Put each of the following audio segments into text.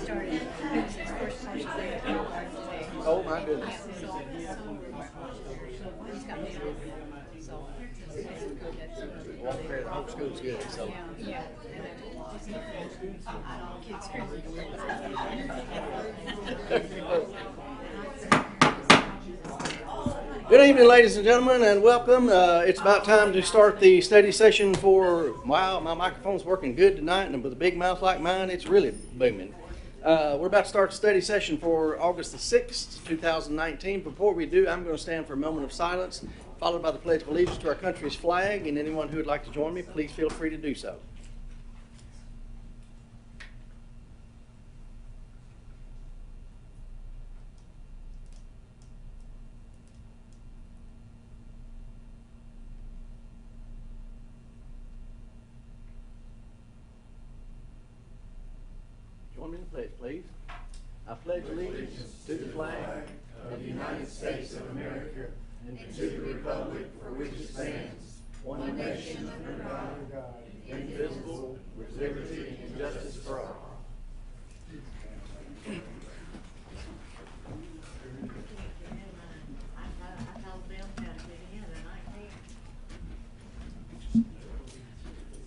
started doing his first partial day of kindergarten today. Oh my goodness. Yeah, so he's got me on. So it's good. That's Well, the whole school's good. So yeah, yeah. And then kids screaming. good evening, ladies and gentlemen, and welcome. It's about time to start the study session for. Wow, my microphone's working good tonight, and with a big mouth like mine, it's really booming. We're about to start the study session for August the 6th, 2019. Before we do, I'm going to stand for a moment of silence, followed by the Pledge of Allegiance to our country's flag, and anyone who would like to join me, please feel free to do so. Join me in the pledge, please. I pledge allegiance to the flag of the United States of America and to the republic for which it stands, one nation under God, indivisible, with liberty and justice for all.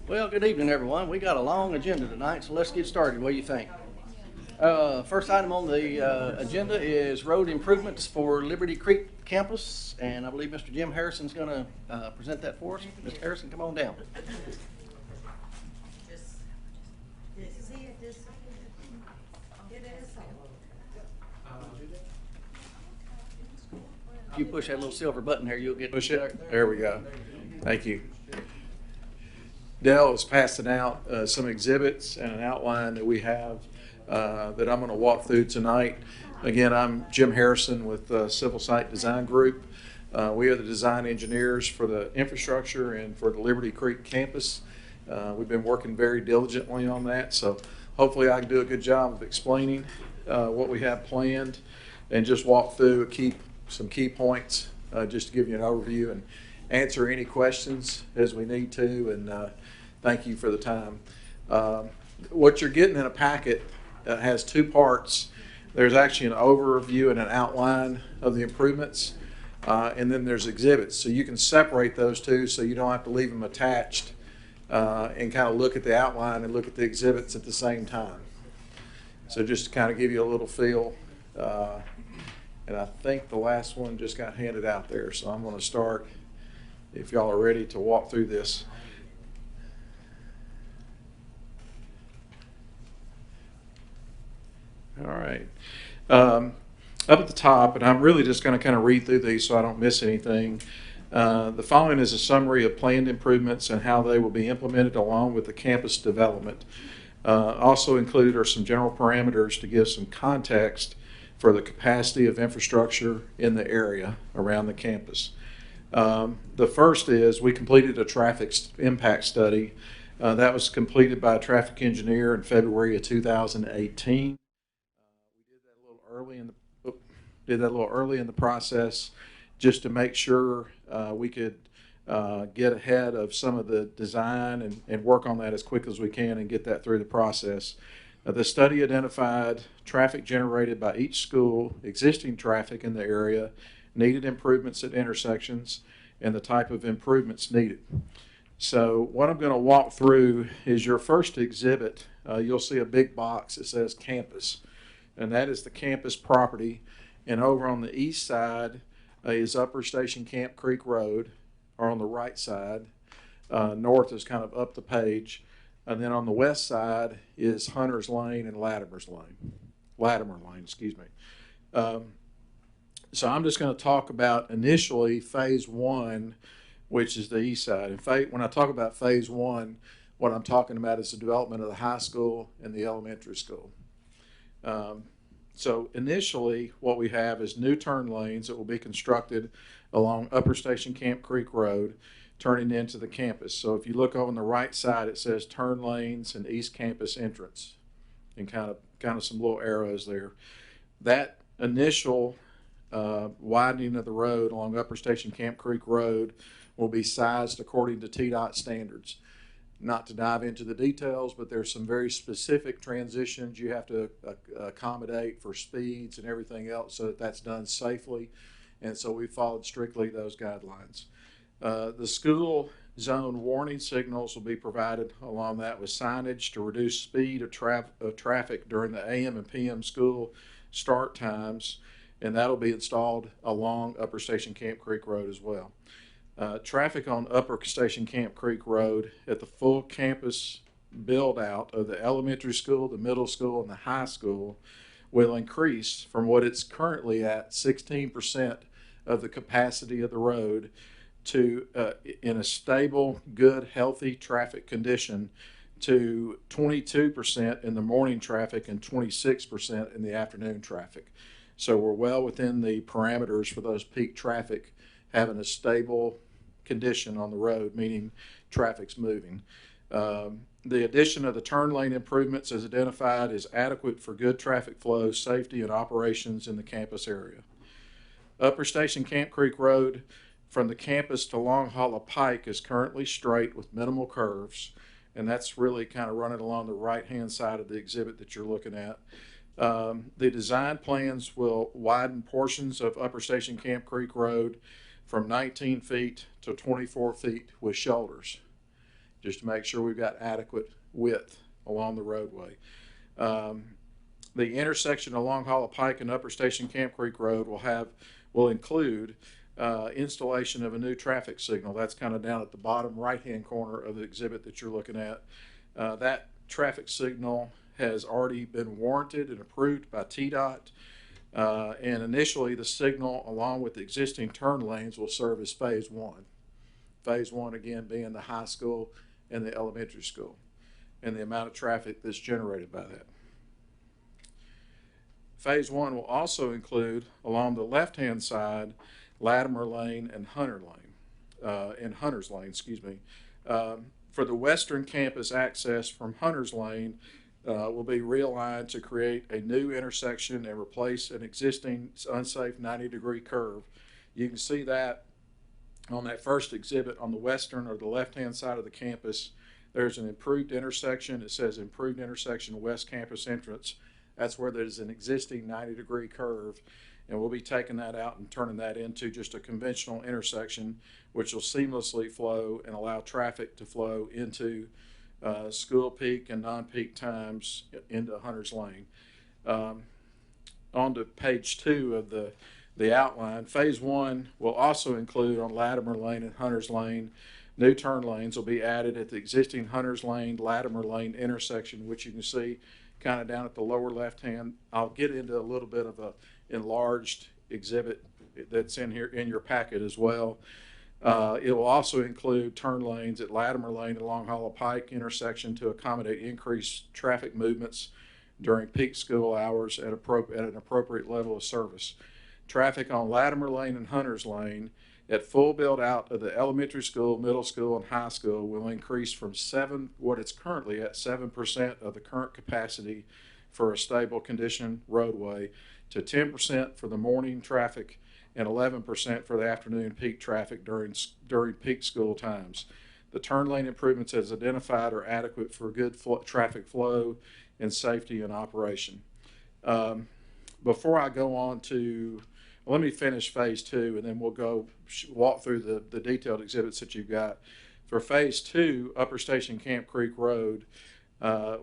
Well, good evening, everyone. We got a long agenda tonight, so let's get started. What do you think? First item on the agenda is road improvements for Liberty Creek campus, and I believe Mr. Jim Harrison's going to present that for us. Mr. Harrison, come on down. If you push that little silver button there, you'll get Push it. There we go. Thank you. Dell is passing out some exhibits and an outline that we have that I'm going to walk through tonight. Again, I'm Jim Harrison with Civil Site Design Group. We are the design engineers for the infrastructure and for the Liberty Creek campus. We've been working very diligently on that, so hopefully I can do a good job of explaining what we have planned and just walk through some key points just to give you an overview and answer any questions as we need to, and thank you for the time. What you're getting in a packet has two parts. There's actually an overview and an outline of the improvements, and then there's exhibits. So you can separate those two so you don't have to leave them attached and kind of look at the outline and look at the exhibits at the same time. So just to kind of give you a little feel. And I think the last one just got handed out there, so I'm going to start if y'all are ready to walk through this. All right. Up at the top, and I'm really just going to kind of read through these so I don't miss anything. The following is a summary of planned improvements and how they will be implemented along with the campus development. Also included are some general parameters to give some context for the capacity of infrastructure in the area around the campus. The first is we completed a traffic impact study. That was completed by a traffic engineer in February of 2018. We did that a little early in the process just to make sure we could get ahead of some of the design and work on that as quick as we can and get that through the process. The study identified traffic generated by each school, existing traffic in the area, needed improvements at intersections, and the type of improvements needed. So what I'm going to walk through is your first exhibit. You'll see a big box that says campus, and that is the campus property. And over on the east side is Upper Station Camp Creek Road, or on the right side. North is kind of up the page. And then on the west side is Hunter's Lane and Latimer Lane, excuse me. So I'm just going to talk about initially phase one, which is the east side. In fact, when I talk about phase one, what I'm talking about is the development of the high school and the elementary school. So initially what we have is new turn lanes that will be constructed along Upper Station Camp Creek Road, turning into the campus. So if you look on the right side, it says turn lanes and East Campus entrance, and kind of some little arrows there. That initial widening of the road along Upper Station Camp Creek Road will be sized according to TDOT standards. Not to dive into the details, but there's some very specific transitions you have to accommodate for speeds and everything else so that that's done safely. And so we followed strictly those guidelines. The school zone warning signals will be provided along that with signage to reduce speed of traffic during the AM and PM school start times, and that'll be installed along Upper Station Camp Creek Road as well. Traffic on Upper Station Camp Creek Road at the full campus build out of the elementary school, the middle school, and the high school will increase from what it's currently at, 16% of the capacity of the road, to in a stable, good, healthy traffic condition, to 22% in the morning traffic and 26% in the afternoon traffic. So we're well within the parameters for those peak traffic having a stable condition on the road, meaning traffic's moving. The addition of the turn lane improvements as identified is adequate for good traffic flow, safety, and operations in the campus area. Upper Station Camp Creek Road from the campus to Long Hollow Pike is currently straight with minimal curves, and that's really kind of running along the right-hand side of the exhibit that you're looking at. The design plans will widen portions of Upper Station Camp Creek Road from 19 feet to 24 feet with shoulders, just to make sure we've got adequate width along the roadway. The intersection of Long Hollow Pike and Upper Station Camp Creek Road will include installation of a new traffic signal. That's kind of down at the bottom right-hand corner of the exhibit that you're looking at. That traffic signal has already been warranted and approved by TDOT. And initially, the signal, along with the existing turn lanes, will serve as phase one. Phase one, again, being the high school and the elementary school, and the amount of traffic that's generated by that. Phase one will also include, along the left-hand side, Latimer Lane and Hunters Lane, excuse me. For the western campus access from Hunters Lane, will be realigned to create a new intersection and replace an existing unsafe 90-degree curve. You can see that on that first exhibit on the western or the left-hand side of the campus. There's an improved intersection. It says improved intersection west campus entrance. That's where there's an existing 90-degree curve, and we'll be taking that out and turning that into just a conventional intersection, which will seamlessly flow and allow traffic to flow into school peak and non-peak times into Hunters Lane. On to page 2 of the outline, phase 1 will also include on Latimer Lane and Hunters Lane, new turn lanes will be added at the existing Hunters Lane, Latimer Lane intersection, which you can see kind of down at the lower left hand. I'll get into a little bit of a enlarged exhibit that's in here in your packet as well. It will also include turn lanes at Latimer Lane and Long Hollow Pike intersection to accommodate increased traffic movements during peak school hours at an appropriate level of service. Traffic on Latimer Lane and Hunters Lane at full build out of the elementary school, middle school, and high school will increase from what it's currently at 7% of the current capacity for a stable condition roadway to 10% for the morning traffic and 11% for the afternoon peak traffic during peak school times. The turn lane improvements as identified are adequate for good traffic flow and safety and operation. Before I go on to, let me finish phase 2 and then we'll go walk through the detailed exhibits that you've got. For phase 2, Upper Station Camp Creek Road,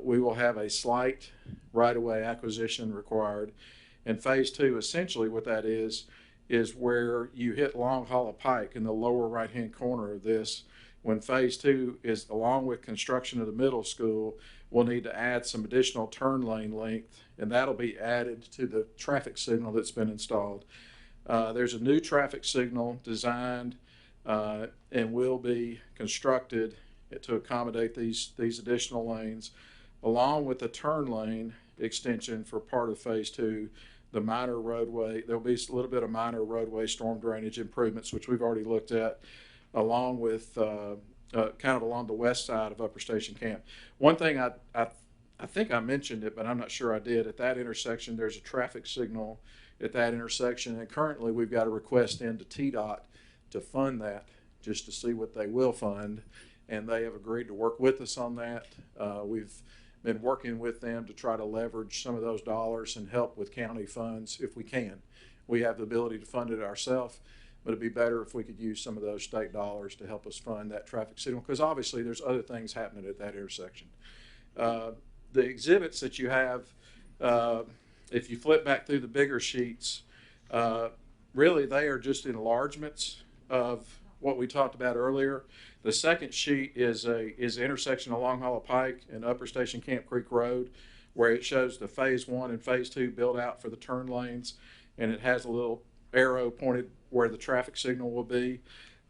we will have a slight right-of-way acquisition required. And phase 2, essentially what that is where you hit Long Hollow Pike in the lower right-hand corner of this. When phase 2 is along with construction of the middle school, we'll need to add some additional turn lane length, and that'll be added to the traffic signal that's been installed. There's a new traffic signal designed and will be constructed to accommodate these additional lanes, along with the turn lane extension for part of phase 2. The minor roadway, there'll be a little bit of minor roadway storm drainage improvements, which we've already looked at, along with kind of along the west side of Upper Station Camp. One thing I think I mentioned it, but I'm not sure I did. At that intersection, there's a traffic signal at that intersection, and currently we've got a request into TDOT to fund that, just to see what they will fund. and they have agreed to work with us on that. We've been working with them to try to leverage some of those dollars and help with county funds if we can. We have the ability to fund it ourselves, but it'd be better if we could use some of those state dollars to help us fund that traffic signal, because obviously there's other things happening at that intersection. The exhibits that you have, if you flip back through the bigger sheets, really they are just enlargements of what we talked about earlier. The second sheet is an intersection along Hollow Pike and Upper Station Camp Creek Road, where it shows the phase 1 and phase 2 build out for the turn lanes, and it has a little arrow pointed where the traffic signal will be.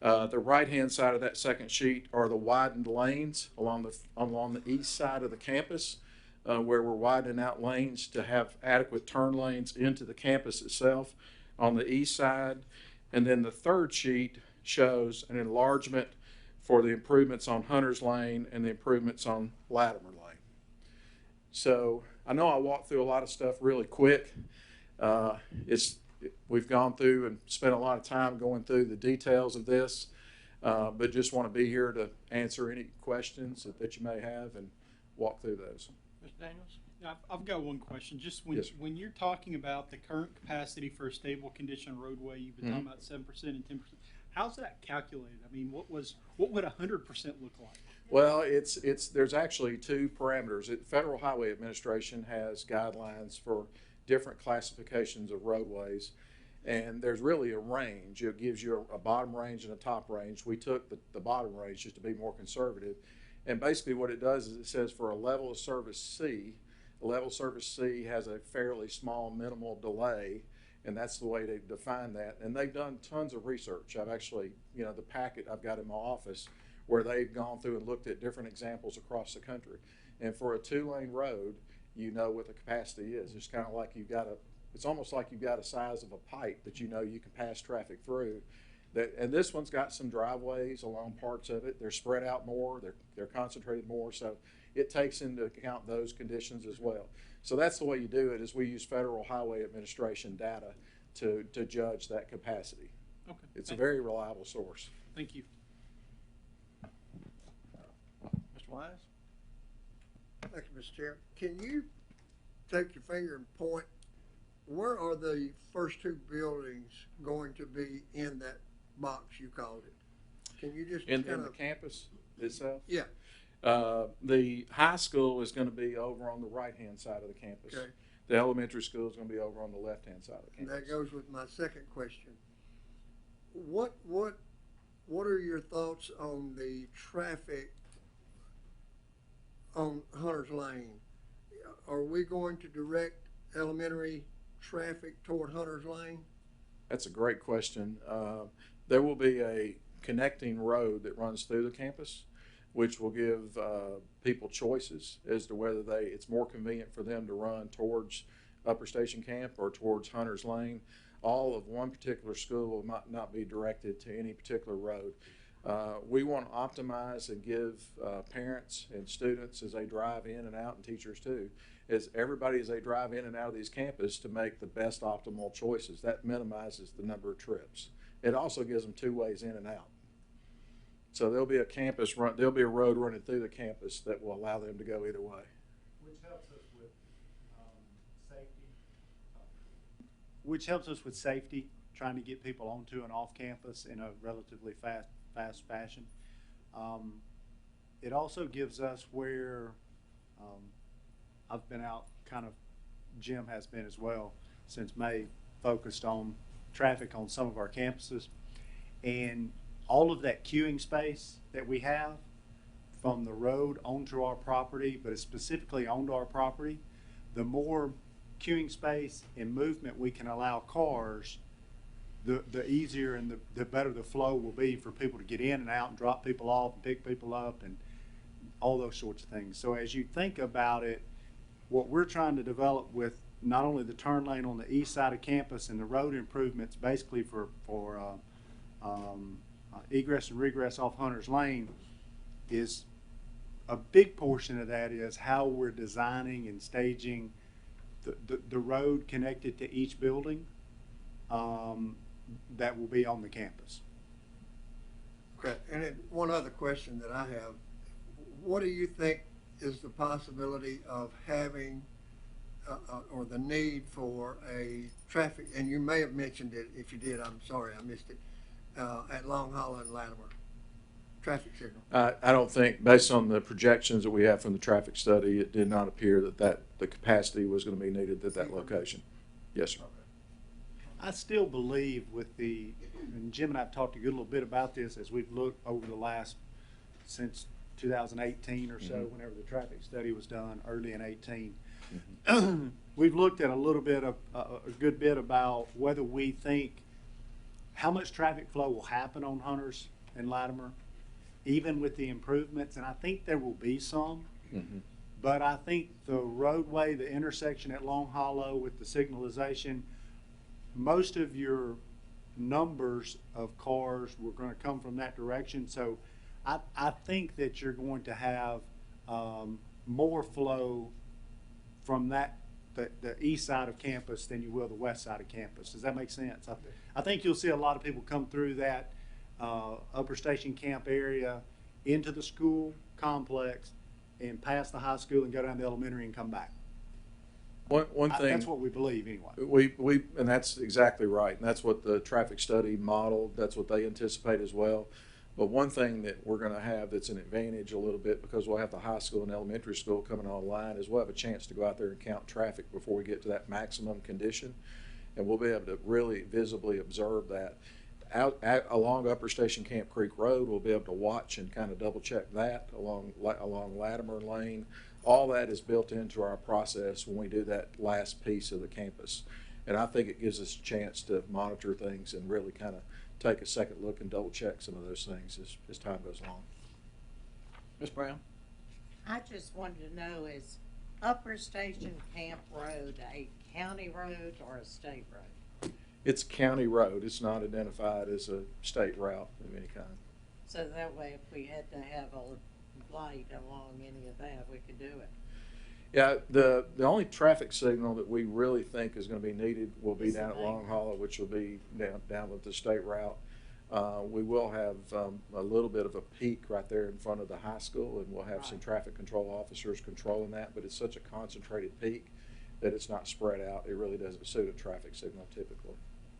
The right-hand side of that second sheet are the widened lanes along the east side of the campus, where we're widening out lanes to have adequate turn lanes into the campus itself on the east side. And then the third sheet shows an enlargement for the improvements on Hunter's Lane and the improvements on Latimer Lane. So I know I walked through a lot of stuff really quick. We've gone through and spent a lot of time going through the details of this, but just want to be here to answer any questions that you may have and walk through those. Mr. Daniels? Yeah, I've got one question. Just Yes, sir. when you're talking about the current capacity for a stable condition roadway, you've been talking about 7% and 10%. How's that calculated? I mean, what would 100% look like? Well, there's actually two parameters. The Federal Highway Administration has guidelines for different classifications of roadways, and there's really a range. It gives you a bottom range and a top range. We took the bottom range just to be more conservative, and basically what it does is it says for a level of service C, a level of service C has a fairly small minimal delay, and that's the way they define that. And they've done tons of research. I've actually, the packet I've got in my office where they've gone through and looked at different examples across the country. And for a 2-lane road, you know what the capacity is. It's kind of like it's almost like you've got a size of a pipe that you know you can pass traffic through. And this one's got some driveways along parts of it. They're spread out more, they're concentrated more, so it takes into account those conditions as well. So that's the way you do it, is we use Federal Highway Administration data to judge that capacity. Okay. It's a very reliable source. Thank you. Mr. Wise? Thank you, Mr. Chair. Can you take your finger and point, where are the first two buildings going to be in that box you called it? Can you just In kind the of, campus itself? yeah, The high school is going to be over on the right-hand side of the campus. okay. The elementary school is going to be over on the left-hand side of the And campus. that goes with my second question. What are your thoughts on the traffic on Hunter's Lane? Are we going to direct elementary traffic toward Hunter's Lane? That's a great question. There will be a connecting road that runs through the campus, which will give people choices as to whether it's more convenient for them to run towards Upper Station Camp or towards Hunter's Lane. All of one particular school will not be directed to any particular road. We want to optimize and give parents and students as they drive in and out, and teachers too, as they drive in and out of these campuses, to make the best optimal choices. That minimizes the number of trips. It also gives them 2 ways in and out. So there'll be a road running through the campus that will allow them to go either way. Which helps us with safety. Which helps us with safety, trying to get people onto and off campus in a relatively fast fashion. It also gives us where I've been out, kind of Jim has been as well, since May, focused on traffic on some of our campuses. And all of that queuing space that we have from the road onto our property, but specifically onto our property, the more queuing space and movement we can allow cars, the easier and the better the flow will be for people to get in and out and drop people off and pick people up and all those sorts of things. So as you think about it, what we're trying to develop with not only the turn lane on the east side of campus and the road improvements basically for egress and regress off Hunter's Lane, is a big portion of that is how we're designing and staging the road connected to each building that will be on the campus. Okay, and then one other question that I have. What do you think is the possibility of having, or the need for a traffic, and you may have mentioned it, if you did, I'm sorry, I missed it, at Long Hollow and Latimer, traffic signal? I don't think, based on the projections that we have from the traffic study, it did not appear that the capacity was going to be needed at that location. Yes, sir. I still believe with and Jim and I have talked a good little bit about this as we've looked over the last, since 2018 or so, whenever the traffic study was done, early in 18. We've looked at a little bit of, a good bit about whether we think how much traffic flow will happen on Hunters and Latimer, even with the improvements, and I think there will be some. But I think the roadway, the intersection at Long Hollow with the signalization, most of your numbers of cars were going to come from that direction. So I think that you're going to have more flow from the east side of campus than you will the west side of campus. Does that make sense? I think you'll see a lot of people come through that Upper Station Camp area into the school complex and past the high school and go down to elementary and come back. One thing. That's what we believe anyway. And that's exactly right. And that's what the traffic study modeled. That's what they anticipate as well. But one thing that we're going to have that's an advantage a little bit, because we'll have the high school and elementary school coming online, is we'll have a chance to go out there and count traffic before we get to that maximum condition. And we'll be able to really visibly observe that. Along Upper Station Camp Creek Road, we'll be able to watch and kind of double check that along Latimer Lane. All that is built into our process when we do that last piece of the campus. And I think it gives us a chance to monitor things and really kind of take a second look and double check some of those things as time goes along. Ms. Brown? I just wanted to know, is Upper Station Camp Road a county road or a state road? It's a county road. It's not identified as a state route of any kind. So that way, if we had to have a light along any of that, we could do it. Yeah, the only traffic signal that we really think is going to be needed will be Is down the at Long main Hollow, which will be down with the state route. We will have a little bit of a peak right there in front of the high school, and we'll have some Right. traffic control officers controlling that, but it's such a concentrated peak that it's not spread out. It really doesn't suit a traffic signal typically.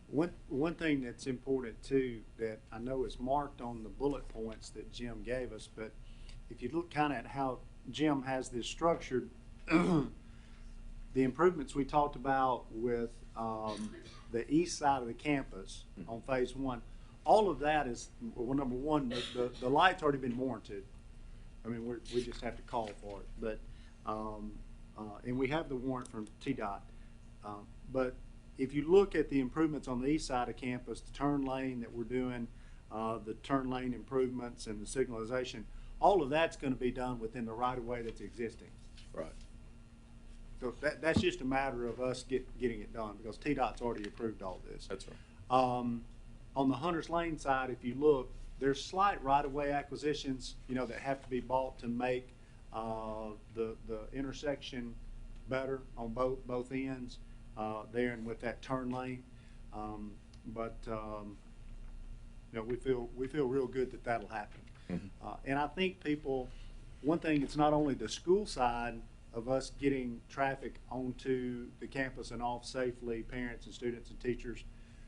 One thing that's important too, that I know is marked on the bullet points that Jim gave us, but if you look kind of at how Jim has this structured, the improvements we talked about with the east side of the campus on phase one, all of that is, well, number one, the light's already been warranted. I mean, we just have to call for it, but and we have the warrant from TDOT. But if you look at the improvements on the east side of campus, the turn lane that we're doing, the turn lane improvements and the signalization, all of that's going to be done within the right of way that's existing. Right. So that's just a matter of us getting it done, because TDOT's already approved all this. That's right. On the Hunters Lane side, if you look, there's slight right-of-way acquisitions, that have to be bought to make the intersection better on both ends there and with that turn lane. But we feel real good that that'll happen. And I think one thing, it's not only the school side of us getting traffic onto the campus and off safely, parents and students and teachers,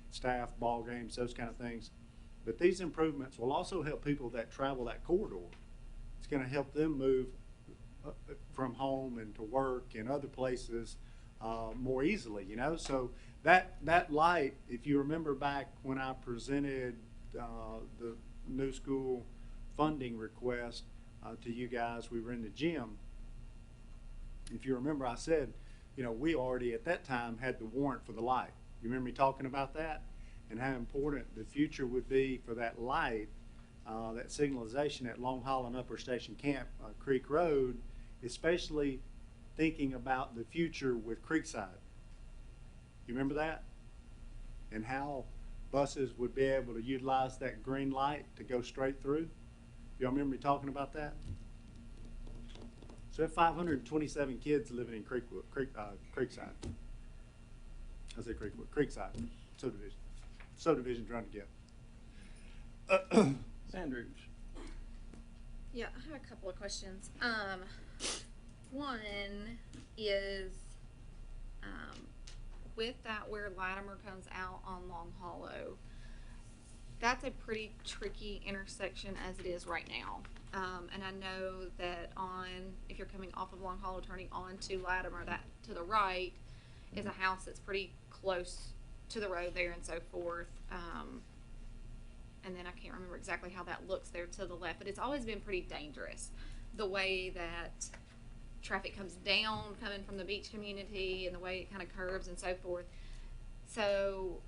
staff, ball games, those kind of things. But these improvements will also help people that travel that corridor. It's going to help them move from home and to work and other places more easily, So that light, if you remember back when I presented the new school funding request to you guys, we were in the gym. If you remember, I said, we already at that time had the warrant for the light. You remember me talking about that and how important the future would be for that light, that signalization at Long Hollow and Upper Station Camp Creek Road, especially thinking about the future with Creekside. You remember that? And how buses would be able to utilize that green light to go straight through? Y'all remember me talking about that? So we have 527 kids living in Creekside. I say Creekwood, Creekside, subdivision trying to get. Andrews. Yeah, I have a couple of questions. One is, with that where Latimer comes out on Long Hollow, that's a pretty tricky intersection as it is right now. And I know that if you're coming off of Long Hollow, turning onto Latimer, that to the right is a house that's pretty close to the road there and so forth. And then I can't remember exactly how that looks there to the left, but it's always been pretty dangerous. The way that traffic comes down coming from the beach community and the way it kind of curves and so forth. So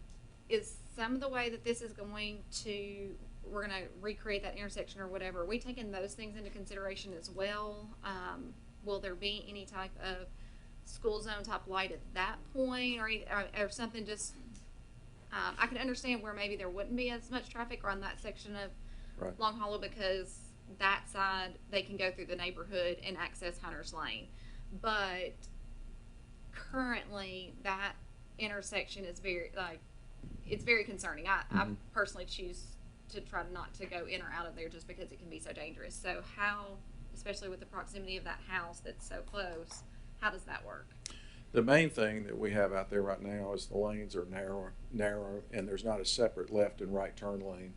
is some of the way that this is we're going to recreate that intersection or whatever, are we taking those things into consideration as well? Will there be any type of school zone type light at that point or something just, I can understand where maybe there wouldn't be as much traffic on that section of Right. Long Hollow because that side they can go through the neighborhood and access Hunter's Lane. But currently that intersection is it's very concerning. I personally choose to try not to go in or out of there just because it can be so dangerous. So how, especially with the proximity of that house that's so close, how does that work? The main thing that we have out there right now is the lanes are narrow, and there's not a separate left and right turn lane.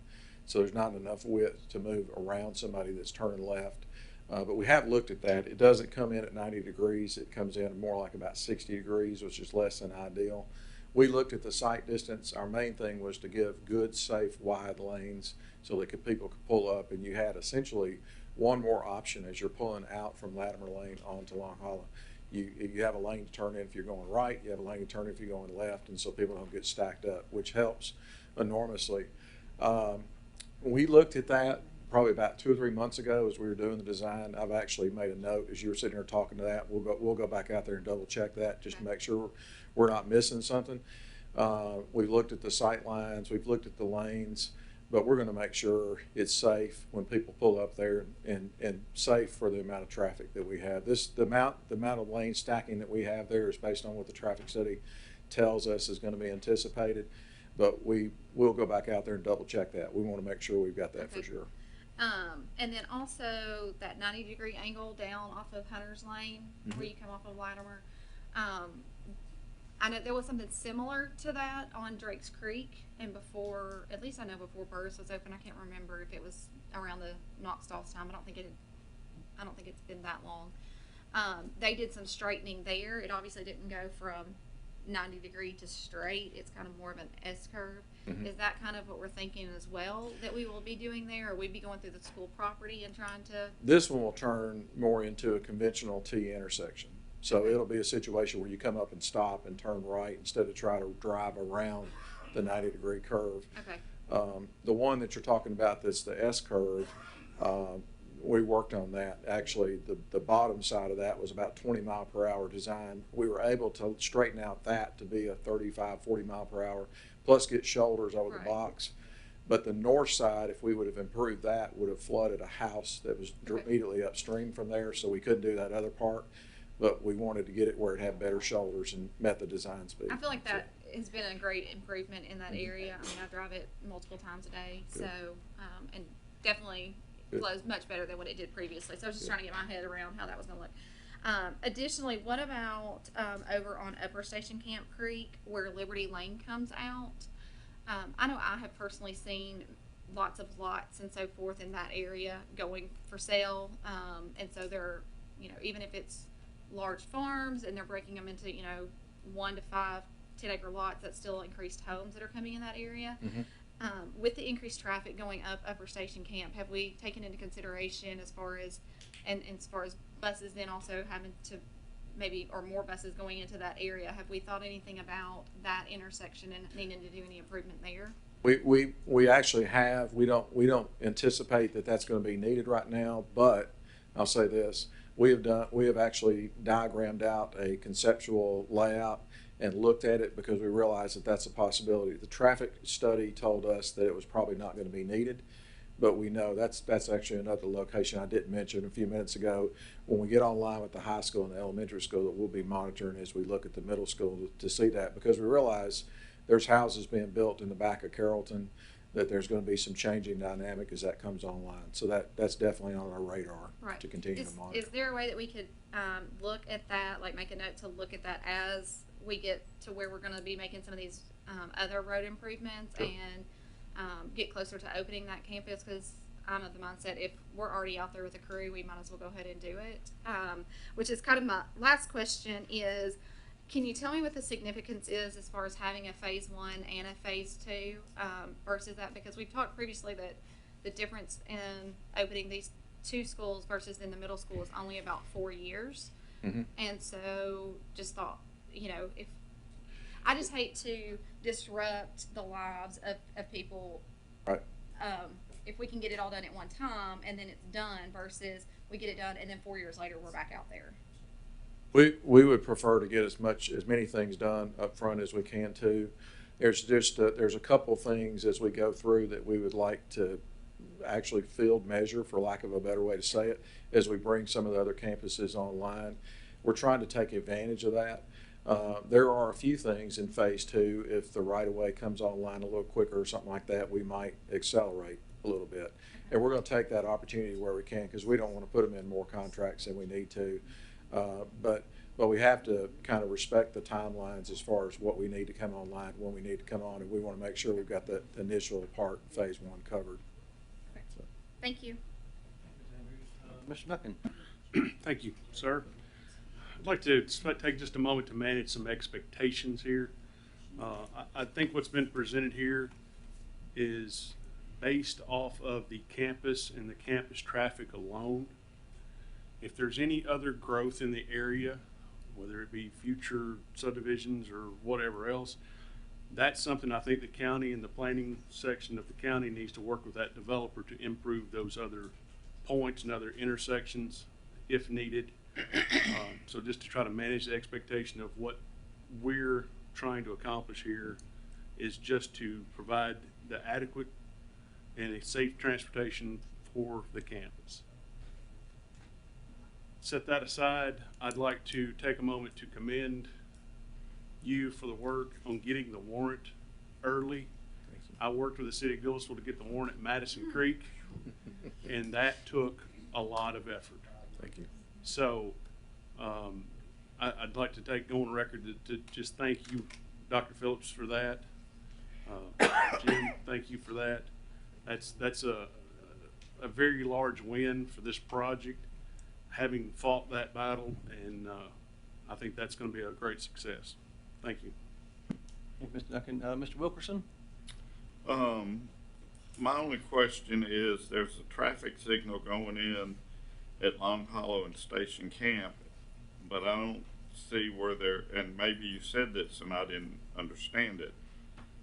So there's not enough width to move around somebody that's turning left. But we have looked at that. It doesn't come in at 90 degrees. It comes in more like about 60 degrees, which is less than ideal. We looked at the sight distance. Our main thing was to give good, safe, wide lanes so that people could pull up, and you had essentially one more option as you're pulling out from Latimer Lane onto Long Hollow. You have a lane to turn in if you're going right, you have a lane to turn in if you're going left, and so people don't get stacked up, which helps enormously. We looked at that probably about 2 or 3 months ago as we were doing the design. I've actually made a note as you were sitting here talking to that. We'll go back out there and double check that just to make sure we're not missing something. We've looked at the sight lines, we've looked at the lanes, but we're going to make sure it's safe when people pull up there and safe for the amount of traffic that we have. The amount of lane stacking that we have there is based on what the traffic study tells us is going to be anticipated, but we will go back out there and double check that. We want to make sure we've got that for sure. And then also that 90-degree angle down off of Hunter's Lane where you come off of Latimer. I know there was something similar to that on Drake's Creek, and before, at least I know before Burris was open, I can't remember if it was around the Knoxdall's time. I don't think it's been that long. They did some straightening there. It obviously didn't go from 90 degree to straight. It's kind of more of an S curve. Is that kind of what we're thinking as well that we will be doing there, or we be going through the school property and trying to? This one will turn more into a conventional T intersection. So it'll be a situation where you come up and stop and turn right instead of try to drive around the 90-degree curve. Okay. The one that you're talking about that's the S curve, we worked on that. Actually, the bottom side of that was about 20 mile per hour design. We were able to straighten out that to be a 35, 40 mile per hour, plus get shoulders over the box. But the north side, if we would have improved that, would have flooded a house that was immediately upstream from there, so we couldn't do that other part. But we wanted to get it where it had better shoulders and met the design speed. I feel like that has been a great improvement in that area. I mean, I drive it multiple times a day, so and definitely flows much better than what it did previously. So I was just trying to get my head around how that was going to look. Additionally, what about over on Upper Station Camp Creek where Liberty Lane comes out? I know I have personally seen lots of lots and so forth in that area going for sale, and so they're, even if it's large farms and they're breaking them into 1 to 5 10-acre lots, that's still increased homes that are coming in that area. With the increased traffic going up Upper Station Camp, have we taken into consideration as far as buses then also having to or more buses going into that area, have we thought anything about that intersection and needing to do any improvement there? We actually have. We don't anticipate that that's going to be needed right now, but I'll say this. We have actually diagrammed out a conceptual layout and looked at it because we realized that that's a possibility. The traffic study told us that it was probably not going to be needed, but we know that's actually another location I didn't mention a few minutes ago. When we get online with the high school and the elementary school, that we'll be monitoring as we look at the middle school to see that, because we realize there's houses being built in the back of Carrollton that there's going to be some changing dynamic as that comes online. So that's definitely on our radar Right. to continue to monitor. Is there a way that we could look at that, like make a note to look at that as we get to where we're going to be making some of these other road improvements Sure. and get closer to opening that campus? Because I'm of the mindset if we're already out there with a crew, we might as well go ahead and do it. Which is kind of my last question is, can you tell me what the significance is as far as having a phase 1 and a phase 2 versus that? Because we've talked previously that the difference in opening these 2 schools versus in the middle school is only about 4 years. Mhm. And so just thought, if I just hate to disrupt the lives of people. Right. If we can get it all done at one time and then it's done versus we get it done and then 4 years later we're back out there. We would prefer to get as many things done up front as we can too. There's there's a couple things as we go through that we would like to actually field measure, for lack of a better way to say it, as we bring some of the other campuses online. We're trying to take advantage of that. There are a few things in phase 2. If the right of way comes online a little quicker or something like that, we might accelerate a little bit. And we're going to take that opportunity where we can, because we don't want to put them in more contracts than we need to. But we have to kind of respect the timelines as far as what we need to come online, when we need to come on, and we want to make sure we've got the initial part, phase 1, covered. So. Thank you. Mr. Duncan. Thank you, sir. I'd like to take just a moment to manage some expectations here. I think what's been presented here is based off of the campus and the campus traffic alone. If there's any other growth in the area, whether it be future subdivisions or whatever else, that's something I think the county and the planning section of the county needs to work with that developer to improve those other points and other intersections if needed. So just to try to manage the expectation of what we're trying to accomplish here is just to provide the adequate and a safe transportation for the campus. Set that aside, I'd like to take a moment to commend you for the work on getting the warrant early. I worked with the city of Gillisville to get the warrant at Madison Creek, and that took a lot of effort. Thank you. So I'd like to go on record to just thank you, Dr. Phillips, for that. Jim, thank you for that. That's a very large win for this project, having fought that battle, and I think that's going to be a great success. Thank you. Thank you, Mr. Duncan. Mr. Wilkerson? My only question is, there's a traffic signal going in at Long Hollow and Station Camp, but I don't see where there, and maybe you said this and I didn't understand it,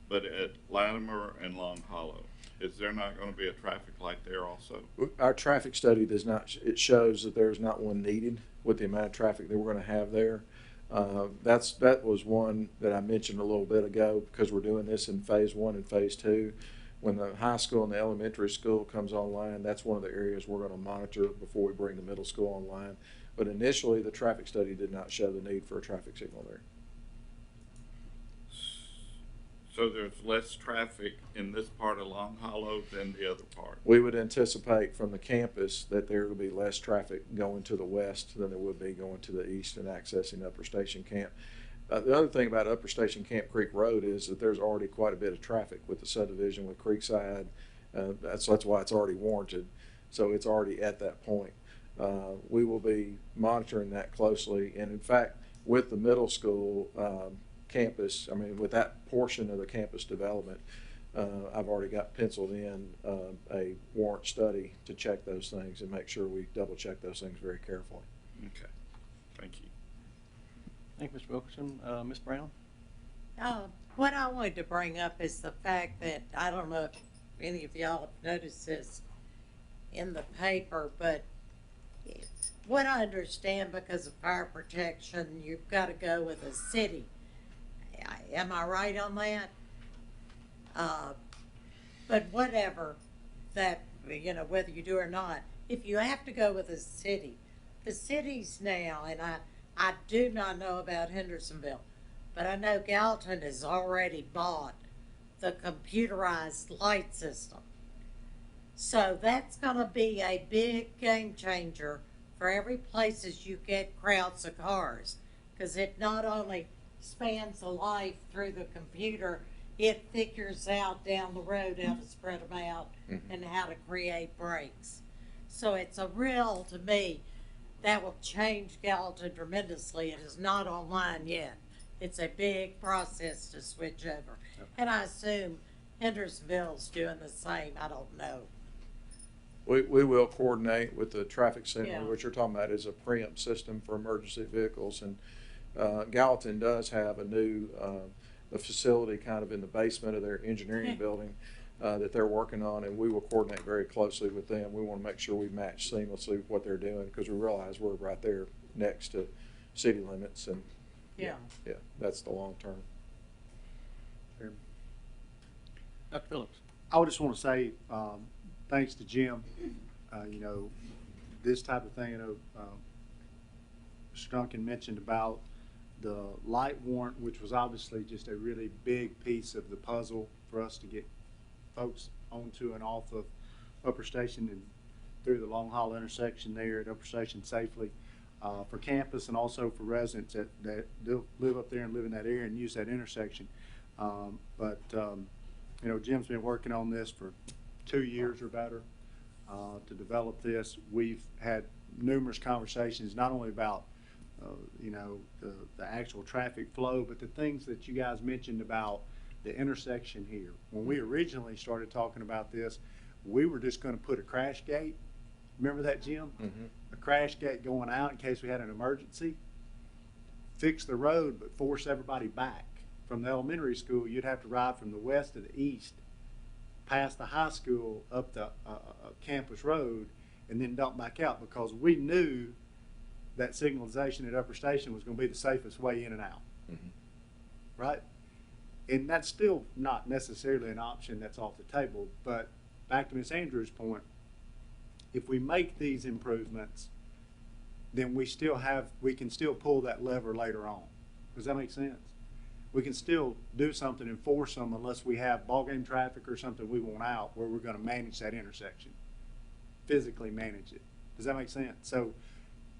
but at Latimer and Long Hollow, is there not going to be a traffic light there also? Our traffic study does not, it shows that there's not one needed with the amount of traffic that we're going to have there. That was one that I mentioned a little bit ago, because we're doing this in phase 1 and phase 2. When the high school and the elementary school comes online, that's one of the areas we're going to monitor before we bring the middle school online. But initially, the traffic study did not show the need for a traffic signal there. So there's less traffic in this part of Long Hollow than the other part? We would anticipate from the campus that there will be less traffic going to the west than there would be going to the east and accessing Upper Station Camp. The other thing about Upper Station Camp Creek Road is that there's already quite a bit of traffic with the subdivision with Creekside. That's why it's already warranted. So it's already at that point. We will be monitoring that closely. And in fact, with the middle school campus, I mean, with that portion of the campus development, I've already got penciled in a warrant study to check those things and make sure we double check those things very carefully. Okay, thank you. Thank you, Mr. Wilkerson. Ms. Brown? What I wanted to bring up is the fact that, I don't know if any of y'all have noticed this in the paper, but what I understand, because of fire protection, you've got to go with a city. Am I right on that? But whatever that, whether you do or not, if you have to go with a city, the cities now, and I do not know about Hendersonville, but I know Gallatin has already bought the computerized light system. So that's gonna be a big game changer for every places you get crowds of cars. Cause it not only spans the life through the computer, it figures out down the road how to spread them out and how to create breaks. So it's a real, to me, that will change Gallatin tremendously. It is not online yet. It's a big process to switch over. And I assume Hendersonville's doing the same, I don't know. We will coordinate with the traffic signal. Yeah. What you're talking about is a preempt system for emergency vehicles. And Gallatin does have a new a facility kind of in the basement of their engineering building that they're working on, and we will coordinate very closely with them. We want to make sure we match seamlessly with what they're doing, because we realize we're right there next to city limits, and yeah, that's the long term. Dr. Phillips. I would just want to say, thanks to Jim, you know, this type of thing, you know, Mr. Duncan mentioned about the light warrant, which was obviously just a really big piece of the puzzle for us to get folks onto and off of Upper Station and through the Long Hollow intersection there at Upper Station safely, for campus and also for residents that live up there and live in that area and use that intersection. You know, Jim's been working on this for 2 years or better to develop this. We've had numerous conversations, not only about you know, the actual traffic flow, but the things that you guys mentioned about the intersection here. When we originally started talking about this, we were just going to put a crash gate. Remember that, Jim? Mm-hmm. A crash gate going out in case we had an emergency. Fix the road, but force everybody back. From the elementary school, you'd have to ride from the west to the east, past the high school, up the campus road, and then dump back out, because we knew that signalization at Upper Station was going to be the safest way in and out. Mhm. Right? And that's still not necessarily an option that's off the table, but back to Ms. Andrews' point, if we make these improvements, then we can still pull that lever later on. Does that make sense? We can still do something and force them unless we have ballgame traffic or something we want out, where we're going to manage that intersection, physically manage it. Does that make sense? So,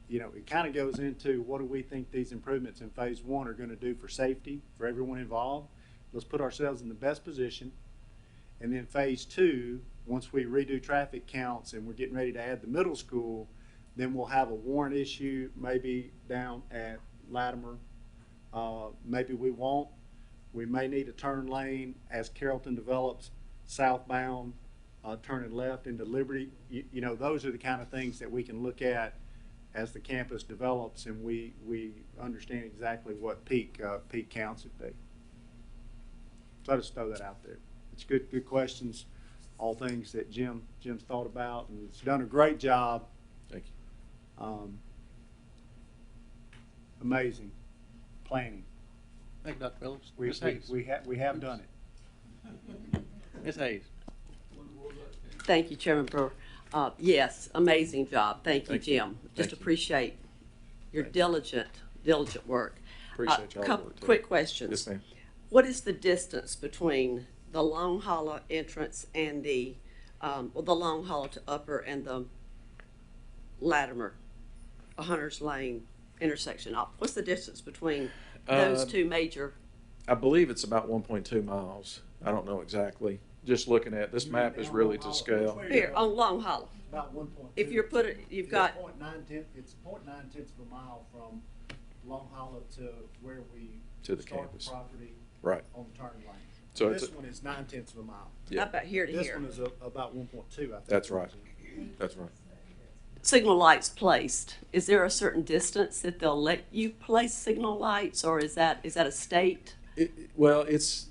you know, it kind of goes into what do we think these improvements in phase one are going to do for safety for everyone involved. Let's put ourselves in the best position. And then phase two, once we redo traffic counts and we're getting ready to add the middle school, then we'll have a warrant issue maybe down at Latimer. Maybe we won't. We may need a turn lane as Carrollton develops southbound, turning left into Liberty. You know, those are the kind of things that we can look at as the campus develops and we understand exactly what peak counts would be. So I just throw that out there. It's good questions, all things that Jim's thought about, and he's done a great job. Thank you. Amazing planning. Thank you, Dr. Phillips. We Ms. Hayes. we have done it. Ms. Hayes. Thank you, Chairman Brewer. Yes, amazing job. Thank you, Thank you. Jim. Thank Just you. appreciate your Thank you. diligent work. Appreciate y'all Couple work, too. quick questions. Yes, ma'am. What is the distance between the Long Hollow entrance and the Long Hollow to Upper and the Latimer, Hunter's Lane intersection? What's the distance between those two major? I believe it's about 1.2 miles. I don't know exactly. Just looking at this map is really to scale. Here, on Long Hollow. About 1.2. If you're you've got, It's 0.9 tenths of a mile from Long Hollow to where we To the start campus. property Right. on the turn lane. So This it's one is 9 tenths of a mile. Yeah. how about here to This here? one is about 1.2, I think. That's right. That's right. Signal lights placed, is there a certain distance that they'll let you place signal lights, or is that a state? Well,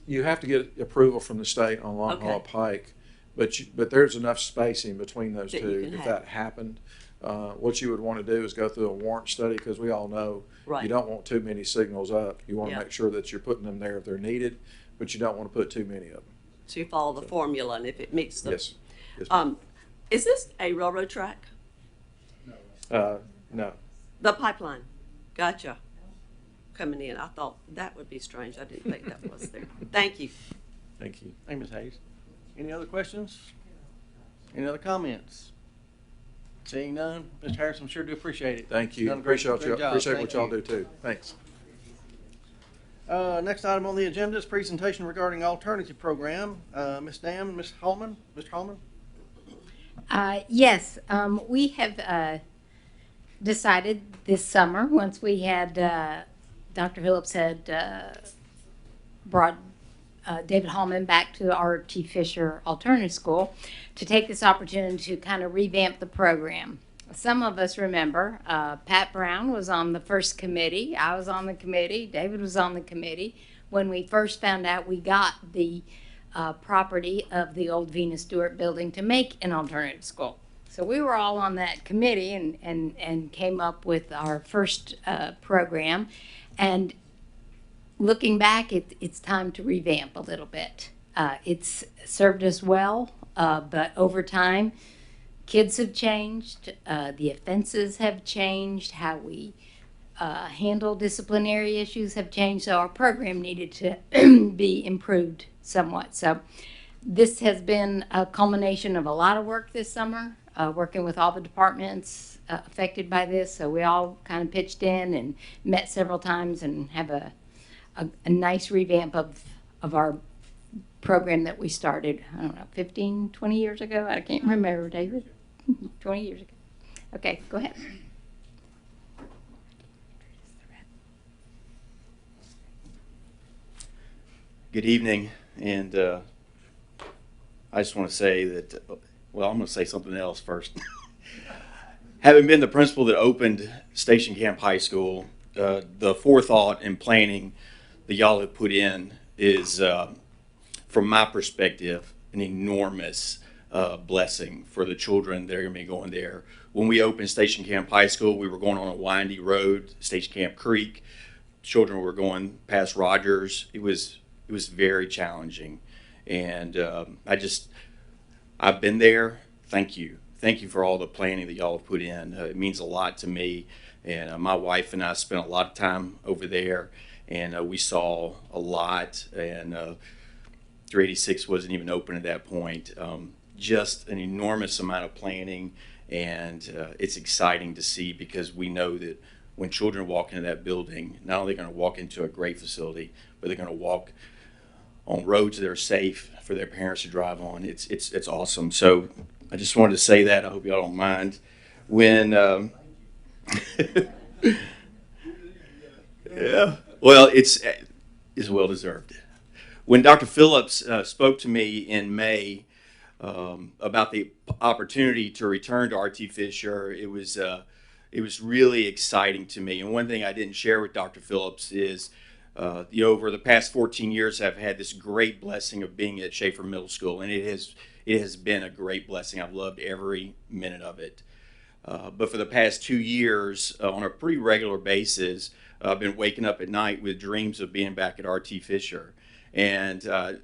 you have to get approval from the state on Long Okay. Hollow Pike, but there's enough spacing between those That you two. can If have. that happened, what you would want to do is go through a warrant study, because we all know Right. you don't want too many signals up. You want to Yeah. make sure that you're putting them there if they're needed, but you don't want to put too many of them. So you follow the formula, and if it meets the. Yes. Yes, ma'am. Is this a railroad track? No. The pipeline, gotcha. Coming in, I thought that would be strange, I didn't think that was there. Thank you. Thank you. Thank you, Ms. Hayes. Any other questions? Any other comments? Seeing none, Mr. Harrison, sure do appreciate it. Thank you. Done a great Appreciate job. y'all. Appreciate Thank what y'all you. do too. Thanks. Next item on the agenda is presentation regarding alternative program. Ms. Dam, Ms. Holman, Mr. Holman? Yes, we have decided this summer, once we had, Dr. Phillips had brought David Hallman back to R.T. Fisher Alternative School, to take this opportunity to kind of revamp the program. Some of us remember Pat Brown was on the first committee. I was on the committee. David was on the committee when we first found out we got the property of the old Venus Stewart building to make an alternative school. So we were all on that committee and came up with our first program. And looking back, it's time to revamp a little bit. It's served us well, but over time, kids have changed, the offenses have changed, how we handle disciplinary issues have changed, so our program needed to be improved somewhat. So this has been a culmination of a lot of work this summer, working with all the departments affected by this. So we all kind of pitched in and met several times and have a nice revamp of our program that we started, I don't know, 15, 20 years ago? I can't remember, David. 20 years ago. Okay, go ahead. Good evening, and I just want to say that, well, I'm going to say something else first. Having been the principal that opened Station Camp High School, the forethought and planning that y'all have put in is, from my perspective, an enormous blessing for the children that are going to be going there. When we opened Station Camp High School, we were going on a windy road, Station Camp Creek. Children were going past Rogers. It was very challenging, and I've been there. Thank you for all the planning that y'all have put in. It means a lot to me, and my wife and I spent a lot of time over there, and we saw a lot. And 386 wasn't even open at that point. Just an enormous amount of planning, and it's exciting to see, because we know that when children walk into that building, not only are they going to walk into a great facility, but they're going to walk on roads that are safe for their parents to drive on. It's awesome. So I just wanted to say that. I hope y'all don't mind. When yeah, well, it's well deserved. When Dr. Phillips spoke to me in May about the opportunity to return to R.T. Fisher, it was really exciting to me. And one thing I didn't share with Dr. Phillips is, over the past 14 years, I've had this great blessing of being at Schaefer Middle School, and it has been a great blessing. I've loved every minute of it. But for the past 2 years, on a pretty regular basis, I've been waking up at night with dreams of being back at R.T. Fisher. And I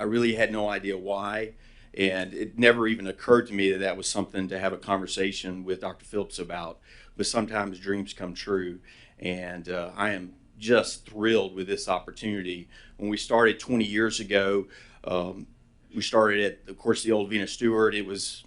really had no idea why. And it never even occurred to me that that was something to have a conversation with Dr. Phillips about. But sometimes dreams come true. And I am just thrilled with this opportunity. When we started 20 years ago, we started at, of course, the old Venus Stewart. It was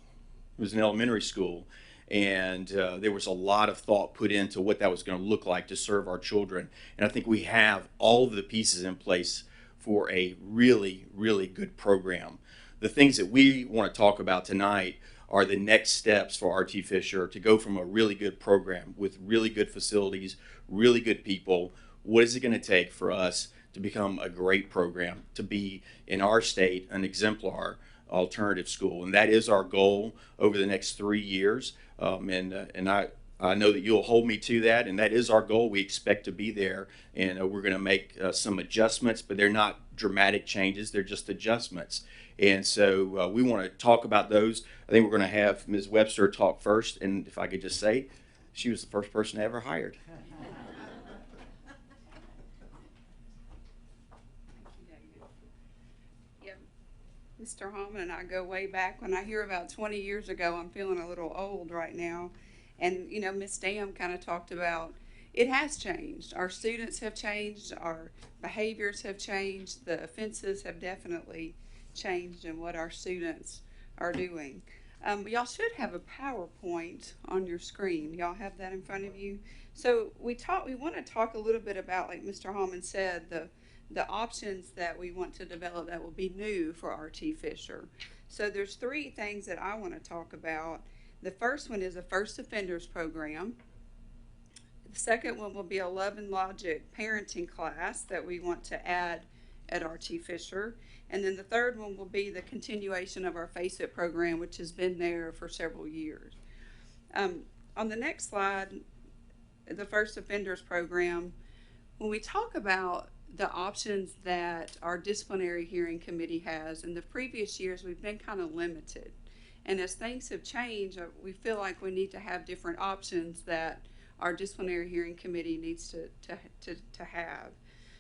an elementary school. And there was a lot of thought put into what that was going to look like to serve our children. And I think we have all of the pieces in place for a really, really good program. The things that we want to talk about tonight are the next steps for R.T. Fisher to go from a really good program with really good facilities, really good people. What is it going to take for us to become a great program, to be, in our state, an exemplar alternative school? And that is our goal over the next 3 years. And I know that you'll hold me to that, and that is our goal. We expect to be there, and we're going to make some adjustments, but they're not dramatic changes. They're just adjustments. And so we want to talk about those. I think we're going to have Ms. Webster talk first, and if I could just say, she was the first person I ever hired. Mr. Holman and I go way back. When I hear about 20 years ago, I'm feeling a little old right now. And, Miss Dam kind of talked about It has changed. Our students have changed, our behaviors have changed, the offenses have definitely changed in what our students are doing. Y'all should have a PowerPoint on your screen. Y'all have that in front of you. So we want to talk a little bit about, like Mr. Hallman said, the options that we want to develop that will be new for RT Fisher. So there's 3 things that I want to talk about. The first one is a first offenders program. The second one will be a Love and Logic parenting class that we want to add at RT Fisher. And then the third one will be the continuation of our Face It program, which has been there for several years. On the next slide, the first offenders program, when we talk about the options that our disciplinary hearing committee has, in the previous years we've been kind of limited. And as things have changed, we feel like we need to have different options that our disciplinary hearing committee needs to have.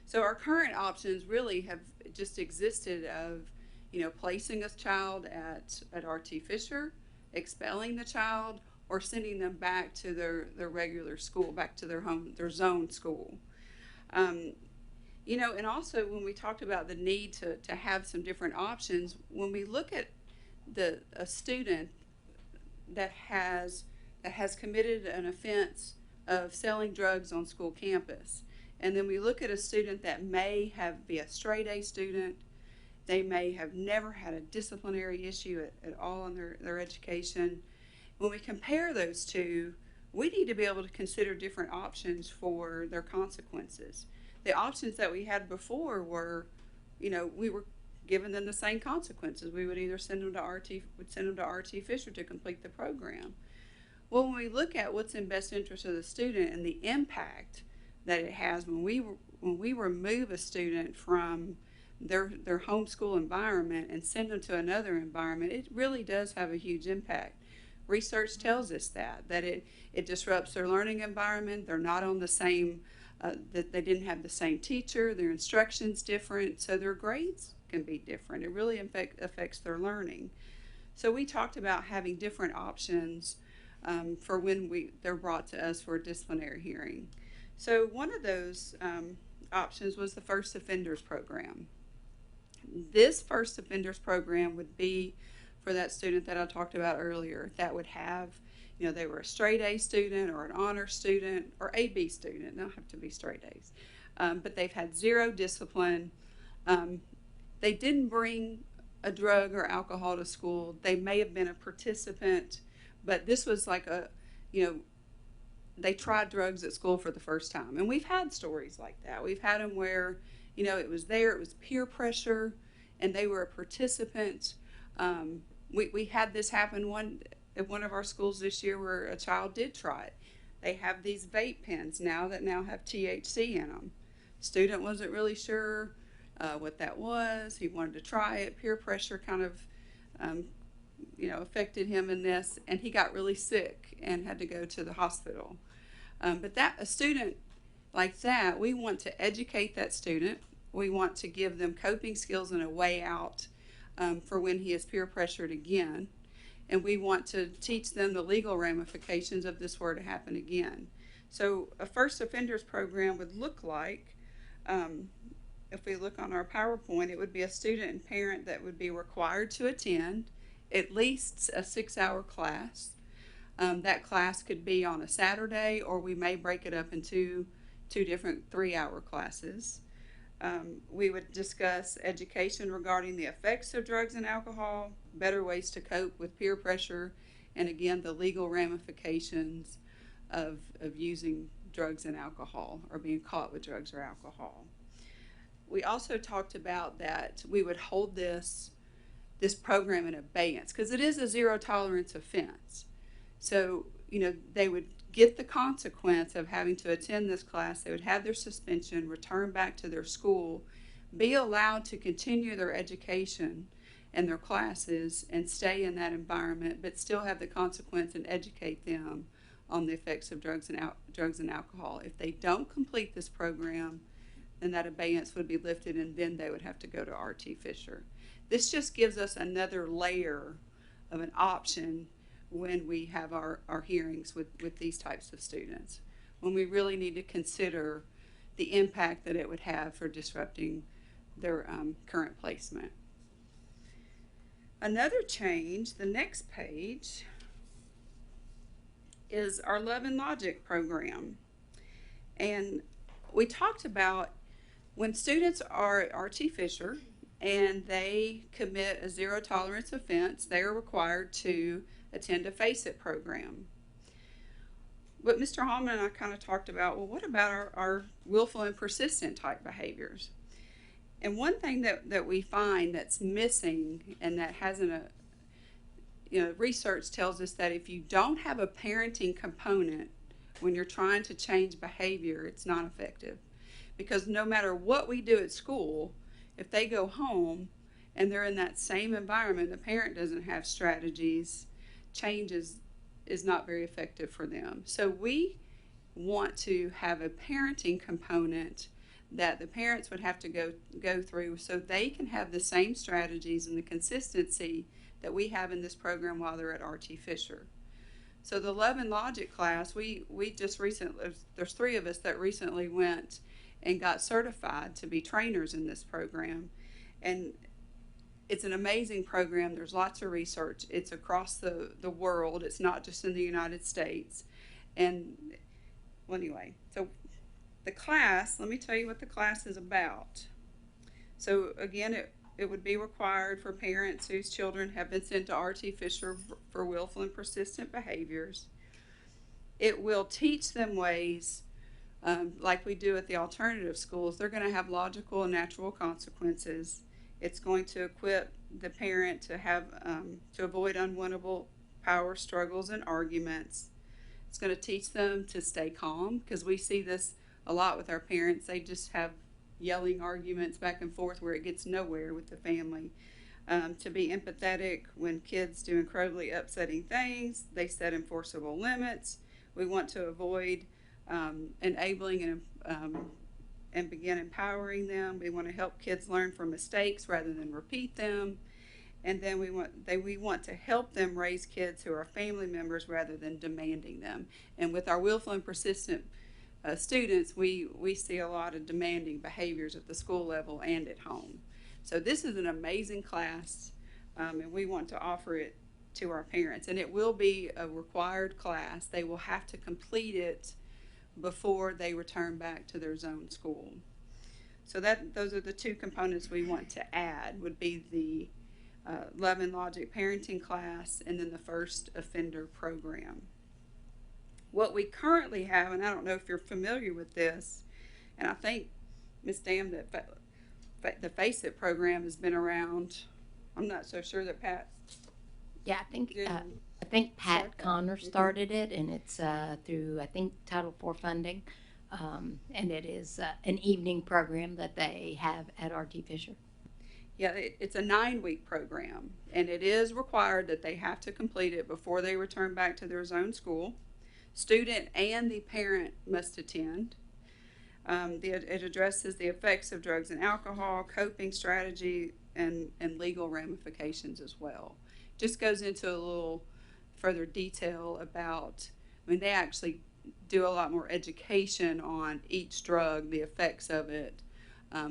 So our current options really have just existed of, placing a child at RT Fisher, expelling the child, or sending them back to their regular school, back to their zone school. And also when we talked about the need to have some different options, when we look at a student that has committed an offense of selling drugs on school campus, and then we look at a student that may be a straight A student, they may have never had a disciplinary issue at all in their education. When we compare those two, we need to be able to consider different options for their consequences. The options that we had before were, we were giving them the same consequences. We would either send them to RT Fisher to complete the program. Well, when we look at what's in best interest of the student and the impact that it has when we remove a student from their homeschool environment and send them to another environment, it really does have a huge impact. Research tells us that it disrupts their learning environment. They're not on the same, that they didn't have the same teacher, their instruction's different, so their grades can be different. It really affects their learning. So we talked about having different options for when they're brought to us for a disciplinary hearing. So one of those options was the first offenders program. This first offenders program would be for that student that I talked about earlier that would have, they were a straight A student or an honor student or a B student. They don't have to be straight A's. But they've had 0 discipline. They didn't bring a drug or alcohol to school. They may have been a participant, but this was like they tried drugs at school for the first time. And we've had stories like that. We've had them where, it was peer pressure, and they were a participant. We had this happen at one of our schools this year where a child did try it. They have these vape pens now that have THC in them. Student wasn't really sure what that was. He wanted to try it. Peer pressure kind of, affected him in this, and he got really sick and had to go to the hospital. But a student like that, we want to educate that student. We want to give them coping skills and a way out for when he is peer pressured again. And we want to teach them the legal ramifications of this were to happen again. So a first offenders program would look like, if we look on our PowerPoint, it would be a student and parent that would be required to attend at least a 6-hour class. That class could be on a Saturday, or we may break it up into 2 different 3-hour classes. We would discuss education regarding the effects of drugs and alcohol, better ways to cope with peer pressure, and again, the legal ramifications of using drugs and alcohol or being caught with drugs or alcohol. We also talked about that we would hold this program in abeyance because it is a 0 tolerance offense. So, they would get the consequence of having to attend this class. They would have their suspension, return back to their school, be allowed to continue their education and their classes and stay in that environment, but still have the consequence and educate them on the effects of drugs and alcohol. If they don't complete this program, then that abeyance would be lifted, and then they would have to go to RT Fisher. This just gives us another layer of an option when we have our hearings with these types of students. when we really need to consider the impact that it would have for disrupting their current placement. Another change, the next page, is our Love and Logic program. And we talked about when students are at R.T. Fisher and they commit a zero tolerance offense, they are required to attend a FACE IT program. But Mr. Hallman and I kind of talked about, well, what about our willful and persistent type behaviors? And one thing that we find that's missing and that hasn't research tells us that if you don't have a parenting component when you're trying to change behavior, it's not effective. Because no matter what we do at school, if they go home and they're in that same environment, the parent doesn't have strategies, change is not very effective for them. So we want to have a parenting component that the parents would have to go through so they can have the same strategies and the consistency that we have in this program while they're at R.T. Fisher. So the Love and Logic class, we just recently, there's 3 of us that recently went and got certified to be trainers in this program. And it's an amazing program. There's lots of research. It's across the world. It's not just in the United States. And well, anyway, so the class, let me tell you what the class is about. So again, it would be required for parents whose children have been sent to R.T. Fisher for willful and persistent behaviors. It will teach them ways, like we do at the alternative schools. They're going to have logical and natural consequences. It's going to equip the parent to have to avoid unwinnable power struggles and arguments. It's going to teach them to stay calm, because we see this a lot with our parents. They just have yelling arguments back and forth where it gets nowhere with the family. To be empathetic when kids do incredibly upsetting things. They set enforceable limits. We want to avoid enabling and begin empowering them. We want to help kids learn from mistakes rather than repeat them. And then we want to help them raise kids who are family members rather than demanding them. And with our willful and persistent students, we see a lot of demanding behaviors at the school level and at home. So this is an amazing class, and we want to offer it to our parents. And it will be a required class. They will have to complete it before they return back to their zone school. So those are the 2 components we want to add, would be the Love and Logic parenting class and then the first offender program. What we currently have, and I don't know if you're familiar with this, and I think, Ms. Dam, that the FACE IT program has been around. I'm not so sure that Pat. Yeah, I think Pat Connor started it, and it's through, I think, Title IV funding, and it is an evening program that they have at R.T. Fisher. Yeah, it's a 9-week program, and it is required that they have to complete it before they return back to their zone school. Student and the parent must attend. It addresses the effects of drugs and alcohol, coping strategy, and legal ramifications as well. Just goes into a little further detail about, they actually do a lot more education on each drug, the effects of it,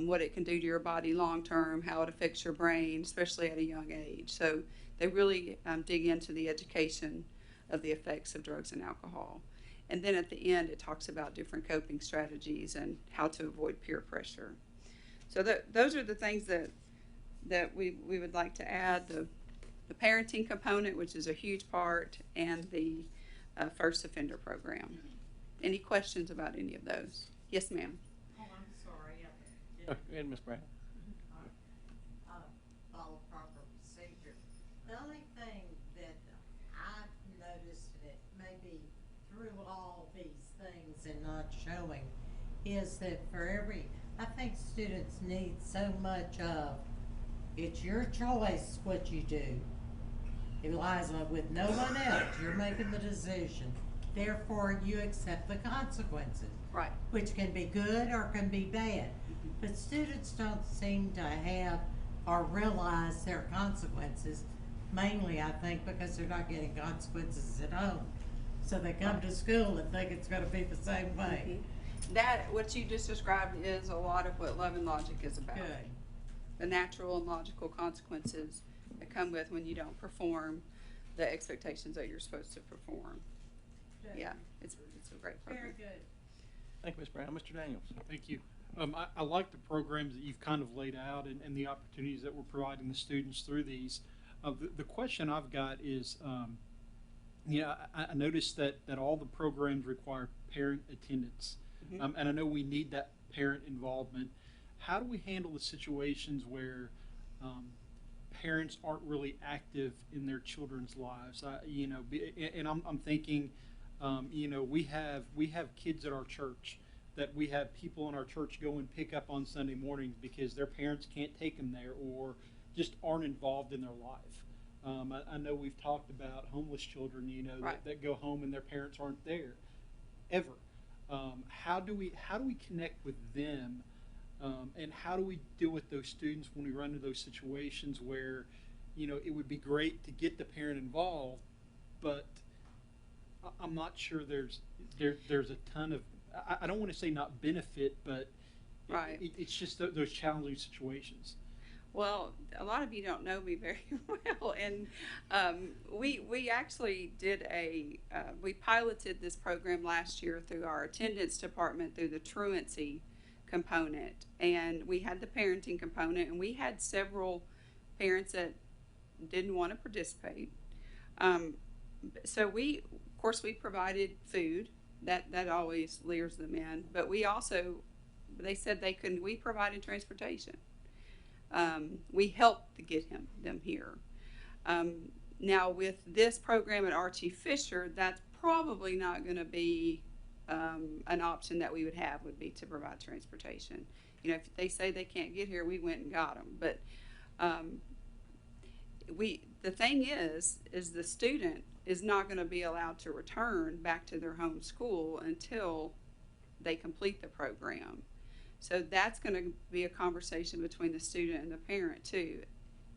what it can do to your body long term, how it affects your brain, especially at a young age. So they really dig into the education of the effects of drugs and alcohol. And then at the end, it talks about different coping strategies and how to avoid peer pressure. So those are the things that we would like to add, the parenting component, which is a huge part, and the first offender program. Any questions about any of those? Yes, ma'am. Oh, I'm sorry. Go ahead, Ms. Brown. Follow proper procedure. The only thing that I've noticed, and it may be through all these things and not showing, is that I think students need so much of, it's your choice what you do. It lies with no one else. You're making the decision. Therefore, you accept the consequences. Right. Which can be good or can be bad. But students don't seem to have or realize their consequences, mainly, I think, because they're not getting consequences at home. So they come to school and think it's gonna be the same way. That, what you just described is a lot of what Love and Logic is about. Good. The natural and logical consequences that come with when you don't perform the expectations that you're supposed to perform. Yeah, it's a great program. Very good. Thank you, Ms. Brown. Mr. Daniels. Thank you. I like the programs that you've kind of laid out and the opportunities that we're providing the students through these. The question I've got is, I noticed that all the programs require parent attendance. And I know we need that parent involvement. How do we handle the situations where parents aren't really active in their children's lives? I'm thinking, we have kids at our church that we have people in our church go and pick up on Sunday mornings because their parents can't take them there or just aren't involved in their life. I know we've talked about homeless children, Right. that go home and their parents aren't there ever. How do we connect with them, and how do we deal with those students when we run into those situations where, it would be great to get the parent involved, but I'm not sure there's a ton of, I don't want to say not benefit, but Right. it's just those challenging situations. Well, a lot of you don't know me very well, and we actually did we piloted this program last year through our attendance department through the truancy component, and we had the parenting component, and we had several parents that didn't want to participate. So of course, we provided food. That always lures them in, but they said they couldn't. We provided transportation. We helped to get them here. Now with this program at Archie Fisher, that's probably not going to be an option that we would have, would be to provide transportation. If they say they can't get here, we went and got them. But the thing is the student is not going to be allowed to return back to their home school until they complete the program. So that's going to be a conversation between the student and the parent too.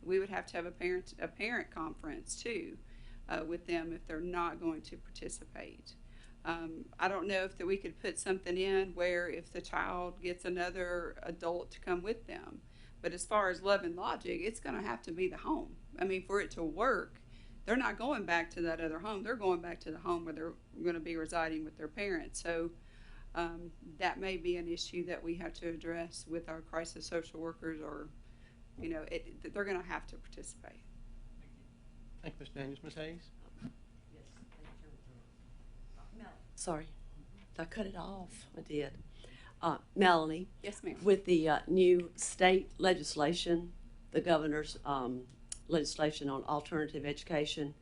We would have to have a parent conference too with them if they're not going to participate. I don't know if we could put something in where if the child gets another adult to come with them. But as far as Love and Logic, it's going to have to be the home. I mean, for it to work, they're not going back to that other home. They're going back to the home where they're going to be residing with their parents. So that may be an issue that we have to address with our crisis social workers, or, they're going to have to participate. Thank you, Mr. Daniels. Ms. Hayes? Sorry, did I cut it off? I did. Melanie, Yes, ma'am. with the new state legislation, the governor's legislation on alternative education,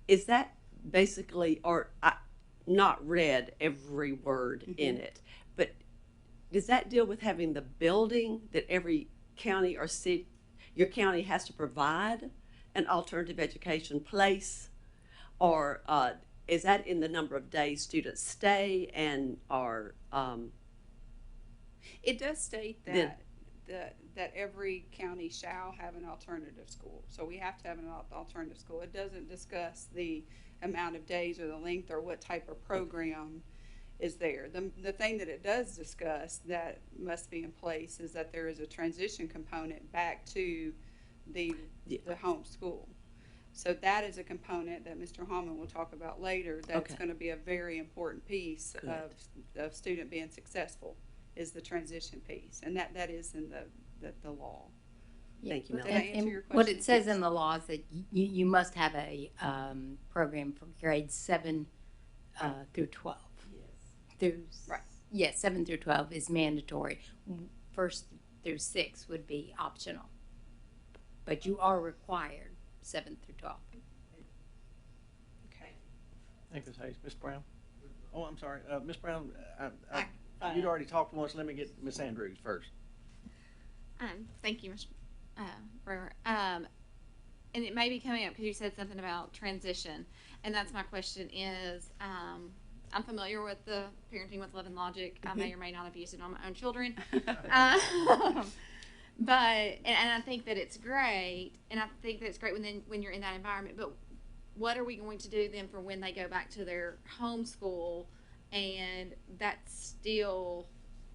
is that basically, or I not read every word in it, but does that deal with having the building that every county or city, your county has to provide an alternative education place, or is that in the number of days students stay and are? It does state that every county shall have an alternative school. So we have to have an alternative school. It doesn't discuss the amount of days or the length or what type of program is there. The thing that it does discuss that must be in place is that there is a transition component back to the home school. So that is a component that Mr. Hallman will talk about later. That's going to be a very important piece of student being successful, is the transition piece, and that is in the law. Thank you, Did Melanie. I answer your question? What it says in the law is that you must have a program for grades 7 through 12. Right. Yes, 7 through 12 is mandatory. 1st through 6 would be optional, but you are required 7 through 12. Okay. Thank you, Ms. Hayes. Ms. Brown? Oh, I'm sorry. Ms. Brown, you'd already talked once. Let me get Ms. Andrews first. Thank you, Mr. Brewer. And it may be coming up because you said something about transition, and that's my question is, I'm familiar with the Parenting with Love and Logic. I may or may not have used it on my own children. But I think that it's great, and I think that it's great when you're in that environment. But what are we going to do then for when they go back to their home school, and that still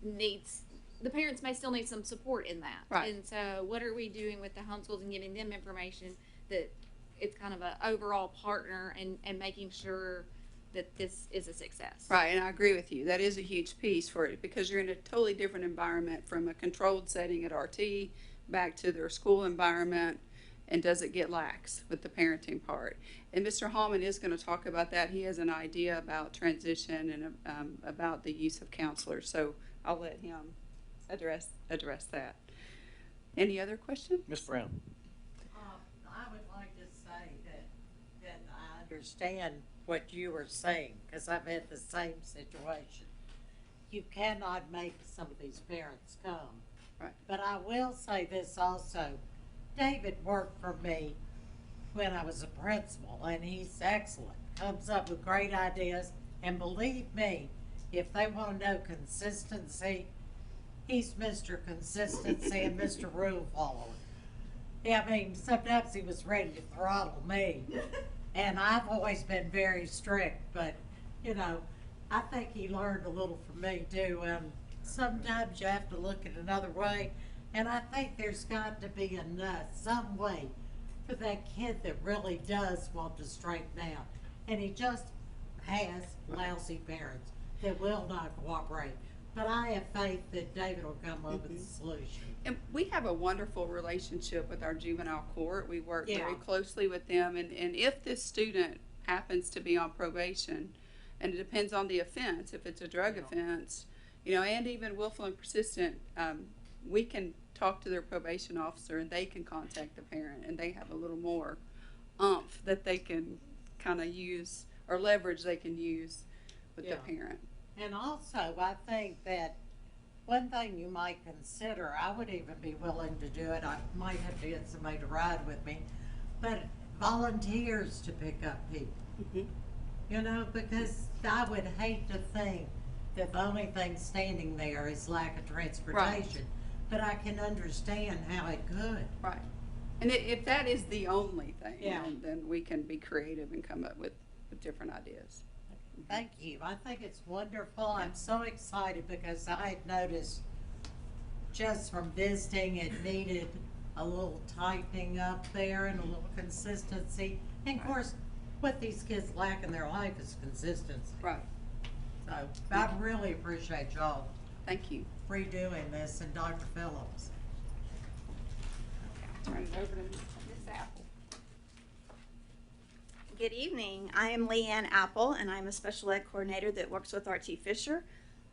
needs, the parents may still need some support in that. Right. And so what are we doing with the homeschools and giving them information that it's kind of an overall partner and making sure that this is a success. Right, and I agree with you. That is a huge piece for it because you're in a totally different environment from a controlled setting at RT back to their school environment. And does it get lax with the parenting part? And Mr. Hallman is going to talk about that. He has an idea about transition and about the use of counselors. So I'll let him address that. Any other questions? Ms. Brown. I would like to say that I understand what you were saying, because I've had the same situation. You cannot make some of these parents come. Right. But I will say this also. David worked for me when I was a principal, and he's excellent. Comes up with great ideas, and believe me, if they want to know consistency, he's Mr. Consistency and Mr. Rule Follower. Yeah, I mean, sometimes he was ready to throttle me, and I've always been very strict, but, you know, I think he learned a little from me too. Sometimes you have to look at another way, and I think there's got to be some way for that kid that really does want to straighten out, and he just has lousy parents that will not cooperate. But I have faith that David will come up with a solution. And we have a wonderful relationship with our juvenile court. We work very Yeah. closely with them. And if this student happens to be on probation, and it depends on the offense, if it's a drug offense, you know, and even willful and persistent, we can talk to their probation officer and they can contact the parent, and they have a little more oomph that they can kind of use or leverage they can use with the parent. And also, I think that one thing you might consider, I would even be willing to do it, I might have to get somebody to ride with me, but volunteers to pick up people. Mm-hmm. You know, because I would hate to think that the only thing standing there is lack of transportation. But I can understand how it could. Right. And if that is the only thing, Yeah. then we can be creative and come up with different ideas. Thank you. I think it's wonderful. I'm so excited because I had noticed just from visiting it needed a little tightening up there and a little consistency. And of course, what these kids lack in their life is consistency. Right. So I really appreciate y'all Thank you. redoing this, and Dr. Phillips. Turn it over to Ms. Apple. Good evening. I am Leanne Apple, and I'm a special ed coordinator that works with RT Fisher.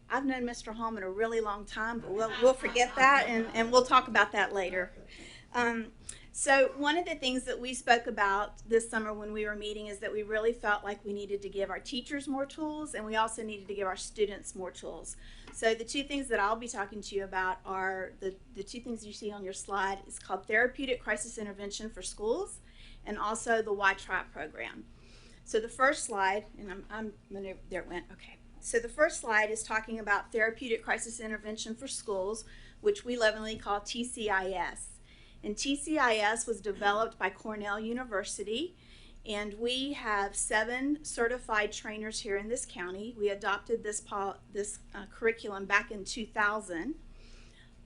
I've known Mr. Hallman a really long time, but we'll forget that, and we'll talk about that later. So one of the things that we spoke about this summer when we were meeting is that we really felt like we needed to give our teachers more tools, and we also needed to give our students more tools. So the two things that I'll be talking to you about are the two things you see on your slide. It's called Therapeutic Crisis Intervention for Schools, and also the Y-TRAP program. So the first slide, and there it went, okay. So the first slide is talking about Therapeutic Crisis Intervention for Schools, which we lovingly call TCIS. And TCIS was developed by Cornell University, and we have 7 certified trainers here in this county. We adopted this curriculum back in 2000,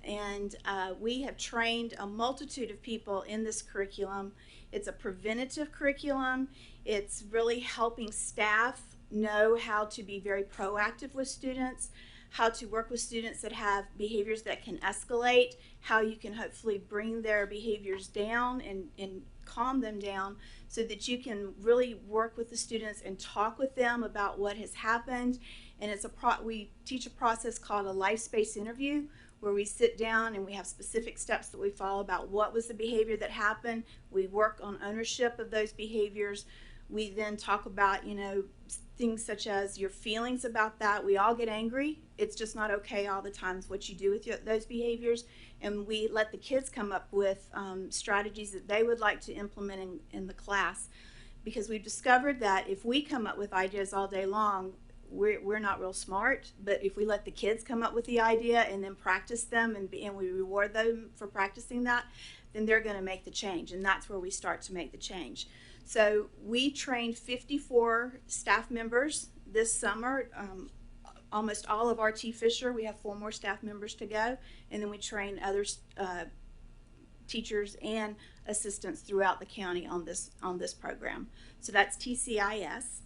and we have trained a multitude of people in this curriculum. It's a preventative curriculum. It's really helping staff know how to be very proactive with students, how to work with students that have behaviors that can escalate, how you can hopefully bring their behaviors down and calm them down so that you can really work with the students and talk with them about what has happened. And we teach a process called a life space interview, where we sit down and we have specific steps that we follow about what was the behavior that happened. We work on ownership of those behaviors. We then talk about, you know, things such as your feelings about that. We all get angry. It's just not okay all the times what you do with those behaviors. And we let the kids come up with strategies that they would like to implement in the class. Because we've discovered that if we come up with ideas all day long, we're not real smart. But if we let the kids come up with the idea and then practice them and we reward them for practicing that, then they're going to make the change. And that's where we start to make the change. So we trained 54 staff members this summer. Almost all of RT Fisher. We have 4 more staff members to go, and then we train other teachers and assistants throughout the county on this program. So that's TCIS.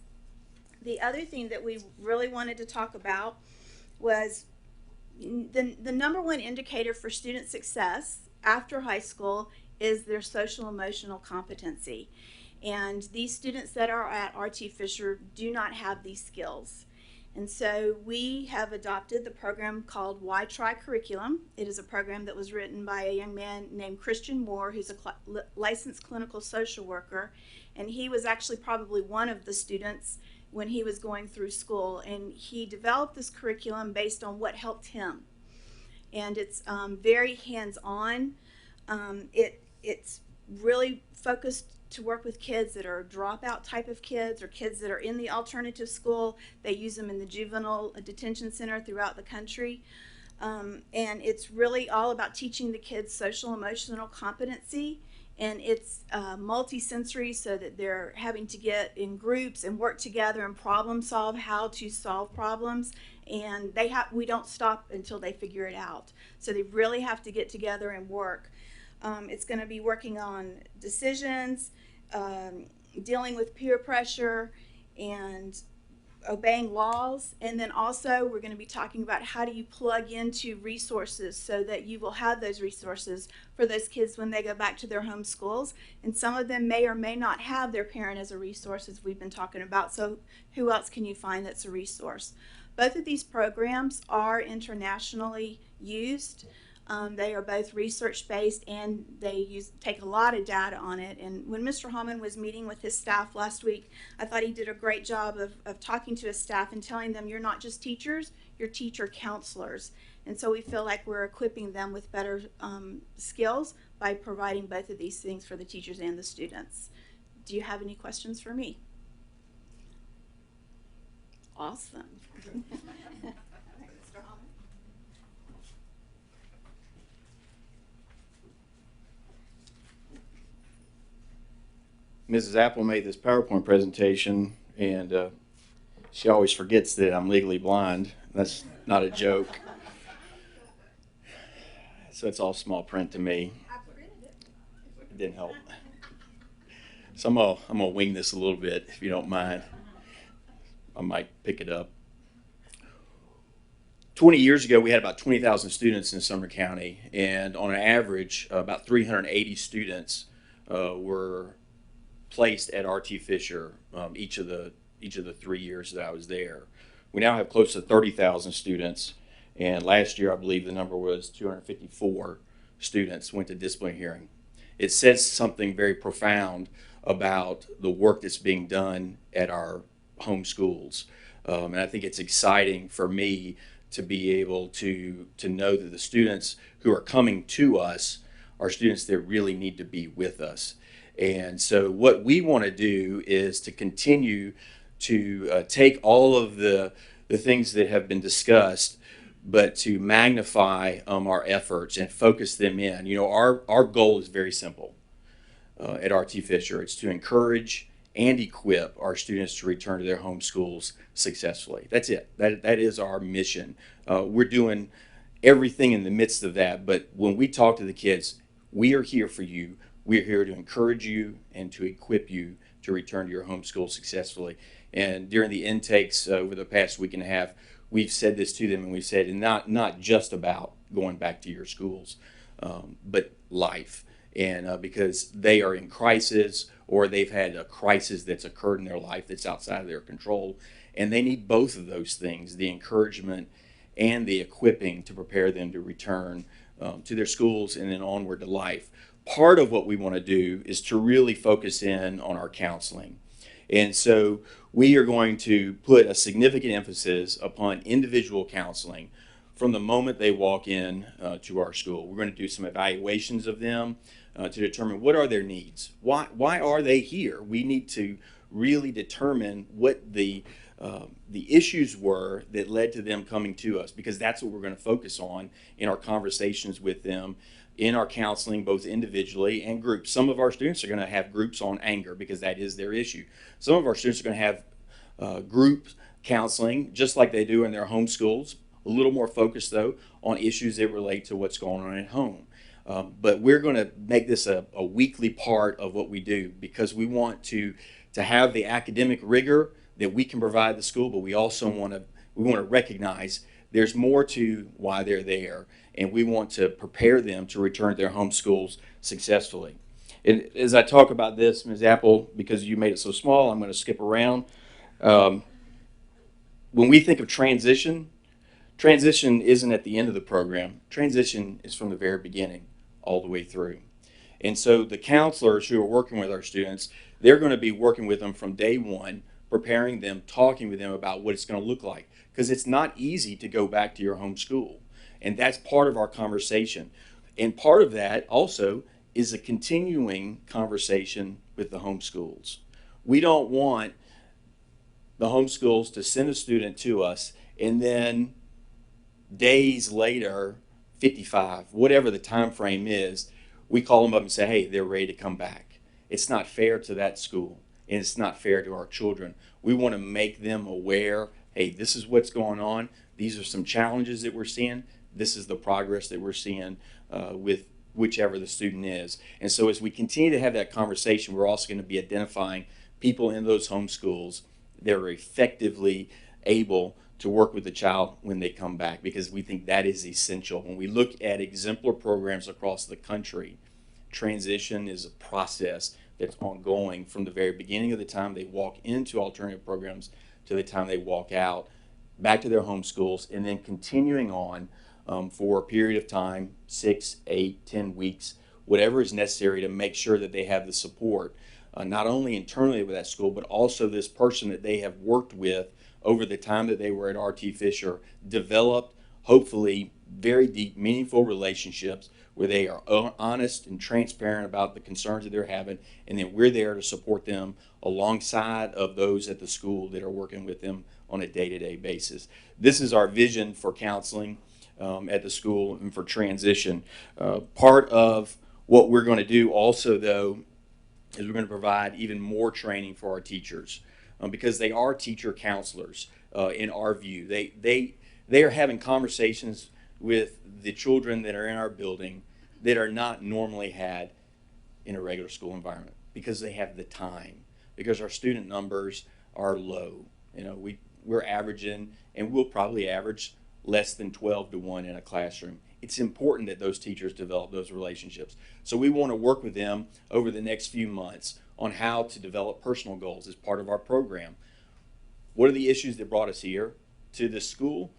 The other thing that we really wanted to talk about was the number one indicator for student success after high school is their social emotional competency. And these students that are at RT Fisher do not have these skills. And so we have adopted the program called Why Try Curriculum. It is a program that was written by a young man named Christian Moore, who's a licensed clinical social worker. And he was actually probably one of the students when he was going through school. And he developed this curriculum based on what helped him. And it's very hands-on. It's really focused to work with kids that are dropout type of kids or kids that are in the alternative school. They use them in the juvenile detention center throughout the country. And it's really all about teaching the kids social emotional competency. And it's multi-sensory, so that they're having to get in groups and work together and problem solve how to solve problems. And we don't stop until they figure it out. So they really have to get together and work. It's going to be working on decisions, dealing with peer pressure, and obeying laws. And then also we're going to be talking about how do you plug into resources so that you will have those resources for those kids when they go back to their home schools. And some of them may or may not have their parent as a resource, as we've been talking about. So who else can you find that's a resource? Both of these programs are internationally used. They are both research-based, and they take a lot of data on it. And when Mr. Hallman was meeting with his staff last week, I thought he did a great job of talking to his staff and telling them, you're not just teachers, you're teacher counselors. And so we feel like we're equipping them with better skills by providing both of these things for the teachers and the students. Do you have any questions for me? Awesome. Mr. Hallman? Mrs. Apple made this PowerPoint presentation, and she always forgets that I'm legally blind. That's not a joke. So it's all small print to me. It didn't help. So I'm gonna wing this a little bit, if you don't mind. I might pick it up. 20 years ago, we had about 20,000 students in Sumner County, and on an average, about 380 students were placed at RT Fisher each of the 3 years that I was there. We now have close to 30,000 students, and last year I believe the number was 254 students went to disciplinary hearing. It says something very profound about the work that's being done at our home schools, and I think it's exciting for me to be able to know that the students who are coming to us are students that really need to be with us. And so what we want to do is to continue to take all of the things that have been discussed, but to magnify our efforts and focus them in. You know, our goal is very simple at RT Fisher. It's to encourage and equip our students to return to their home schools successfully. That's it. That is our mission. We're doing everything in the midst of that, but when we talk to the kids, we are here for you. We're here to encourage you and to equip you to return to your home school successfully. And during the intakes over the past week and a half, we've said this to them, and we've said, and not just about going back to your schools, but life. And because they are in crisis, or they've had a crisis that's occurred in their life that's outside of their control, and they need both of those things, the encouragement and the equipping to prepare them to return to their schools and then onward to life. Part of what we want to do is to really focus in on our counseling. And so we are going to put a significant emphasis upon individual counseling from the moment they walk in to our school. We're going to do some evaluations of them to determine what are their needs. Why are they here? We need to really determine what the the issues were that led to them coming to us, because that's what we're going to focus on in our conversations with them, in our counseling, both individually and groups. Some of our students are going to have groups on anger because that is their issue. Some of our students are going to have group counseling just like they do in their home schools, a little more focused though on issues that relate to what's going on at home. But we're going to make this a weekly part of what we do, because we want to have the academic rigor that we can provide the school, but we also want to recognize there's more to why they're there, and we want to prepare them to return to their home schools successfully. And as I talk about this, Ms. Apple, because you made it so small, I'm going to skip around. When we think of transition isn't at the end of the program. Transition is from the very beginning all the way through. And so the counselors who are working with our students, they're going to be working with them from day one, preparing them, talking with them about what it's going to look like. Because it's not easy to go back to your home school. And that's part of our conversation. And part of that also is a continuing conversation with the home schools. We don't want the home schools to send a student to us and then days later, 55, whatever the time frame is, we call them up and say, hey, they're ready to come back. It's not fair to that school, and it's not fair to our children. We want to make them aware, hey, this is what's going on. These are some challenges that we're seeing. This is the progress that we're seeing with whichever the student is. And so as we continue to have that conversation, we're also going to be identifying people in those home schools that are effectively able to work with the child when they come back, because we think that is essential. When we look at exemplar programs across the country, transition is a process that's ongoing from the very beginning of the time they walk into alternative programs to the time they walk out back to their home schools, and then continuing on for a period of time, 6, 8, 10 weeks, whatever is necessary to make sure that they have the support, not only internally with that school, but also this person that they have worked with over the time that they were at R.T. Fisher, developed, hopefully, very deep, meaningful relationships where they are honest and transparent about the concerns that they're having, and then we're there to support them alongside of those at the school that are working with them on a day-to-day basis. This is our vision for counseling at the school and for transition. Part of what we're going to do also, though, is we're going to provide even more training for our teachers. Because they are teacher counselors in our view. They are having conversations with the children that are in our building that are not normally had in a regular school environment, because they have the time, because our student numbers are low. You know, we're averaging, and we'll probably average less than 12 to 1 in a classroom. It's important that those teachers develop those relationships. So we want to work with them over the next few months on how to develop personal goals as part of our program. What are the issues that brought us here to this school?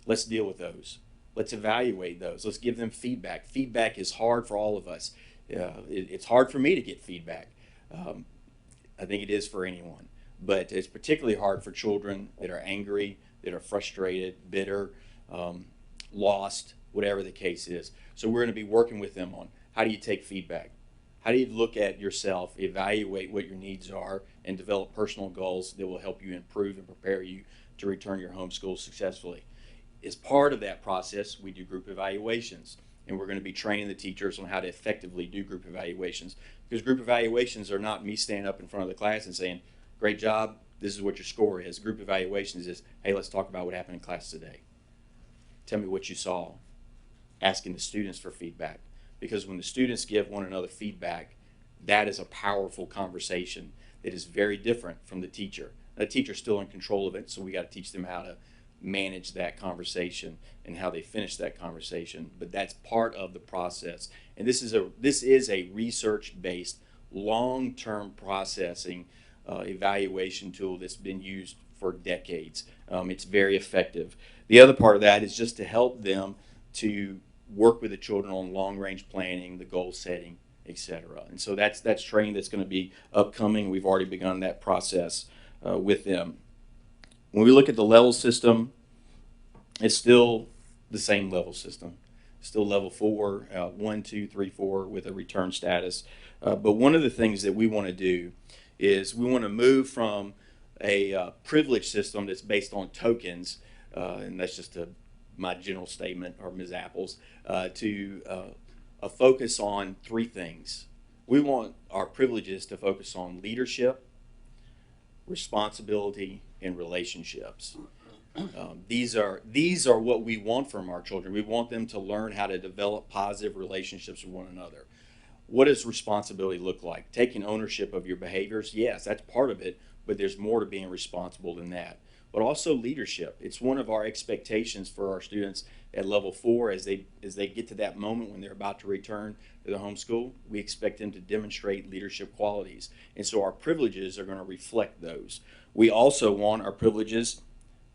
Let's deal with those. Let's evaluate those. Let's give them feedback. Feedback is hard for all of us. It's hard for me to get feedback. I think it is for anyone. But it's particularly hard for children that are angry, that are frustrated, bitter, lost, whatever the case is. So we're going to be working with them on how do you take feedback? How do you look at yourself, evaluate what your needs are, and develop personal goals that will help you improve and prepare you to return to your home school successfully? As part of that process, we do group evaluations, and we're going to be training the teachers on how to effectively do group evaluations, because group evaluations are not me standing up in front of the class and saying, great job, this is what your score is. Group evaluations is, hey, let's talk about what happened in class today. Tell me what you saw. Asking the students for feedback. Because when the students give one another feedback, that is a powerful conversation that is very different from the teacher. The teacher's still in control of it, so we got to teach them how to manage that conversation and how they finish that conversation. But that's part of the process. And this is a research-based, long-term processing evaluation tool that's been used for decades. It's very effective. The other part of that is just to help them to work with the children on long-range planning, the goal setting, etc. And so that's training that's going to be upcoming. We've already begun that process with them. When we look at the level system, it's still the same level system. Still level 4, 1, 2, 3, 4 with a return status. But one of the things that we want to do is we want to move from a privilege system that's based on tokens, and that's just my general statement, or Ms. Apple's, to a focus on three things. We want our privileges to focus on leadership, responsibility, and relationships. These are what we want from our children. We want them to learn how to develop positive relationships with one another. What does responsibility look like? Taking ownership of your behaviors, yes, that's part of it, but there's more to being responsible than that. But also leadership. It's one of our expectations for our students at level 4 as they get to that moment when they're about to return to the homeschool. We expect them to demonstrate leadership qualities. And so our privileges are going to reflect those. We also want our privileges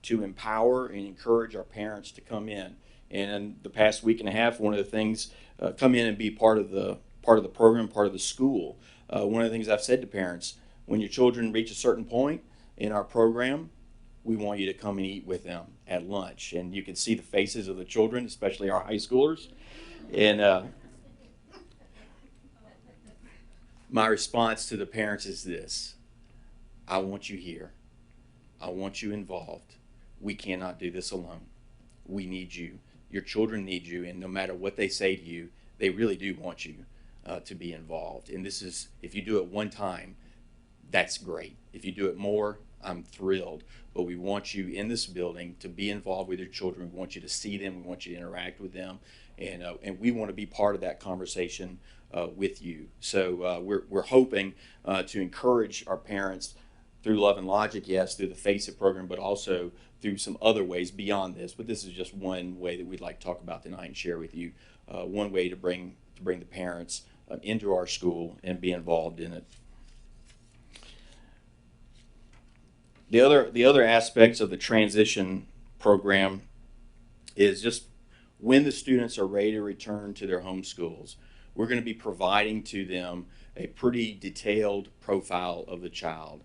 to empower and encourage our parents to come in. And the past week and a half, one of the things, come in and be part of the program, part of the school. One of the things I've said to parents, when your children reach a certain point in our program, we want you to come and eat with them at lunch. And you can see the faces of the children, especially our high schoolers. And my response to the parents is this: I want you here. I want you involved. We cannot do this alone. We need you. Your children need you, and no matter what they say to you, they really do want you to be involved. And this is, if you do it one time, that's great. If you do it more, I'm thrilled. But we want you in this building to be involved with your children. We want you to see them. We want you to interact with them. And we want to be part of that conversation with you. So we're hoping to encourage our parents through Love and Logic, yes, through the Face It program, but also through some other ways beyond this. But this is just one way that we'd like to talk about tonight and share with you. One way to bring the parents into our school and be involved in it. The other aspects of the transition program is just when the students are ready to return to their home schools, we're going to be providing to them a pretty detailed profile of the child,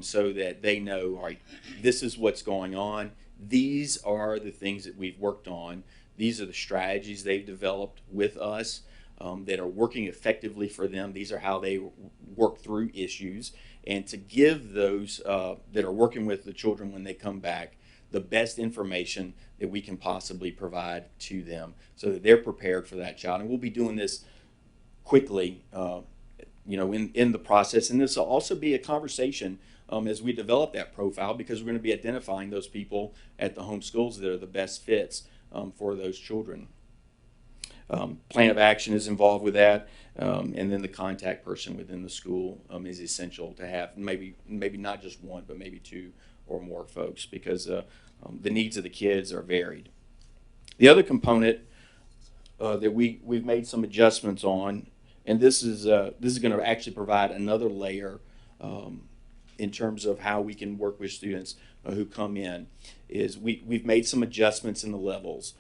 so that they know, all right, this is what's going on. These are the things that we've worked on. These are the strategies they've developed with us that are working effectively for them. These are how they work through issues. And to give those that are working with the children when they come back the best information that we can possibly provide to them so that they're prepared for that child. And we'll be doing this quickly, in the process. And this will also be a conversation as we develop that profile, because we're going to be identifying those people at the home schools that are the best fits for those children. Plan of action is involved with that, and then the contact person within the school is essential to have maybe not just one, but maybe two or more folks, because the needs of the kids are varied. The other component that we've made some adjustments on, and this is going to actually provide another layer in terms of how we can work with students who come in, is we've made some adjustments in the levels.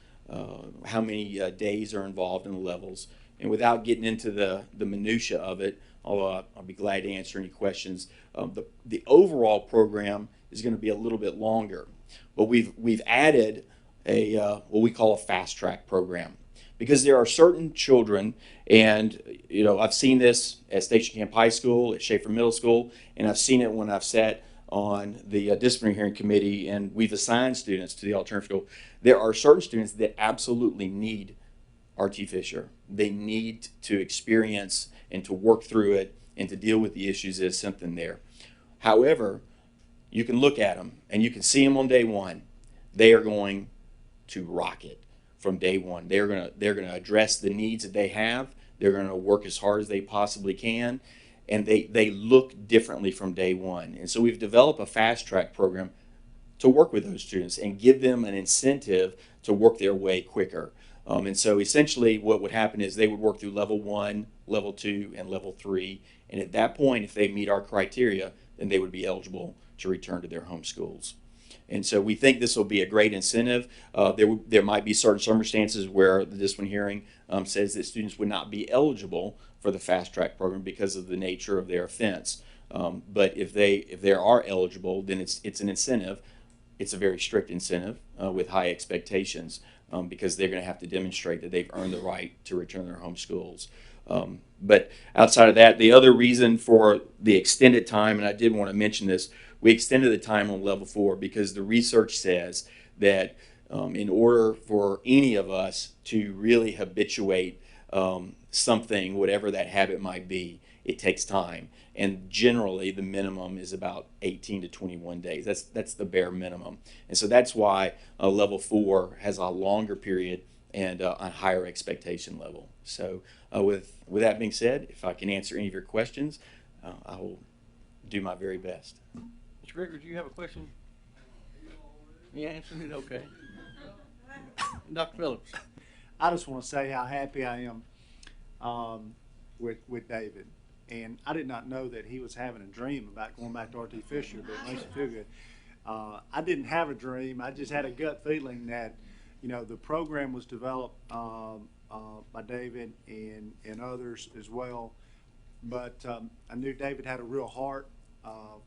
How many days are involved in the levels. And without getting into the minutia of it, although I'll be glad to answer any questions, the overall program is going to be a little bit longer. But we've added a what we call a fast track program, because there are certain children, and I've seen this at Station Camp High School, at Schaefer Middle School, and I've seen it when I've sat on the disciplinary hearing committee and we've assigned students to the alternative school. There are certain students that absolutely need R.T. Fisher. They need to experience and to work through it and to deal with the issues. There's something there. However, you can look at them and you can see them on day one. They are going to rock it from day one. They're going to address the needs that they have. They're going to work as hard as they possibly can. And they look differently from day one. And so we've developed a fast track program to work with those students and give them an incentive to work their way quicker. And so essentially what would happen is they would work through level 1, level 2, and level 3. And at that point, if they meet our criteria, then they would be eligible to return to their home schools. And so we think this will be a great incentive. There might be certain circumstances where the disciplinary hearing says that students would not be eligible for the fast track program because of the nature of their offense. But if they are eligible, then it's an incentive. It's a very strict incentive with high expectations because they're going to have to demonstrate that they've earned the right to return to their home schools. But outside of that, the other reason for the extended time, and I did want to mention this, we extended the time on level 4 because the research says that in order for any of us to really habituate something, whatever that habit might be, it takes time. And generally, the minimum is about 18 to 21 days. That's the bare minimum. And so that's why level 4 has a longer period and a higher expectation level. So with that being said, if I can answer any of your questions, I will do my very best. Mr. Gregory, do you have a question? Yeah, answered it okay. Dr. Phillips. I just want to say how happy I am with David. And I did not know that he was having a dream about going back to RT Fisher, but it makes me feel good. I didn't have a dream. I just had a gut feeling that, the program was developed by David and others as well. But I knew David had a real heart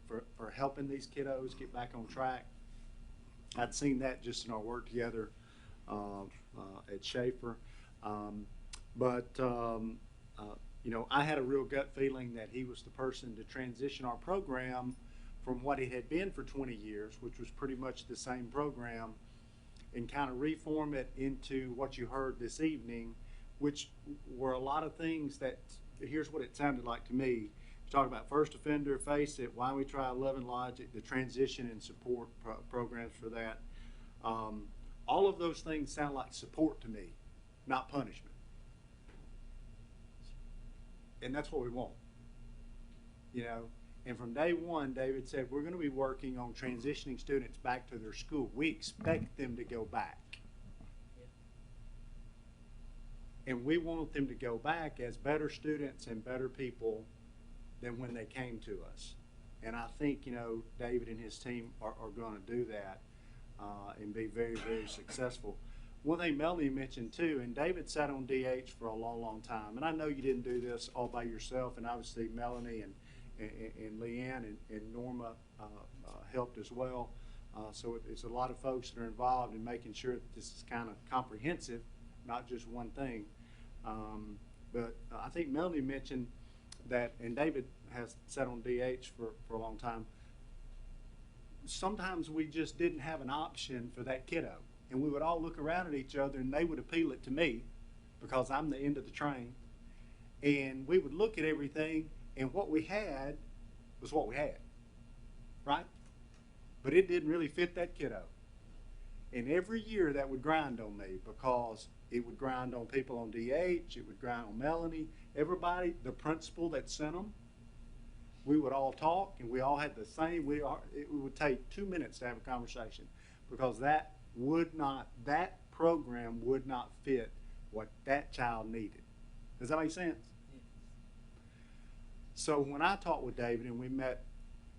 for helping these kiddos get back on track. I'd seen that just in our work together at Schaefer. I had a real gut feeling that he was the person to transition our program from what it had been for 20 years, which was pretty much the same program, and kind of reform it into what you heard this evening, which were a lot of things that, here's what it sounded like to me. You talk about first offender, face it, why we try Love and Logic, the transition and support programs for that. All of those things sound like support to me, not punishment. And that's what we want, And from day one, David said, we're going to be working on transitioning students back to their school. We expect them to go back. And we want them to go back as better students and better people than when they came to us. And I think, David and his team are going to do that and be very, very successful. One thing Melanie mentioned too, and David sat on DH for a long, long time. And I know you didn't do this all by yourself, and obviously Melanie and Leanne and Norma helped as well. So it's a lot of folks that are involved in making sure that this is kind of comprehensive, not just one thing. But I think Melanie mentioned that, and David has sat on DH for a long time. Sometimes we just didn't have an option for that kiddo. And we would all look around at each other and they would appeal it to me because I'm the end of the train. And we would look at everything and what we had was what we had, right? But it didn't really fit that kiddo. And every year that would grind on me because it would grind on people on DH, it would grind on Melanie, everybody, the principal that sent them. We would all talk and we all had the same, it would take 2 minutes to have a conversation because that program would not fit what that child needed. Does that make sense? Yeah. So when I talked with David and we met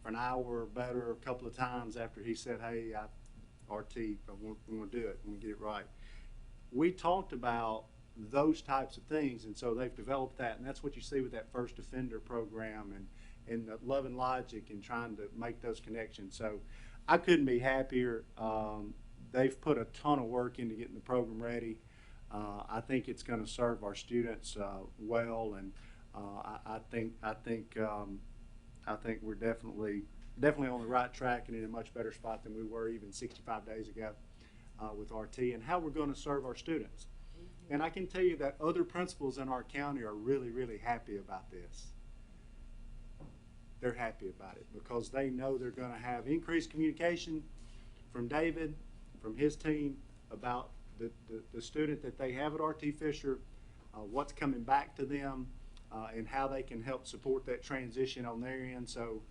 for an hour or better a couple of times after he said, hey, RT, I want to do it, I want to get it right. We talked about those types of things, and so they've developed that, and that's what you see with that first offender program and the Love and Logic and trying to make those connections. So I couldn't be happier. They've put a ton of work into getting the program ready. I think it's going to serve our students well, and I think we're definitely on the right track and in a much better spot than we were even 65 days ago with RT and how we're going to serve our students. And I can tell you that other principals in our county are really, really happy about this. They're happy about it because they know they're going to have increased communication from David, from his team about the student that they have at RT Fisher, what's coming back to them, and how they can help support that transition on their end. So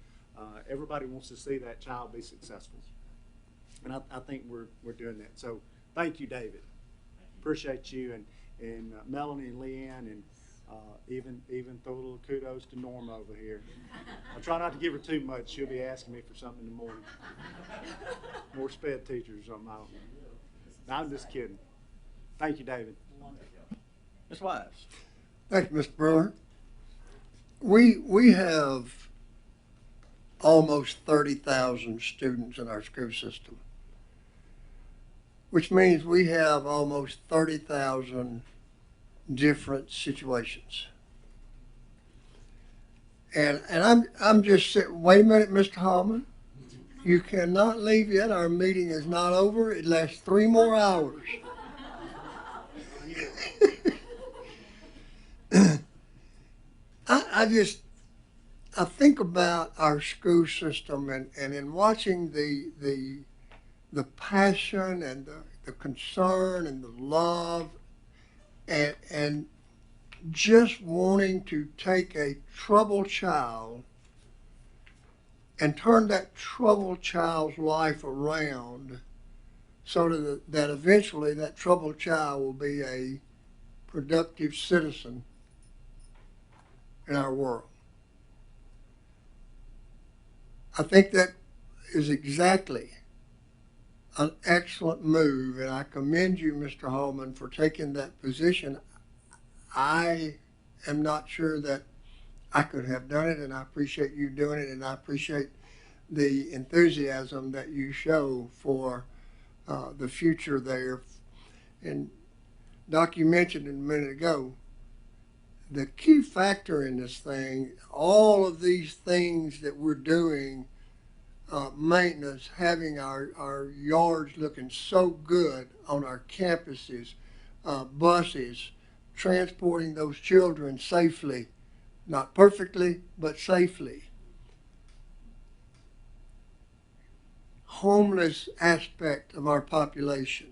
everybody wants to see that child be successful. And I think we're doing that. So thank you, David. Appreciate you and Melanie and Leanne and even throw a little kudos to Norma over here. I try not to give her too much. She'll be asking me for something in the morning. More sped teachers or something. I don't know. No, I'm just kidding. Thank you, David. Ms. Wise. Thank you, Mr. Brewer. We have almost 30,000 students in our school system, which means we have almost 30,000 different situations. And I'm just saying, wait a minute, Mr. Hallman. You cannot leave yet. Our meeting is not over. It lasts 3 more hours. I think about our school system and in watching the passion and the concern and the love and just wanting to take a troubled child and turn that troubled child's life around so that eventually that troubled child will be a productive citizen in our world. I think that is exactly an excellent move, and I commend you, Mr. Hallman, for taking that position. I am not sure that I could have done it, and I appreciate you doing it, and I appreciate the enthusiasm that you show for the future there. And Doc, you mentioned it a minute ago, the key factor in this thing, all of these things that we're doing, maintenance, having our yards looking so good on our campuses, buses, transporting those children safely, not perfectly, but safely. Homeless aspect of our population.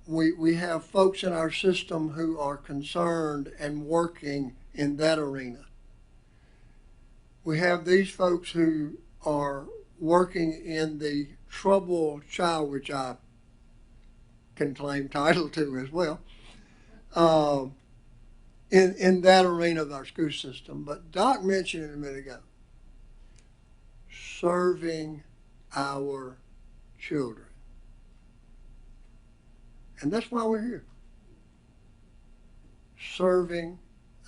We have folks in our system who are concerned and working in that arena. We have these folks who are working in the troubled child, which I can claim title to as well, in that arena of our school system. But Doc mentioned it a minute ago, serving our children. And that's why we're here. Serving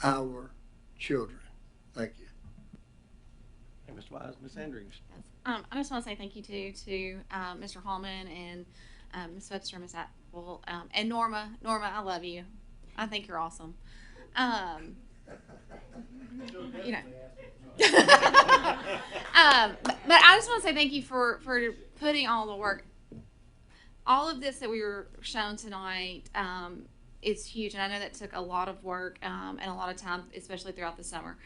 our children. Thank you. Hey, Mr. Wise, Ms. Andrews. I just want to say thank you to Mr. Hallman and Ms. Webster, Ms. Apple, and Norma. Norma, I love you. I think you're awesome. You know. But I just want to say thank you for putting all the work. All of this that we were shown tonight is huge, and I know that took a lot of work and a lot of time, especially throughout the summer.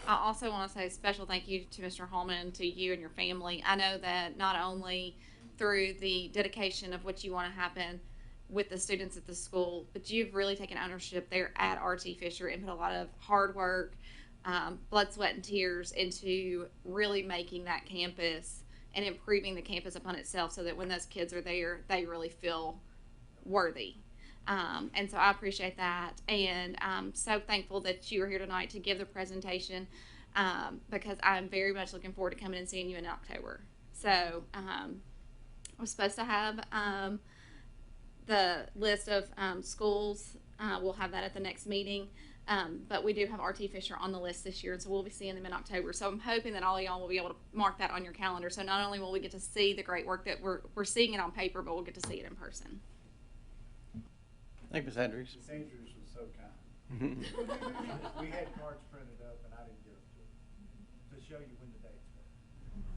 I also want to say a special thank you to Mr. Hallman, to you and your family. I know that not only through the dedication of what you want to happen with the students at the school, but you've really taken ownership there at RT Fisher and put a lot of hard work, blood, sweat, and tears into really making that campus and improving the campus upon itself so that when those kids are there, they really feel worthy. And so I appreciate that. And I'm so thankful that you were here tonight to give the presentation because I'm very much looking forward to coming and seeing you in October. So we're supposed to have the list of schools. We'll have that at the next meeting. But we do have RT Fisher on the list this year, so we'll be seeing them in October. So I'm hoping that all of y'all will be able to mark that on your calendar. So not only will we get to see the great work that we're seeing it on paper, but we'll get to see it in person. Thank you, Ms. Andrews. Ms. Andrews was so kind. We had cards printed up and I didn't give them to show you when the dates were.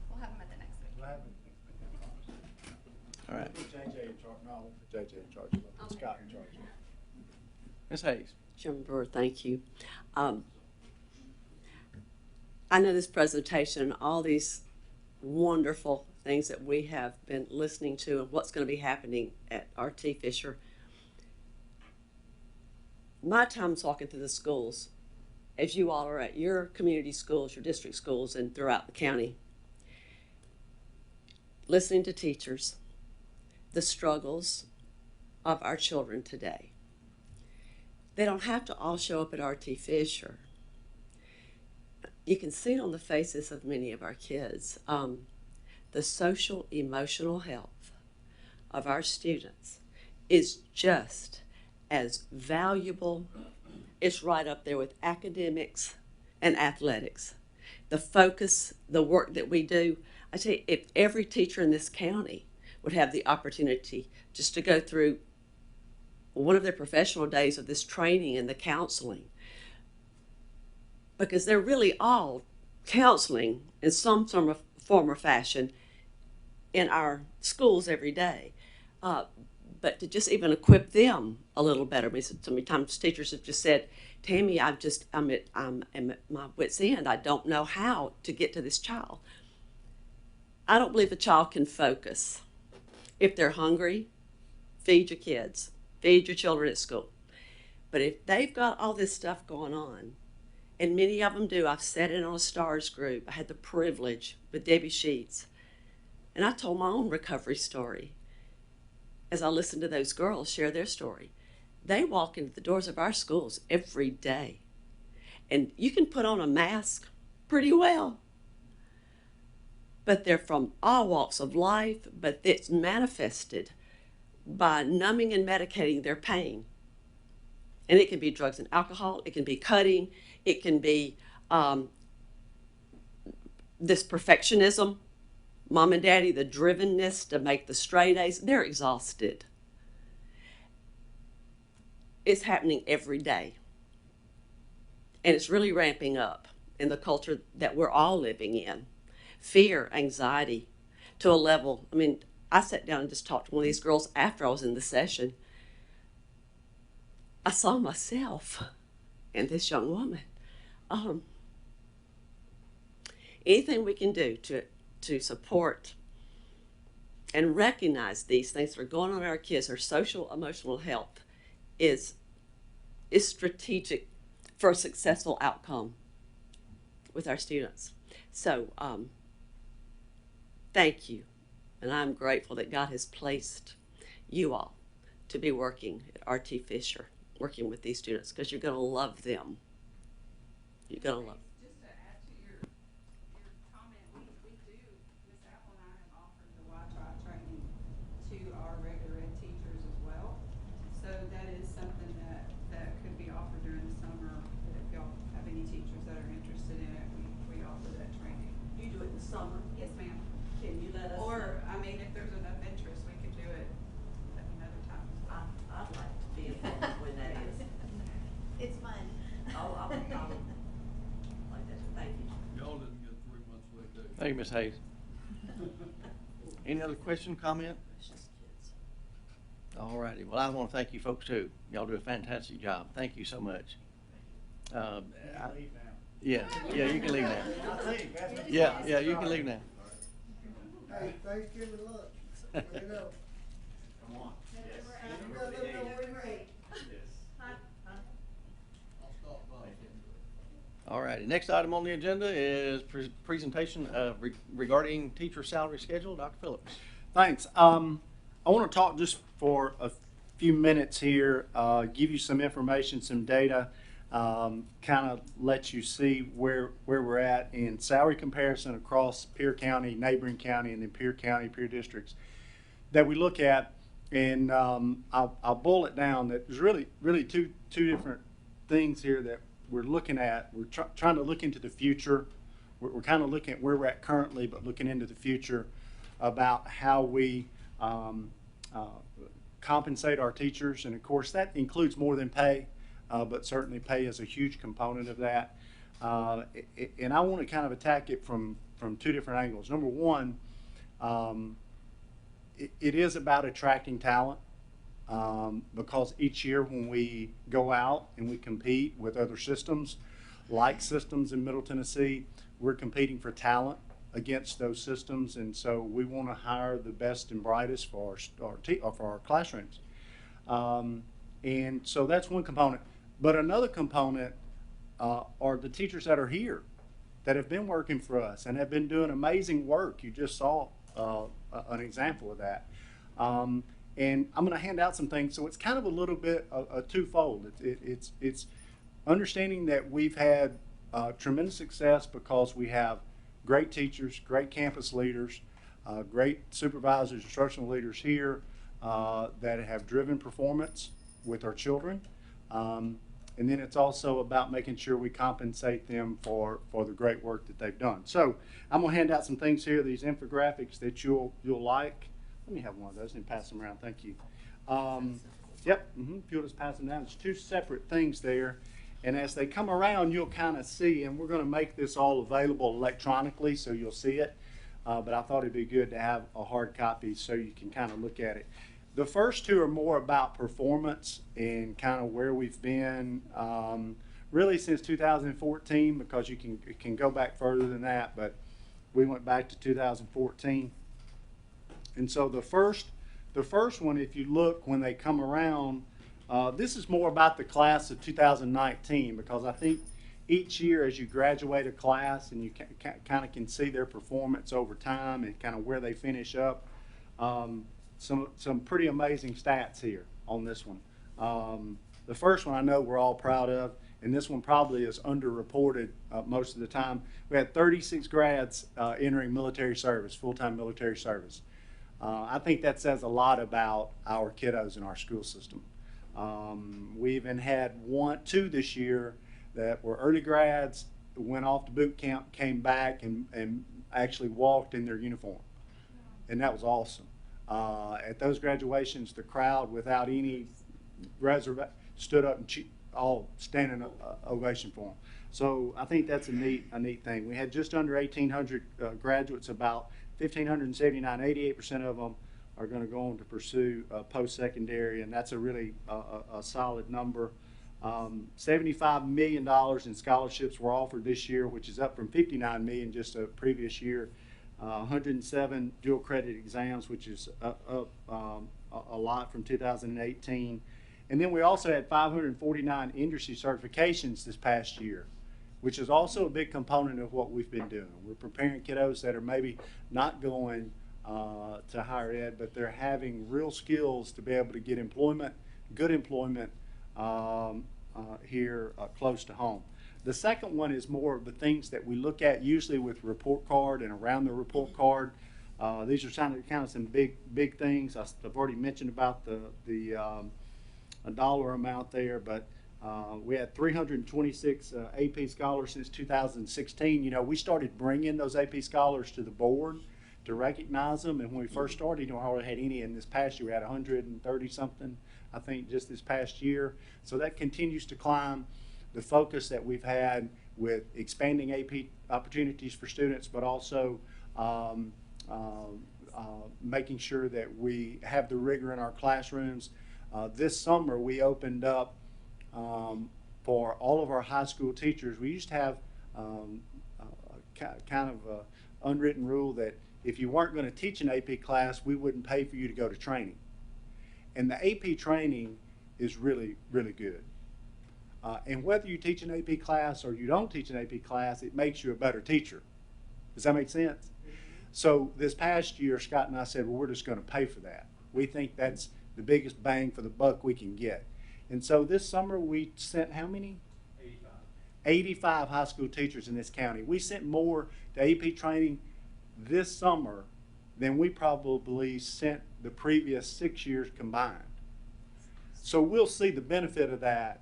We'll have them at the next week. We'll have them next week, I promise. All right. Put JJ in charge. No, I won't put JJ in charge. I'll put Scott in charge. Ms. Hayes. Chairman Brewer, thank you. I know this presentation, all these wonderful things that we have been listening to and what's going to be happening at RT Fisher. My time's walking through the schools, as you all are at your community schools, your district schools, and throughout the county, listening to teachers, the struggles of our children today. They don't have to all show up at RT Fisher. You can see it on the faces of many of our kids. The social, emotional health of our students is just as valuable. It's right up there with academics and athletics. The focus, the work that we do. I tell you, if every teacher in this county would have the opportunity just to go through one of their professional days of this training and the counseling, because they're really all counseling in some form or fashion in our schools every day. But to just even equip them a little better. I mean, so many times teachers have just said, Tammy, I'm at my wit's end. I don't know how to get to this child. I don't believe a child can focus. If they're hungry, feed your kids, feed your children at school. But if they've got all this stuff going on, and many of them do, I've sat in on a STARS group. I had the privilege with Debbie Sheets, and I told my own recovery story as I listened to those girls share their story. They walk into the doors of our schools every day, and you can put on a mask pretty well, but they're from all walks of life, but it's manifested by numbing and medicating their pain. And it can be drugs and alcohol, it can be cutting, it can be this perfectionism, mom and daddy, the drivenness to make the straight A's, they're exhausted. It's happening every day. And it's really ramping up in the culture that we're all living in. Fear, anxiety, to a level, I mean, I sat down and just talked to one of these girls after I was in the session. I saw myself in this young woman. Anything we can do to support and recognize these things that are going on in our kids, their social, emotional health, is strategic for a successful outcome with our students. So, thank you. And I'm grateful that God has placed you all to be working at RT Fisher, working with these students, because you're going to love them. You're going to love them. Just to add to your comment, we do, Ms. Apple and I have offered the Wi-Fi training to our regular ed teachers as well. So that is something that could be offered during the summer. If y'all have any teachers that are interested in it, we offer that training. You do it in the summer. Yes, ma'am. Can you let us Or, I mean, if there's enough interest, we could do it at another time as well. I'd like to be involved when that is. It's fun. I'll like that. Thank you. Y'all didn't get 3 months vacation. Thank you, Ms. Hayes. Any other question, comment? All righty. Well, I want to thank you folks too. Y'all do a fantastic job. Thank you so much. Yeah, you can leave now. Yeah, you can leave now. Hey, Thanksgiving lunch. Let me know. Come on. You gotta let me know when you're ready. I'll stop by. All righty. Next item on the agenda is presentation regarding teacher salary schedule. Dr. Phillips. Thanks. I want to talk just for a few minutes here, give you some information, some data, kind of let you see where we're at in salary comparison across Pierre County, neighboring county, and then Pierre County, Pierre districts that we look at. And I'll boil it down that there's really two different things here that we're looking at. We're trying to look into the future. We're kind of looking at where we're at currently, but looking into the future about how we compensate our teachers. And of course, that includes more than pay, but certainly pay is a huge component of that. And I want to kind of attack it from two different angles. Number one, it is about attracting talent. Because each year when we go out and we compete with other systems, like systems in Middle Tennessee, we're competing for talent against those systems, and so we want to hire the best and brightest for our classrooms. And so that's one component. But another component are the teachers that are here, that have been working for us and have been doing amazing work. You just saw an example of that. And I'm going to hand out some things, so it's kind of a little bit twofold. It's understanding that we've had tremendous success because we have great teachers, great campus leaders, great supervisors, instructional leaders here that have driven performance with our children. And then it's also about making sure we compensate them for the great work that they've done. So I'm going to hand out some things here, these infographics that you'll like. Let me have one of those and pass them around. Thank you. Yep, if you'll just pass them down. There's two separate things there. And as they come around, you'll kind of see, and we're going to make this all available electronically so you'll see it. but I thought it'd be good to have a hard copy so you can kind of look at it. The first two are more about performance and kind of where we've been, really since 2014, because you can go back further than that, but we went back to 2014. And so the first one, if you look when they come around, this is more about the class of 2019, because I think each year as you graduate a class and you kind of can see their performance over time and kind of where they finish up, some pretty amazing stats here on this one. The first one I know we're all proud of, and this one probably is underreported most of the time. We had 36 grads entering military service, full-time military service. I think that says a lot about our kiddos in our school system. We even had two this year that were early grads, went off to boot camp, came back, and actually walked in their uniform. And that was awesome. At those graduations, the crowd, without any reservation, stood up and all standing ovation for them. So I think that's a neat thing. We had just under 1,800 graduates, about 1,579, 88% of them are going to go on to pursue post-secondary, and that's a really a solid number. $75 million in scholarships were offered this year, which is up from $59 million just a previous year. 107 dual credit exams, which is up a lot from 2018. And then we also had 549 industry certifications this past year, which is also a big component of what we've been doing. We're preparing kiddos that are maybe not going to higher ed, but they're having real skills to be able to get employment, good employment here close to home. The second one is more of the things that we look at usually with report card and around the report card. These are kind of some big things. I've already mentioned about the dollar amount there, but we had 326 AP scholars since 2016. You know, we started bringing those AP scholars to the board to recognize them, and when we first started, you know, I hardly had any. In this past year, we had 130 something, I think, just this past year. So that continues to climb. The focus that we've had with expanding AP opportunities for students, but also making sure that we have the rigor in our classrooms. This summer, we opened up for all of our high school teachers. We used to have kind of an unwritten rule that if you weren't going to teach an AP class, we wouldn't pay for you to go to training. And the AP training is really, really good. And whether you teach an AP class or you don't teach an AP class, it makes you a better teacher. Does that make sense? So this past year, Scott and I said, well, we're just going to pay for that. We think that's the biggest bang for the buck we can get. And so this summer we sent how many? 85 high school teachers in this county. We sent more to AP training this summer than we probably sent the previous 6 years combined. So we'll see the benefit of that,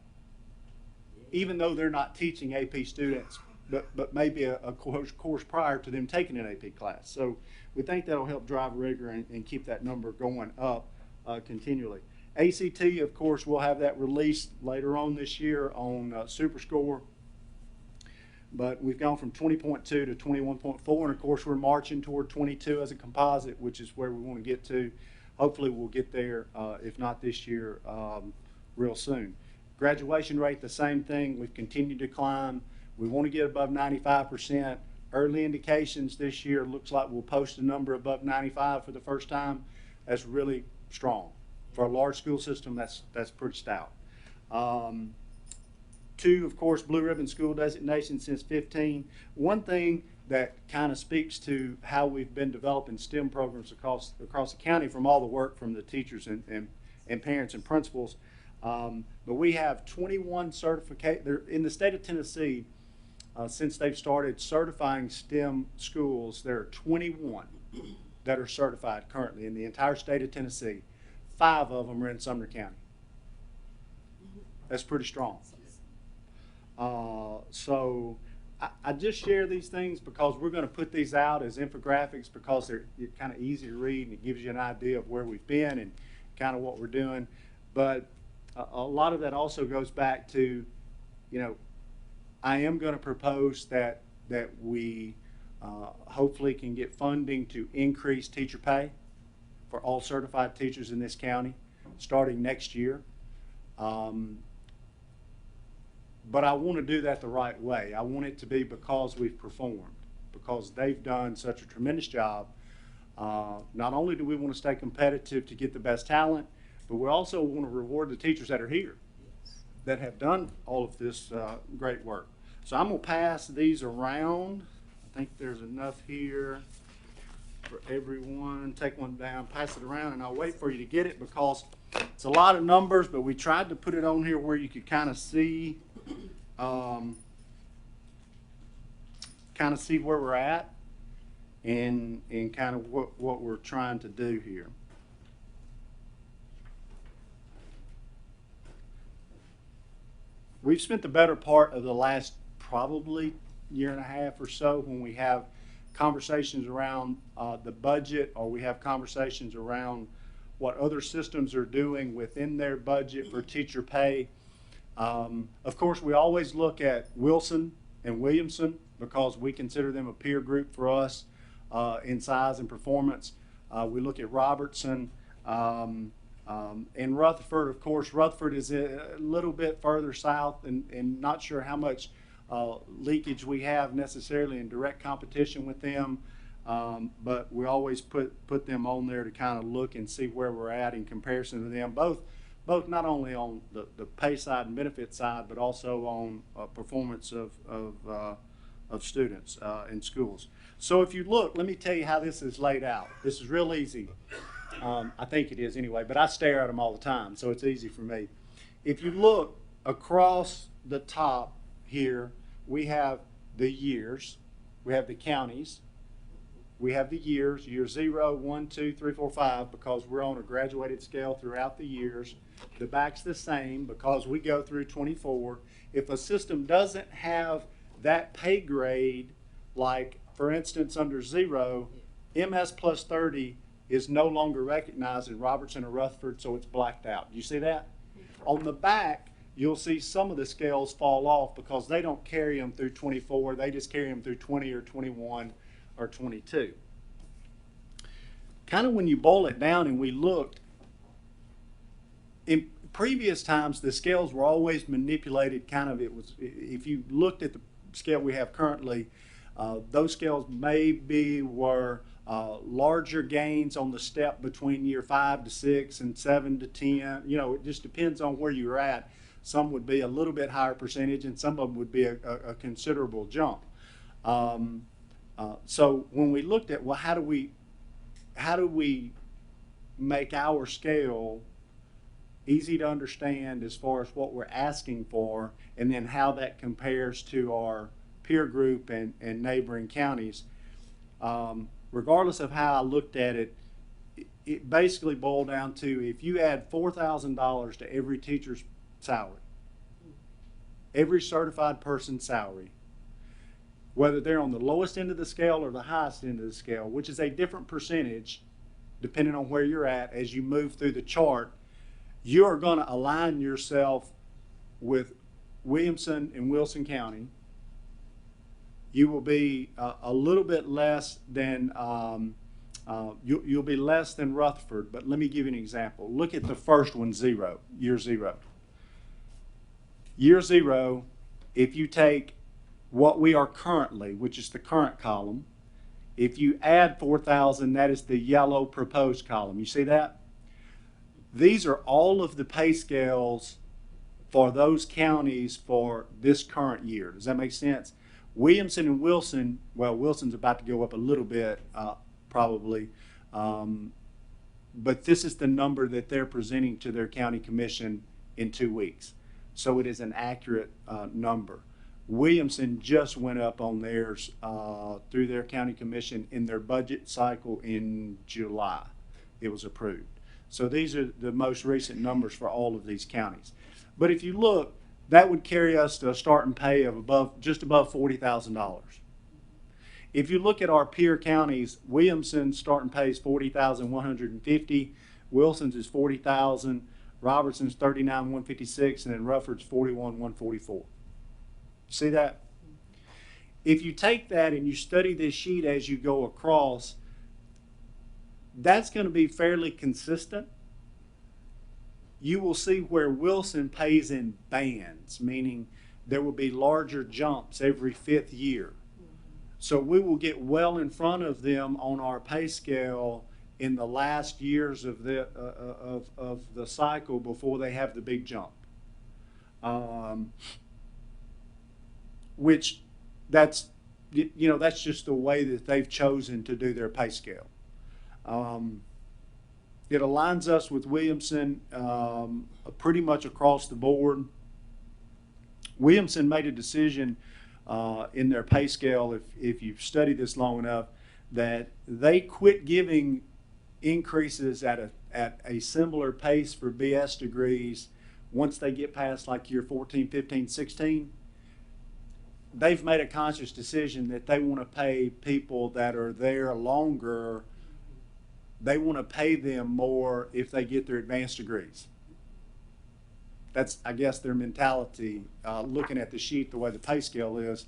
even though they're not teaching AP students, but maybe a course prior to them taking an AP class. So we think that'll help drive rigor and keep that number going up continually. ACT, of course, we'll have that released later on this year on SuperScore. But we've gone from 20.2 to 21.4, and of course we're marching toward 22 as a composite, which is where we want to get to. Hopefully we'll get there, if not this year, real soon. Graduation rate, the same thing. We've continued to climb. We want to get above 95%. Early indications this year looks like we'll post a number above 95 for the first time. That's really strong. For a large school system, that's pretty stout. 2, of course, Blue Ribbon School designation since 15. One thing that kind of speaks to how we've been developing STEM programs across the county from all the work from the teachers and parents and principals. But we have 21 certificates in the state of Tennessee. Since they've started certifying STEM schools, there are 21 that are certified currently in the entire state of Tennessee. 5 of them are in Sumner County. That's pretty strong. So I just share these things because we're going to put these out as infographics because they're kind of easy to read and it gives you an idea of where we've been and kind of what we're doing. But a lot of that also goes back to, you know, I am going to propose that we hopefully can get funding to increase teacher pay for all certified teachers in this county starting next year. But I want to do that the right way. I want it to be because we've performed, because they've done such a tremendous job. Not only do we want to stay competitive to get the best talent, but we also want to reward the teachers that are here, that have done all of this great work. So I'm going to pass these around. I think there's enough here for everyone. Take one down, pass it around, and I'll wait for you to get it because it's a lot of numbers, but we tried to put it on here where you could kind of see where we're at and kind of what we're trying to do here. We've spent the better part of the last probably year and a half or so when we have conversations around the budget, or we have conversations around what other systems are doing within their budget for teacher pay. Of course, we always look at Wilson and Williamson because we consider them a peer group for us in size and performance. We look at Robertson and Rutherford. Of course, Rutherford is a little bit further south and not sure how much leakage we have necessarily in direct competition with them. But we always put them on there to kind of look and see where we're at in comparison to them, both not only on the pay side and benefit side, but also on performance of students in schools. So if you look, let me tell you how this is laid out. This is real easy. I think it is anyway, but I stare at them all the time, so it's easy for me. If you look across the top here, we have the years, we have the counties, we have the years, year 0, 1, 2, 3, 4, 5, because we're on a graduated scale throughout the years. The back's the same because we go through 24. If a system doesn't have that pay grade, like for instance under 0, MS plus 30 is no longer recognized in Robertson or Rutherford, so it's blacked out. You see that? On the back, you'll see some of the scales fall off because they don't carry them through 24. They just carry them through 20 or 21 or 22. Kind of when you boil it down and we looked, in previous times the scales were always manipulated kind of, if you looked at the scale we have currently, those scales maybe were larger gains on the step between year 5 to 6 and 7 to 10. You know, it just depends on where you're at. Some would be a little bit higher percentage and some of them would be a considerable jump. So when we looked at, well, how do we make our scale easy to understand as far as what we're asking for, and then how that compares to our peer group and neighboring counties. Regardless of how I looked at it, it basically boiled down to if you add $4,000 to every teacher's salary, every certified person's salary, whether they're on the lowest end of the scale or the highest end of the scale, which is a different percentage depending on where you're at as you move through the chart, you are going to align yourself with Williamson and Wilson County. You will be a little bit less than, you'll be less than Rutherford, but let me give you an example. Look at the first one, 0, year 0. Year 0, if you take what we are currently, which is the current column, if you add 4,000, that is the yellow proposed column. You see that? These are all of the pay scales for those counties for this current year. Does that make sense? Williamson and Wilson, well, Wilson's about to go up a little bit, probably, but this is the number that they're presenting to their county commission in 2 weeks. So it is an accurate number. Williamson just went up on theirs through their county commission in their budget cycle in July. It was approved. So these are the most recent numbers for all of these counties. But if you look, that would carry us to a starting pay of just above $40,000. If you look at our peer counties, Williamson's starting pay is $40,150, Wilson's is $40,000, Robertson's $39,156, and then Rutherford's $41,144. See that? if you take that and you study this sheet as you go across, that's going to be fairly consistent. You will see where Wilson pays in bands, meaning there will be larger jumps every 5th year. So we will get well in front of them on our pay scale in the last years of the cycle before they have the big jump. Which that's just the way that they've chosen to do their pay scale. It aligns us with Williamson pretty much across the board. Williamson made a decision in their pay scale, if you've studied this long enough, that they quit giving increases at a similar pace for BS degrees once they get past like year 14, 15, 16. They've made a conscious decision that they want to pay people that are there longer. They want to pay them more if they get their advanced degrees. That's, I guess, their mentality. Looking at the sheet, the way the pay scale is,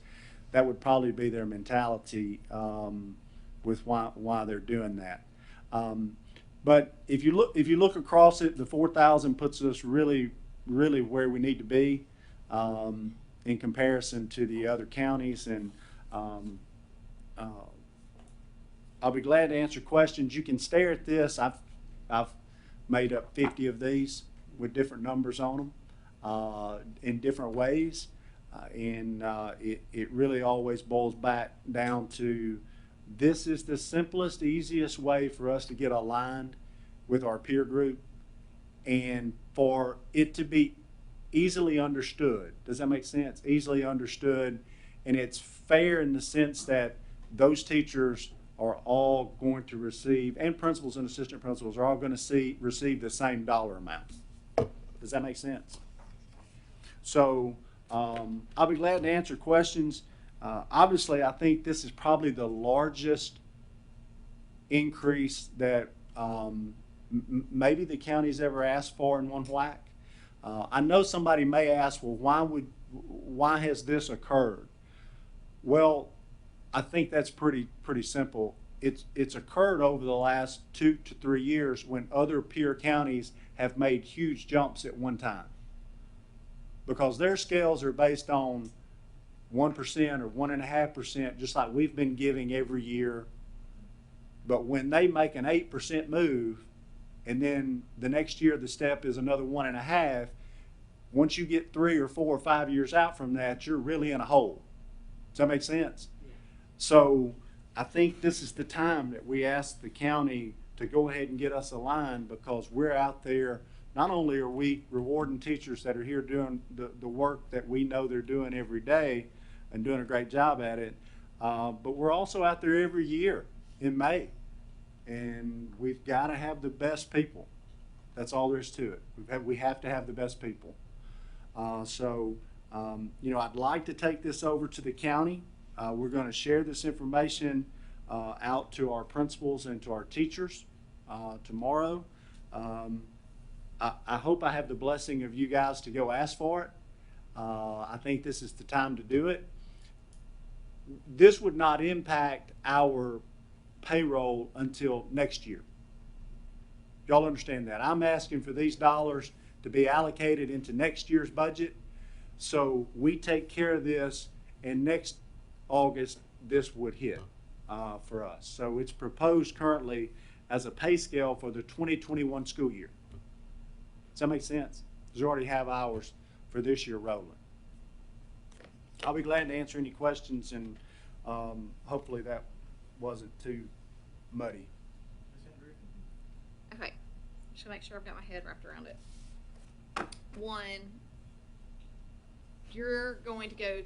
that would probably be their mentality with why they're doing that. But if you look across it, the 4,000 puts us really where we need to be in comparison to the other counties, and I'll be glad to answer questions. You can stare at this. I've made up 50 of these with different numbers on them in different ways, and it really always boils back down to this is the simplest, easiest way for us to get aligned with our peer group and for it to be easily understood. Does that make sense? Easily understood, and it's fair in the sense that those teachers are all going to receive, and principals and assistant principals are all going to receive the same dollar amount. Does that make sense? So I'll be glad to answer questions. Obviously, I think this is probably the largest increase that maybe the county's ever asked for in one whack. I know somebody may ask, well, why has this occurred? Well, I think that's pretty simple. It's occurred over the last 2 to 3 years when other peer counties have made huge jumps at one time, because their scales are based on 1% or 1.5%, just like we've been giving every year. But when they make an 8% move, and then the next year the step is another 1.5%, once you get 3 or 4 or 5 years out from that, you're really in a hole. Does that make sense? Yeah. So I think this is the time that we ask the county to go ahead and get us aligned, because we're out there. Not only are we rewarding teachers that are here doing the work that we know they're doing every day and doing a great job at it, but we're also out there every year in May. And we've got to have the best people. That's all there is to it. We have to have the best people. I'd like to take this over to the county. We're going to share this information out to our principals and to our teachers tomorrow. I hope I have the blessing of you guys to go ask for it. I think this is the time to do it. This would not impact our payroll until next year. Y'all understand that? I'm asking for these dollars to be allocated into next year's budget, so we take care of this, and next August this would hit for us. So it's proposed currently as a pay scale for the 2021 school year. Does that make sense? Because we already have hours for this year rolling. I'll be glad to answer any questions, and hopefully that wasn't too muddy. Okay, just make sure I've got my head wrapped around it. One, you're wanting to go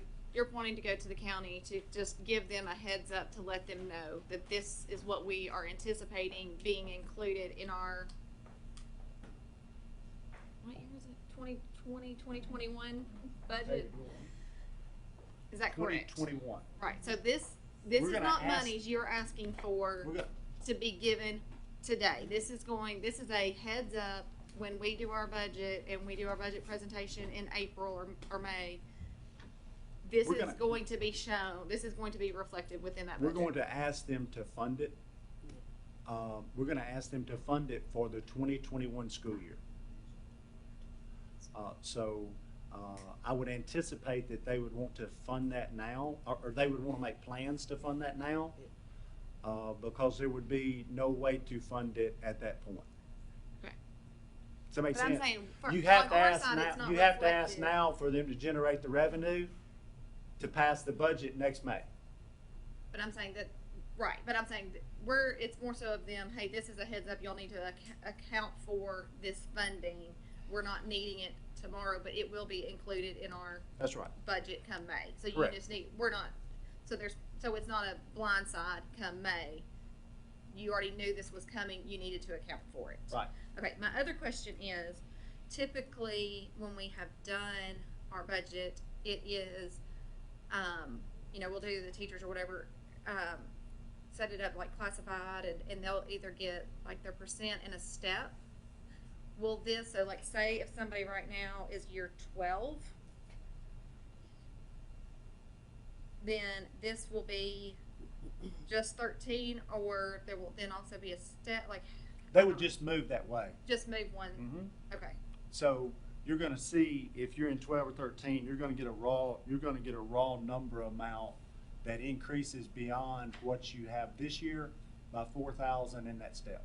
to the county to just give them a heads up to let them know that this is what we are anticipating being included in our, what year is it? 2020, 2021 budget? Is that correct? 2021. Right, so this is not monies you're asking for to be given today. This is a heads up when we do our budget and we do our budget presentation in April or May. this We're is gonna- going to be shown, this is going to be reflected within that We're budget. going to ask them to fund it. We're gonna ask them to fund it for the 2021 school year. I would anticipate that they would want to fund that now, or they would want to make plans to fund that now, because there would be no way to fund it at that point. Okay. Does that make But I'm sense? saying, You on have to our ask side, now, it's not you have to ask reflected. now for them to generate the revenue to pass the budget next May. But I'm saying that, right, but I'm saying that it's more so of them, hey, this is a heads up, y'all need to account for this funding. We're not needing it tomorrow, but it will be included in our That's right. budget come May. So you Correct. just need, so it's not a blind side come May. You already knew this was coming, you needed to account for it. Right. Okay, my other question is, typically, when we have done our budget, it is, we'll do the teachers or whatever, set it up like classified, and they'll either get like their percent in a step. Will this, so like say if somebody right now is year 12, then this will be just 13, or there will then also be a step, like, They would just move that way. just move one? Mhm. Okay. So you're gonna see, if you're in 12 or 13, you're gonna get a raw number amount that increases beyond what you have this year by 4,000 in that step.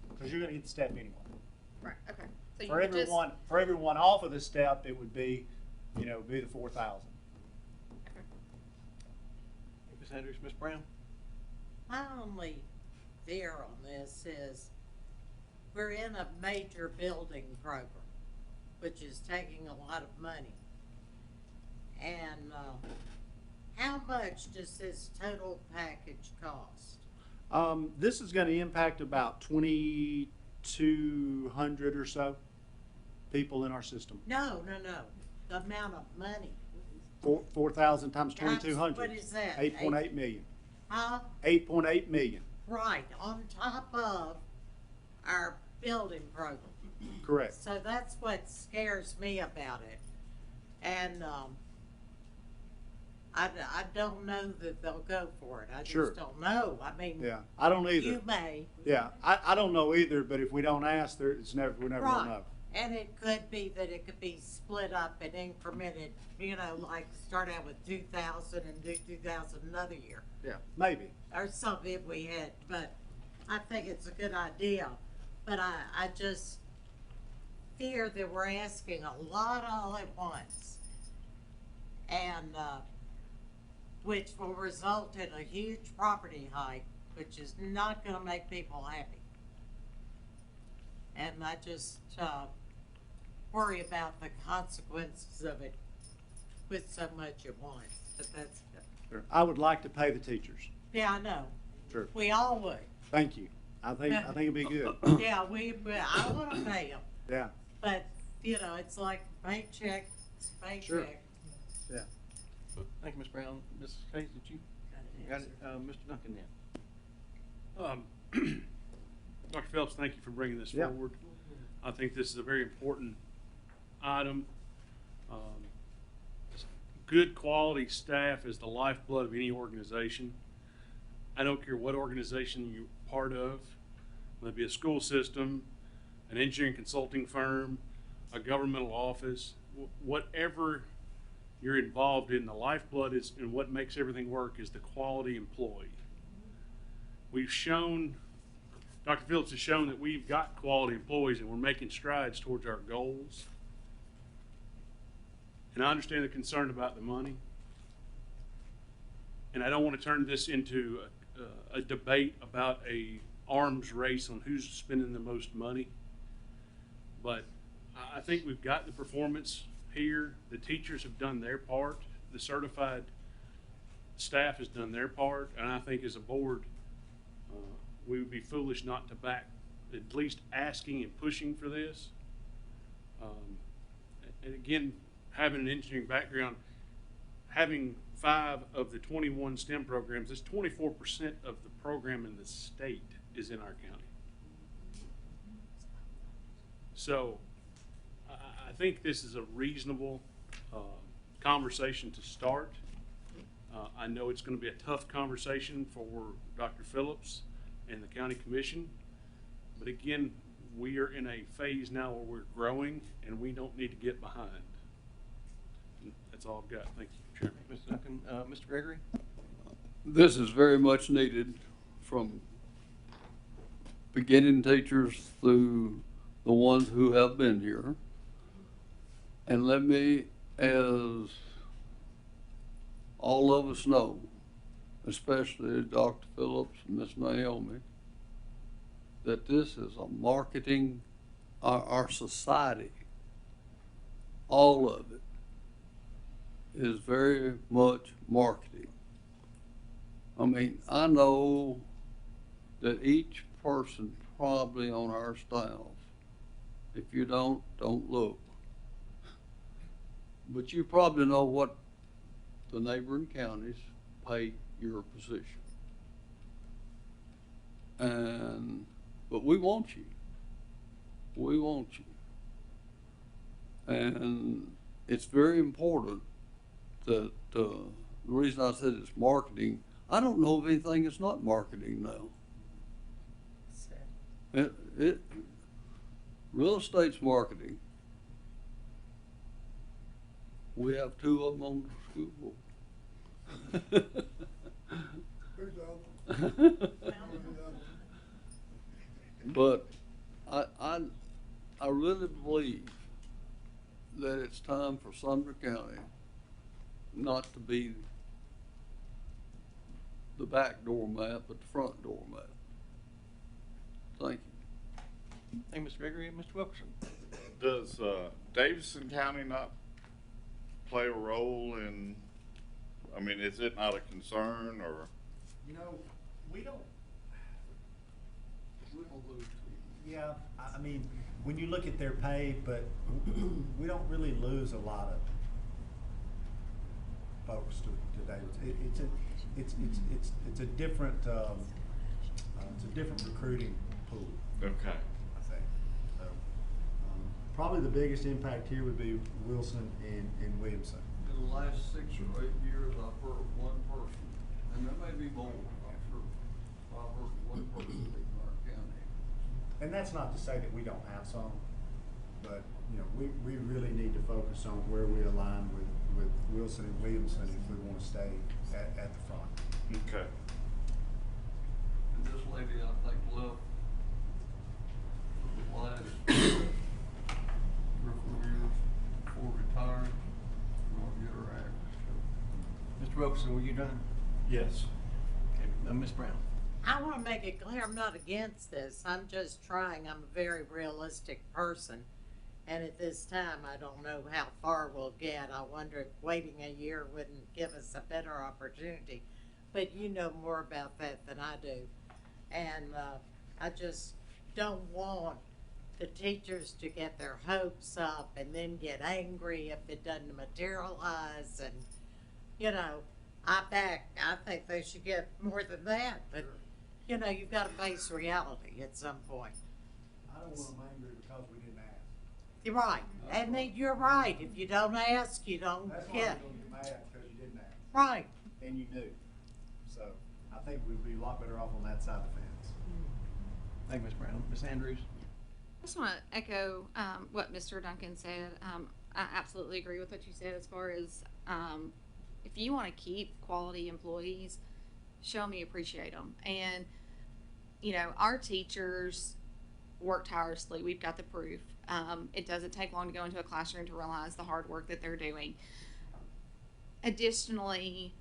Because you're gonna get the step anyway. Right, okay. So you For would just, everyone off of the step, it would be, be the 4,000. Ms. Andrews, Ms. Brown? My only fear on this is we're in a major building program, which is taking a lot of money. And how much does this total package cost? This is gonna impact about 2,200 or so people in our system. No. The amount of money. 4,000 times That's- 2,200. what is that? 8.8 million. Huh? 8.8 million, Right, on top of our building program. correct. So that's what scares me about it. And, I don't know that they'll go for it. I Sure. just don't know. I mean, Yeah, I don't either. you may. Yeah, I don't know either, but if we don't ask, we're never Right. gonna know. And it could be that it could be split up and incremented, like start out with 2,000 and do 2,000 another year. Yeah, maybe. Or something if we had, but I think it's a good idea. But I just fear that we're asking a lot all at once. And, which will result in a huge property hike, which is not gonna make people happy. And I just, worry about the consequences of it with so much at once, but that's, Sure. I would like to pay the teachers. yeah, I know. Sure. We all would. Thank you. I think it'd be good. Yeah, I wanna pay them, Yeah, but, it's like paycheck, Sure. paycheck. yeah. Thank you, Ms. Brown. Ms. Hayes, did you got it? Mr. Duncan then. Dr. Phelps, thank you for bringing this Yeah. forward. I think this is a very important item. Good quality staff is the lifeblood of any organization. I don't care what organization you're part of, whether it be a school system, an engineering consulting firm, a governmental office, whatever you're involved in, the lifeblood is, and what makes everything work is the quality employee. We've shown, Dr. Phillips has shown that we've got quality employees and we're making strides towards our goals. And I understand the concern about the money. And I don't want to turn this into a debate about a arms race on who's spending the most money. But I think we've got the performance here. The teachers have done their part. The certified staff has done their part. And I think as a board, we would be foolish not to back, at least asking and pushing for this. And again, having an engineering background, having 5 of the 21 STEM programs, that's 24% of the program in the state is in our county. So I think this is a reasonable conversation to start. I know it's going to be a tough conversation for Dr. Phillips and the county commission, but again, we are in a phase now where we're growing and we don't need to get behind. And that's all I've got. Thank you, Chairman. Mr. Duncan, Mr. Gregory? This is very much needed from beginning teachers through the ones who have been here. And let me, as all of us know, especially Dr. Phillips and Ms. Naomi, that this is a marketing, our society, all of it is very much marketing. I mean, I know that each person probably on our staff, if you don't look. But you probably know what the neighboring counties pay your position. But we want you. We want you. And it's very important that, the reason I said it's marketing, I don't know of anything that's not marketing now. Real estate's marketing. We have two of them on the school board. But I really believe that it's time for Sumner County not to be the back doormat, but the front doormat. Thank you. Thank you, Mr. Gregory. Mr. Wilkerson? Does Davidson County not play a role in, I mean, is it not a concern, or? You know, we don't lose. Yeah, I mean, when you look at their pay, but we don't really lose a lot of folks to Davidson. It's a different recruiting pool. Okay. I think. So, probably the biggest impact here would be Wilson and Williamson. In the last 6 or 8 years, I've heard of one person, and there may be more, I'm sure. I've heard of one person in our county. And that's not to say that we don't have some, but, you know, we really need to focus on where we align with Wilson and Williamson if we want to stay at the front. Okay. And this lady, I think, left the last 3 or 4 years before retiring. We'll get her act. Mr. Wilkerson, were you done? Yes. Okay, Ms. Brown? I want to make it clear, I'm not against this. I'm just trying. I'm a very realistic person. And at this time, I don't know how far we'll get. I wonder if waiting a year wouldn't give us a better opportunity. But you know more about that than I do. And I just don't want the teachers to get their hopes up and then get angry if it doesn't materialize. And, you know, I think they should get more than that. But, you know, you've got to face reality at some point. I don't want them angry because we didn't ask. You're right. And then you're right. If you don't ask, you don't That's why get. we're gonna get mad because you didn't ask. Right. And you knew. So I think we'd be a lot better off on that side of the fence. Thank you, Ms. Brown. Ms. Andrews? I just want to echo what Mr. Duncan said. I absolutely agree with what you said as far as if you want to keep quality employees, show them you appreciate them. And, you know, our teachers work tirelessly. We've got the proof. It doesn't take long to go into a classroom to realize the hard work that they're doing. Additionally,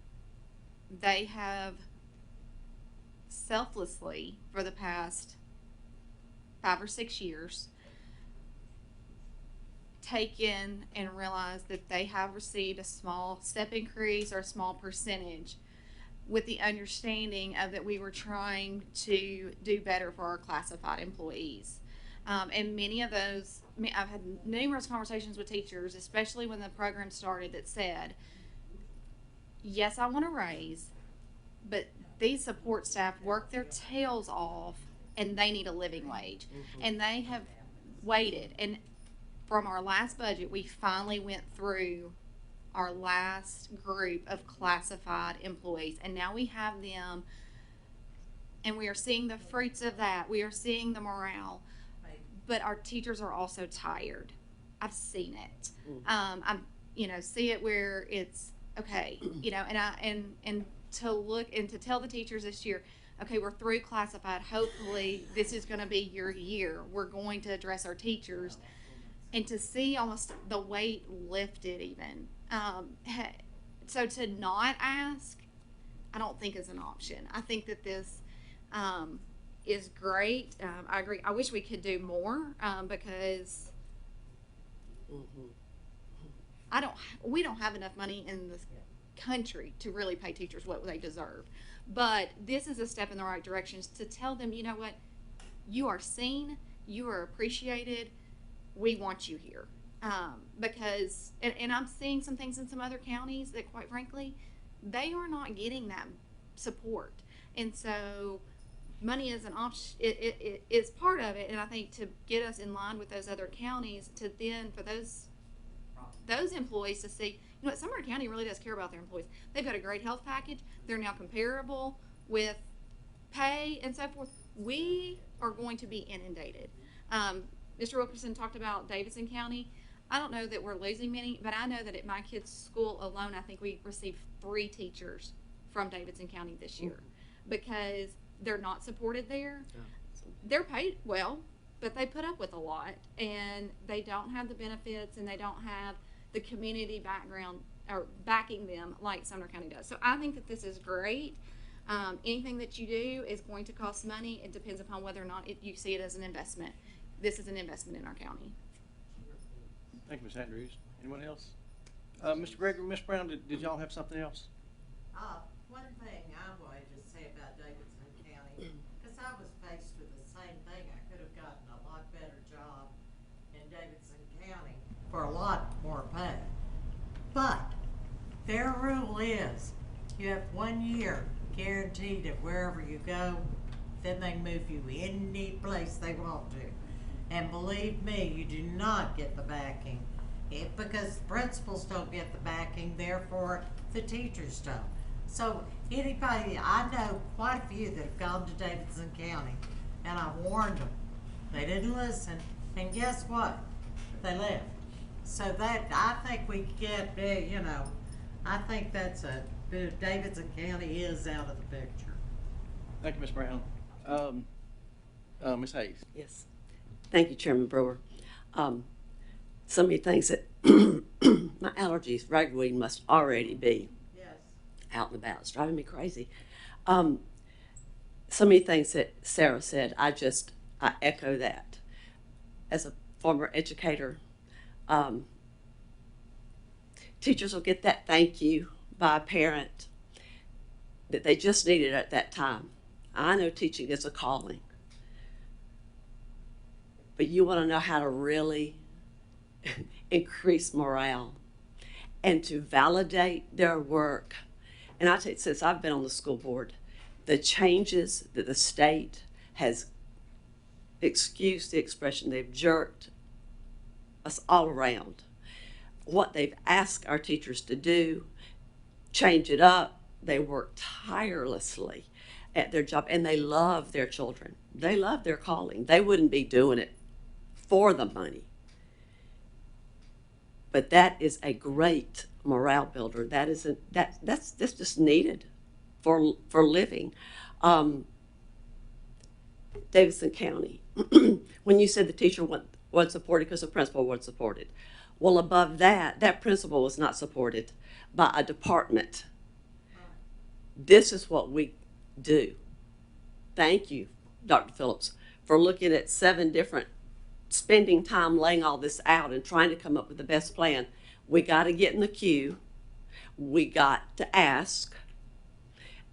they have selflessly, for the past 5 or 6 years, taken and realized that they have received a small step increase or a small percentage with the understanding of that we were trying to do better for our classified employees. And many of those, I've had numerous conversations with teachers, especially when the program started, that said, yes, I want to raise, but these support staff work their tails off and they need a living wage. Mm-hmm. And they have waited. And from our last budget, we finally went through our last group of classified employees, and now we have them, and we are seeing the fruits of that. We are seeing the morale, but our teachers are also tired. I've seen it. I'm, see it where it's okay, and to look and to tell the teachers this year, okay, we're through classified. Hopefully this is going to be your year. We're going to address our teachers, and to see almost the weight lifted even. So to not ask, I don't think is an option. I think that this is great. I agree. I wish we could do more because we don't have enough money in this country to really pay teachers what they deserve. But this is a step in the right direction to tell them, you know what, you are seen, you are appreciated, we want you here. Because, and I'm seeing some things in some other counties that, quite frankly, they are not getting that support. And so money is an option, it is part of it. And I think to get us in line with those other counties, to then for those employees to see, you know what, Sumner County really does care about their employees. They've got a great health package. They're now comparable with pay and so forth. We are going to be inundated. Mr. Wilkerson talked about Davidson County. I don't know that we're losing many, but I know that at my kids' school alone, I think we received 3 teachers from Davidson County this year because they're not supported there. They're paid well, but they put up with a lot, and they don't have the benefits, and they don't have the community background or backing them like Sumner County does. So I think that this is great. Anything that you do is going to cost money. It depends upon whether or not you see it as an investment. This is an investment in our county. Thank you, Ms. Andrews. Anyone else? Mr. Gregory, Ms. Brown, did y'all have something else? One thing I wanted to say about Davidson County, because I was faced with the same thing. I could have gotten a lot better job in Davidson County for a lot more pay. But their rule is you have 1 year guaranteed that wherever you go, then they move you any place they want to. And believe me, you do not get the backing. Because the principals don't get the backing, therefore the teachers don't. So anybody, I know quite a few that have gone to Davidson County, and I warned them. They didn't listen, and guess what? They left. So that, I think we get, I think that's Davidson County is out of the picture. Thank you, Ms. Brown. Ms. Hayes. Yes. Thank you, Chairman Brewer. So many things that my allergies, ragweed must already be out and about. It's driving me crazy. So many things that Sarah said, I echo that. As a former educator, teachers will get that thank you by a parent that they just needed at that time. I know teaching is a calling, but you want to know how to really increase morale and to validate their work. And I tell you, since I've been on the school board, the changes that the state has, excuse the expression, they've jerked us all around. What they've asked our teachers to do, change it up. They work tirelessly at their job, and they love their children. They love their calling. They wouldn't be doing it for the money. But that is a great morale builder. That's just needed for living. Davidson County, when you said the teacher wasn't supported because the principal wasn't supported, well, above that, that principal was not supported by a department. This is what we do. Thank you, Dr. Phillips, for looking at 7 different, spending time laying all this out and trying to come up with the best plan. We got to get in the queue. We got to ask.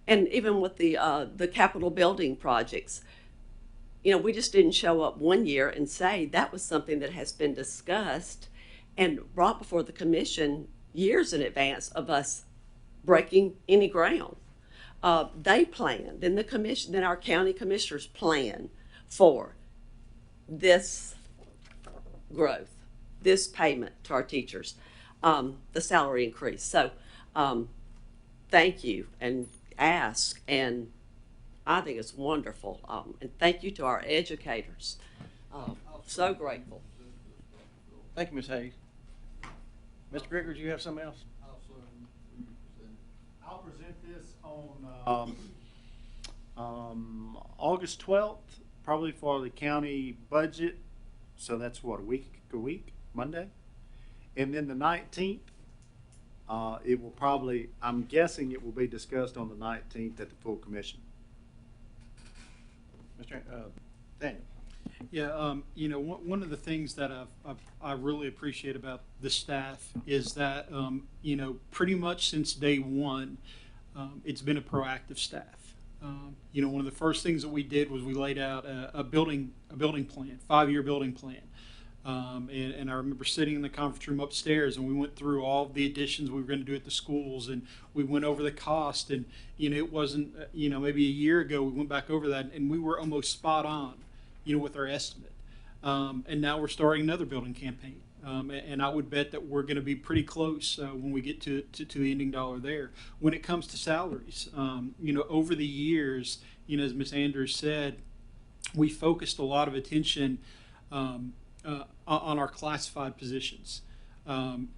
And even with the Capitol building projects, we just didn't show up one year and say that was something that has been discussed and brought before the commission years in advance of us breaking any ground. They planned, and the commission, then our county commissioners plan for this growth, this payment to our teachers. the salary increase. So, thank you and ask, and I think it's wonderful. And thank you to our educators. So grateful. Thank you, Ms. Hayes. Mr. Grigger, do you have something else? I'll present this on August 12th, probably for the county budget. So that's what, a week, Monday? And then the 19th, it will probably, I'm guessing it will be discussed on the 19th at the full commission. Mr. Daniel. Yeah, you know, one of the things that I really appreciate about the staff is that, you know, pretty much since day one, it's been a proactive staff. You know, one of the first things that we did was we laid out a building plan, 5-year building plan. And I remember sitting in the conference room upstairs, and we went through all the additions we were going to do at the schools, and we went over the cost. And you know, it wasn't you know, maybe a year ago we went back over that, and we were almost spot on, you know, with our estimate. And now we're starting another building campaign, and I would bet that we're going to be pretty close when we get to the ending dollar there. When it comes to salaries, you know, over the years, you know, as Ms. Andrews said, we focused a lot of attention on our classified positions,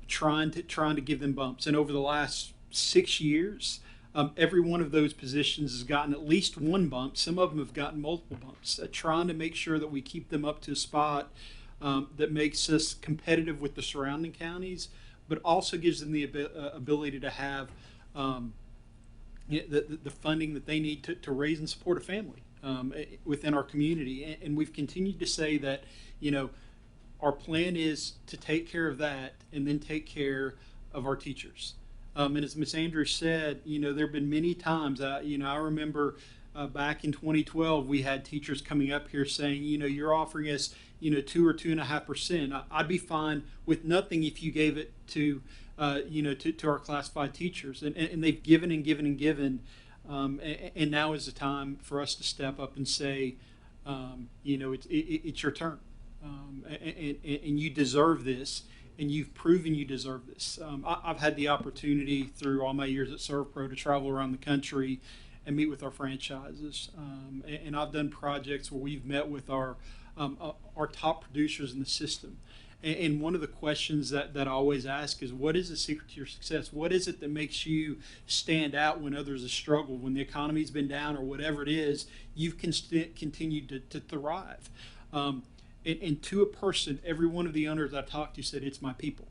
trying to give them bumps. And over the last 6 years, every one of those positions has gotten at least one bump. Some of them have gotten multiple bumps. Trying to make sure that we keep them up to a spot that makes us competitive with the surrounding counties, but also gives them the ability to have the funding that they need to raise and support a family within our community. And we've continued to say that, you know, our plan is to take care of that and then take care of our teachers. And as Ms. Andrews said, you know, there have been many times, you know, I remember back in 2012, we had teachers coming up here saying, you know, you're offering us, you know, 2 or 2.5%. I'd be fine with nothing if you gave it to, you know, to our classified teachers. And they've given and given and given. And now is the time for us to step up and say, you know, it's your turn. And you deserve this, and you've proven you deserve this. I've had the opportunity through all my years at ServPro to travel around the country and meet with our franchises. And I've done projects where we've met with our top producers in the system. And one of the questions that I always ask is, what is the secret to your success? What is it that makes you stand out when others have struggled, when the economy's been down or whatever it is? You've continued to thrive. And to a person, every one of the owners I talked to said, it's my people.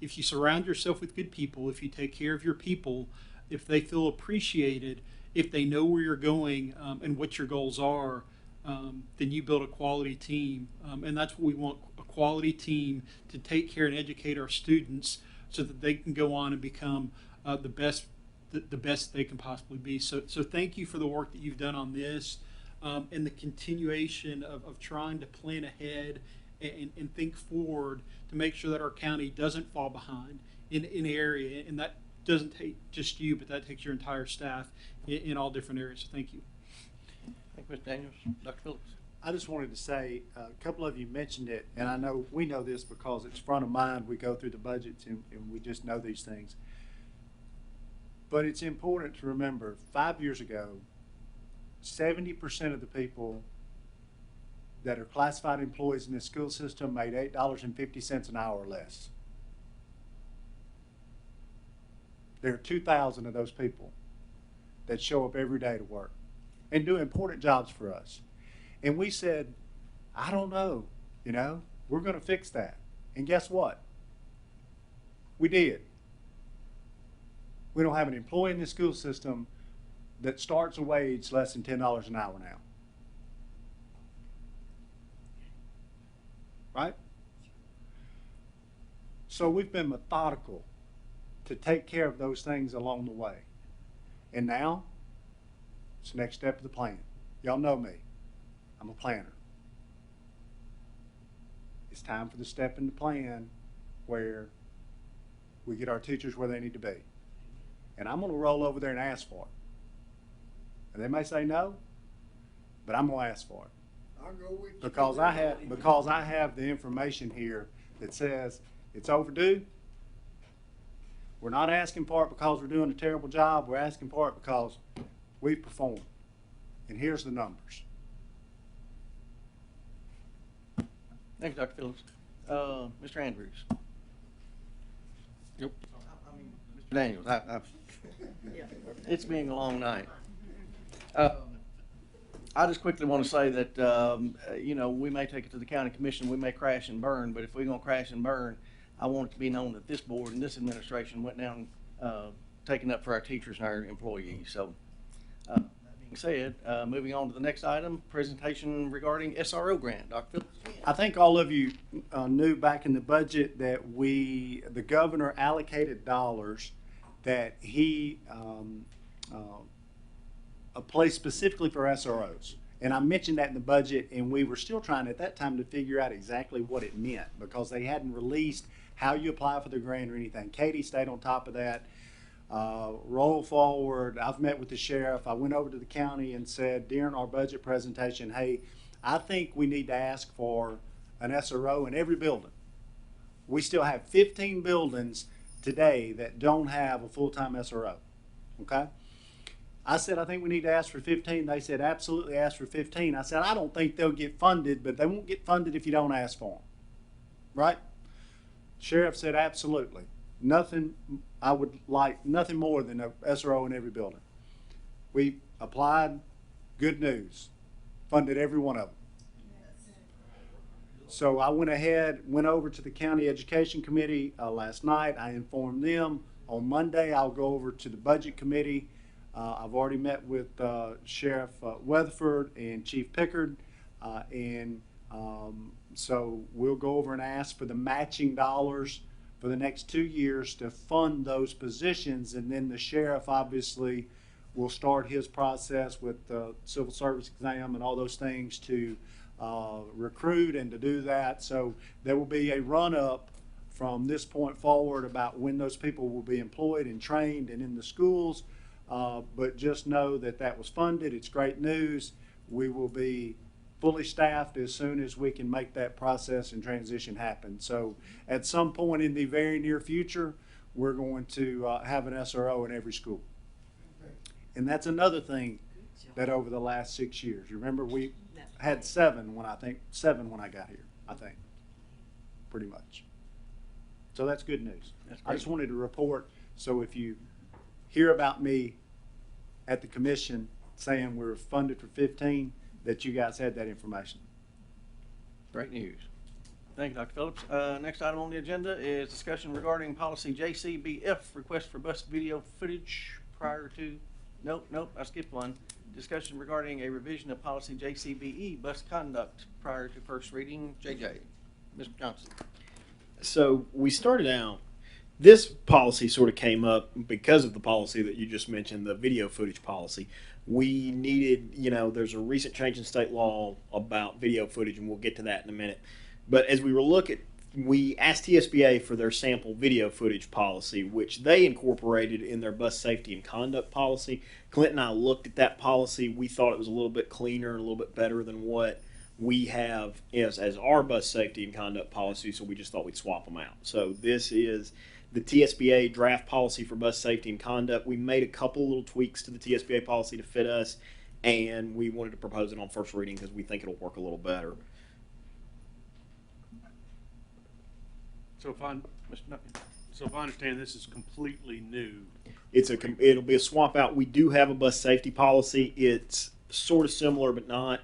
If you surround yourself with good people, if you take care of your people, if they feel appreciated, if they know where you're going and what your goals are, then you build a quality team. And that's what we want, a quality team to take care and educate our students so that they can go on and become the best they can possibly be. So thank you for the work that you've done on this. And the continuation of trying to plan ahead and think forward to make sure that our county doesn't fall behind in an area. And that doesn't take just you, but that takes your entire staff in all different areas. So thank you. Thank you, Mr. Daniels. Dr. Phillips. I just wanted to say, a couple of you mentioned it, and I know we know this because it's front of mind. We go through the budgets and we just know these things. But it's important to remember, 5 years ago, 70% of the people that are classified employees in the school system made $8.50 an hour or less. There are 2,000 of those people that show up every day to work and do important jobs for us. And we said, I don't know, you know, we're going to fix that. And guess what? We did. We don't have an employee in the school system that starts a wage less than $10 an hour now. Right? So we've been methodical to take care of those things along the way. And now, it's the next step of the plan. Y'all know me. I'm a planner. It's time for the step in the plan where we get our teachers where they need to be. And I'm going to roll over there and ask for it. And they may say no, but I'm going to ask for it. I'll go with you. Because I have the information here that says it's overdue We're not asking for it because we're doing a terrible job. We're asking for it because we perform. And here's the numbers. Thank you, Dr. Phillips. Mr. Andrews. Yep. Mr. Daniels, it's been a long night. I just quickly want to say that, you know, we may take it to the county commission, we may crash and burn, but if we're gonna crash and burn, I want it to be known that this board and this administration went down, taking up for our teachers and our employees. So, that being said, moving on to the next item, presentation regarding SRO grant. Dr. Phillips. I think all of you knew back in the budget that the governor allocated dollars that he placed specifically for SROs. And I mentioned that in the budget, and we were still trying at that time to figure out exactly what it meant because they hadn't released how you apply for the grant or anything. Katie stayed on top of that. Roll forward. I've met with the sheriff. I went over to the county and said during our budget presentation, hey, I think we need to ask for an SRO in every building. We still have 15 buildings today that don't have a full-time SRO, okay? I said, I think we need to ask for 15. They said, absolutely ask for 15. I said, I don't think they'll get funded, but they won't get funded if you don't ask for them, right? Sheriff said, absolutely. Nothing, I would like nothing more than a SRO in every building. We applied, good news, funded every one of them. So I went ahead, went over to the County Education Committee last night. I informed them. On Monday, I'll go over to the Budget Committee. I've already met with Sheriff Weatherford and Chief Pickard, so we'll go over and ask for the matching dollars for the next 2 years to fund those positions, and then the sheriff obviously will start his process with the civil service exam and all those things to recruit and to do that. So there will be a run-up from this point forward about when those people will be employed and trained and in the schools. But just know that that was funded. It's great news. We will be fully staffed as soon as we can make that process and transition happen. So at some point in the very near future, we're going to have an SRO in every school. And that's another thing that over the last 6 years, you remember we had seven when I got here, I think, pretty much. So that's good news. I just wanted to report, so if you hear about me at the commission saying we're funded for 15, that you guys had that information. Great news. Thank you, Dr. Phillips. Next item on the agenda is discussion regarding policy JCBF, request for bus video footage prior to, nope, I skipped one. Discussion regarding a revision of policy JCBE, bus conduct prior to first reading. JJ, Mr. Johnson. So we started out, this policy sort of came up because of the policy that you just mentioned, the video footage policy. We needed, there's a recent change in state law about video footage, and we'll get to that in a minute. But as we we asked TSBA for their sample video footage policy, which they incorporated in their bus safety and conduct policy. Clint and I looked at that policy. We thought it was a little bit cleaner and a little bit better than what we have as our bus safety and conduct policy, so we just thought we'd swap them out. So this is the TSBA draft policy for bus safety and conduct. We made a couple little tweaks to the TSBA policy to fit us, and we wanted to propose it on first reading because we think it'll work a little better. So if I understand, this is completely new. It'll be a swap out. We do have a bus safety policy. It's sort of similar, but not.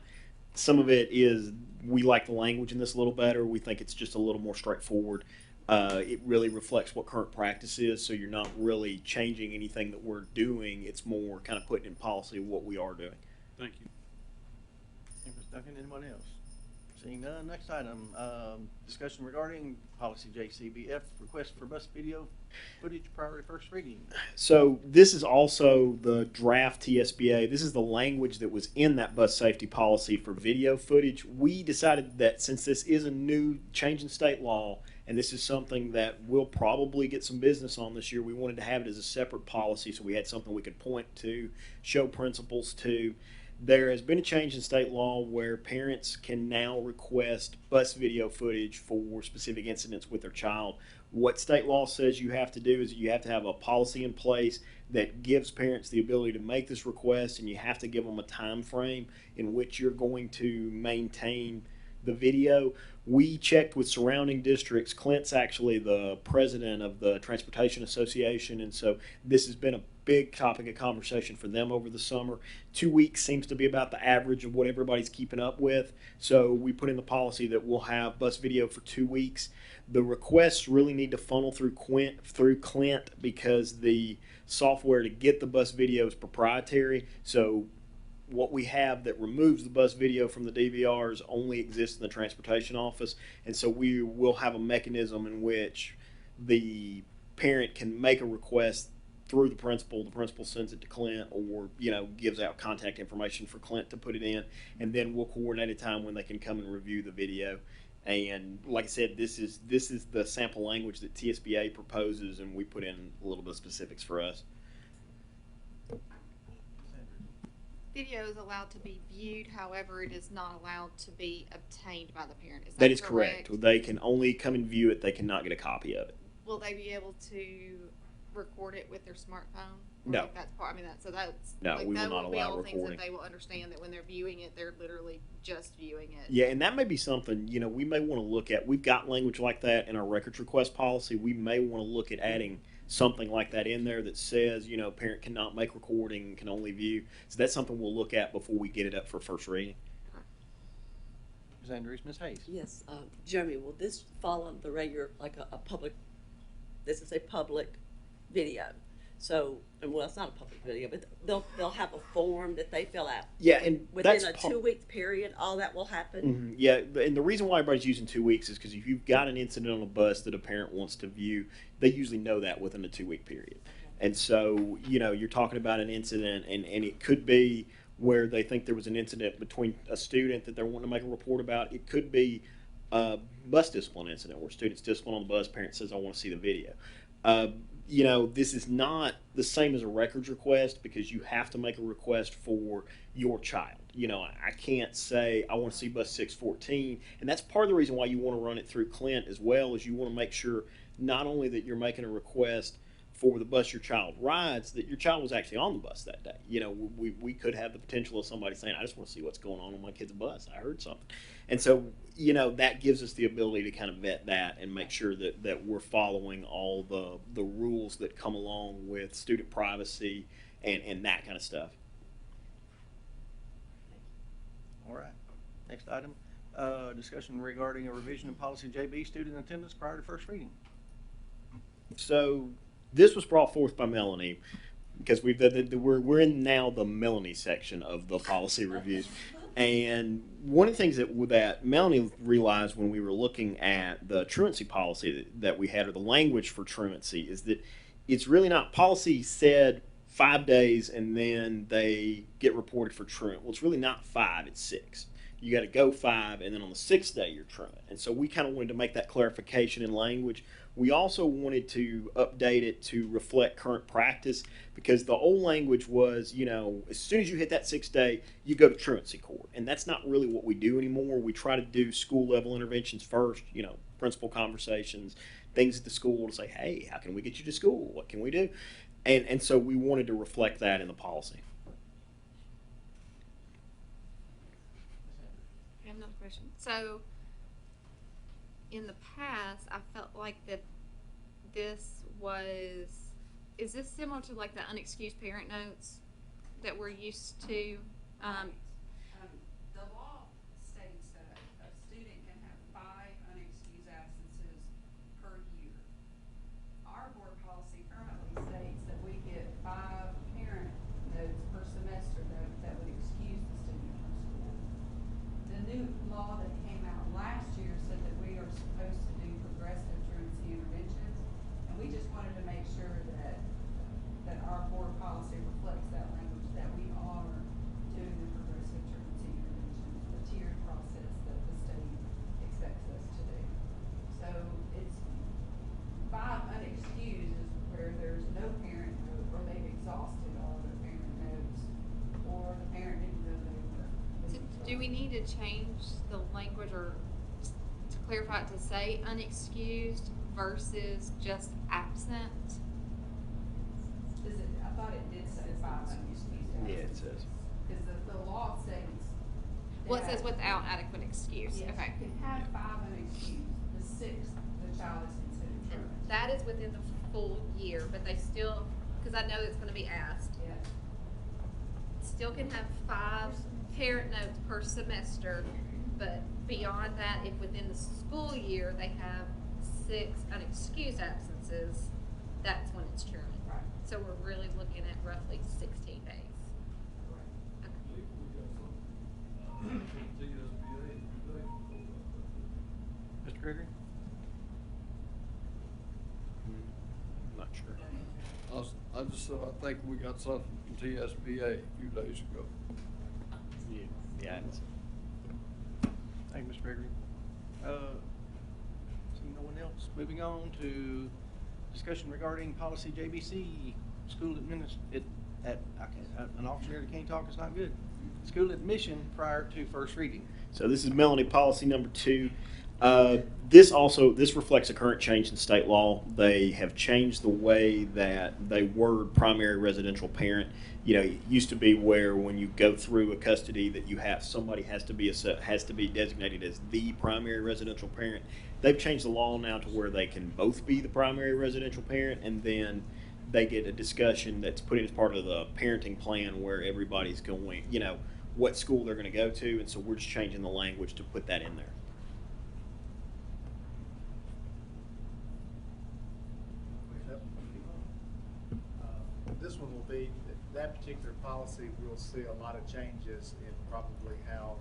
Some of it is, we like the language in this a little better. We think it's just a little more straightforward. It really reflects what current practice is, so you're not really changing anything that we're doing. It's more kind of putting in policy what we are doing. Thank you. Mr. Duncan, anyone else? Seeing none, next item, discussion regarding policy JCBF, request for bus video footage prior to first reading. So this is also the draft TSBA. This is the language that was in that bus safety policy for video footage. We decided that since this is a new change in state law, and this is something that we'll probably get some business on this year, we wanted to have it as a separate policy so we had something we could point to, show principles to, There has been a change in state law where parents can now request bus video footage for specific incidents with their child. What state law says you have to do is you have to have a policy in place that gives parents the ability to make this request, and you have to give them a time frame in which you're going to maintain the video. We checked with surrounding districts. Clint's actually the president of the Transportation Association, and so this has been a big topic of conversation for them over the summer. 2 weeks seems to be about the average of what everybody's keeping up with. So we put in the policy that we'll have bus video for 2 weeks. The requests really need to funnel through Clint because the software to get the bus video is proprietary. So what we have that removes the bus video from the DVRs only exists in the transportation office. And so we will have a mechanism in which the parent can make a request through the principal sends it to Clint, or gives out contact information for Clint to put it in, and then we'll coordinate a time when they can come and review the video. And like I said, this is the sample language that TSBA proposes, and we put in a little bit of specifics for us. Video is allowed to be viewed, however, it is not allowed to be obtained by the parent. Is That is correct. They can only come and view it. They cannot get a copy of it. Will they be able to record it with their smartphone? Or No. like that's part. I mean, that's No, like, we will that not will be allow all things recording. that they will understand, that when they're viewing it, they're literally just viewing it. Yeah, and that may be something, we may want to look at. We've got language like that in our records request policy. We may want to look at adding something like that in there that says, parent cannot make recording, can only view. So that's something we'll look at before we get it up for first reading. Ms. Andrews, Ms. Hayes. Yes, Jeremy, will this follow the regular, like a public, this is a public video? So, and well, it's not a public video, but they'll have a form that they fill out. Yeah, and Within that's a 2-week period, all that will happen? Yeah, and the reason why everybody's using 2 weeks is because if you've got an incident on a bus that a parent wants to view, they usually know that within a 2-week period. And so, you're talking about an incident, and it could be where they think there was an incident between a student that they're wanting to make a report about. It could be a bus discipline incident where students discipline on the bus, parent says, I want to see the video. This is not the same as a records request because you have to make a request for your child. I can't say I want to see bus 614, and that's part of the reason why you want to run it through Clint as well, is you want to make sure not only that you're making a request for the bus your child rides, that your child was actually on the bus that day. We could have the potential of somebody saying, I just want to see what's going on my kid's bus. I heard something. And so, that gives us the ability to kind of vet that and make sure that we're following all the rules that come along with student privacy and that kind of stuff. All right. Next item, discussion regarding a revision in policy JB, student attendance prior to first reading. So this was brought forth by Melanie because we're in now the Melanie section of the policy reviews. And one of the things that Melanie realized when we were looking at the truancy policy that we had, or the language for truancy, is that it's really not, policy said 5 days and then they get reported for truant. Well, it's really not 5, it's 6. You got to go 5, and then on the 6th day you're truant. And so we kind of wanted to make that clarification in language. We also wanted to update it to reflect current practice, because the old language was, as soon as you hit that 6th day, you go to truancy court. And that's not really what we do anymore. We try to do school level interventions first, principal conversations, things at the school to say, hey, how can we get you to school? What can we do? And so we wanted to reflect that in the policy. I have another question. So, in the past, I felt like that is this similar to like the unexcused parent notes that we're used to? The law states that a student can have 5 unexcused absences per year. Our board policy currently states that we get 5 parent notes per semester that would excuse the student from school. The new law that came out last year said that we are supposed to do progressive truancy interventions, and we just wanted to make sure that our board policy reflects that language, that we are doing the progressive Do we need to change the language or to clarify it to say unexcused versus just absent? Does it, I thought it did say 5 unexcused absences. Yeah, it says. Because the law states. Well, it says that- without adequate excuse. Yes, Okay. you can have 5 unexcused, the 6th, the child is considered And truant. that is within the full year, but they still, because I know it's going to be asked, Yes. still can have 5 parent notes per semester, but beyond that, if within the school year they have 6 unexcused absences, that's when it's truant. Right. So we're really looking at roughly 16 days. Mr. Gregory? Not sure. I just said, I think we got something from TSBA a few days ago. Yeah. Thank you, Mr. Gregory. Seeing no one else, moving on to discussion regarding policy JBC, school an auctioneer that can't talk is not good. School admission prior to first reading. So this is Melanie policy number 2. This reflects a current change in state law. They have changed the way that they word primary residential parent. You know, it used to be where when you go through a custody that you have somebody has to be designated as the primary residential parent. They've changed the law now to where they can both be the primary residential parent, and then they get a discussion that's put in as part of the parenting plan where everybody's going, you know, what school they're going to go to, and so we're just changing the language to put that in there. This one will be, that particular policy, we'll see a lot of changes in probably how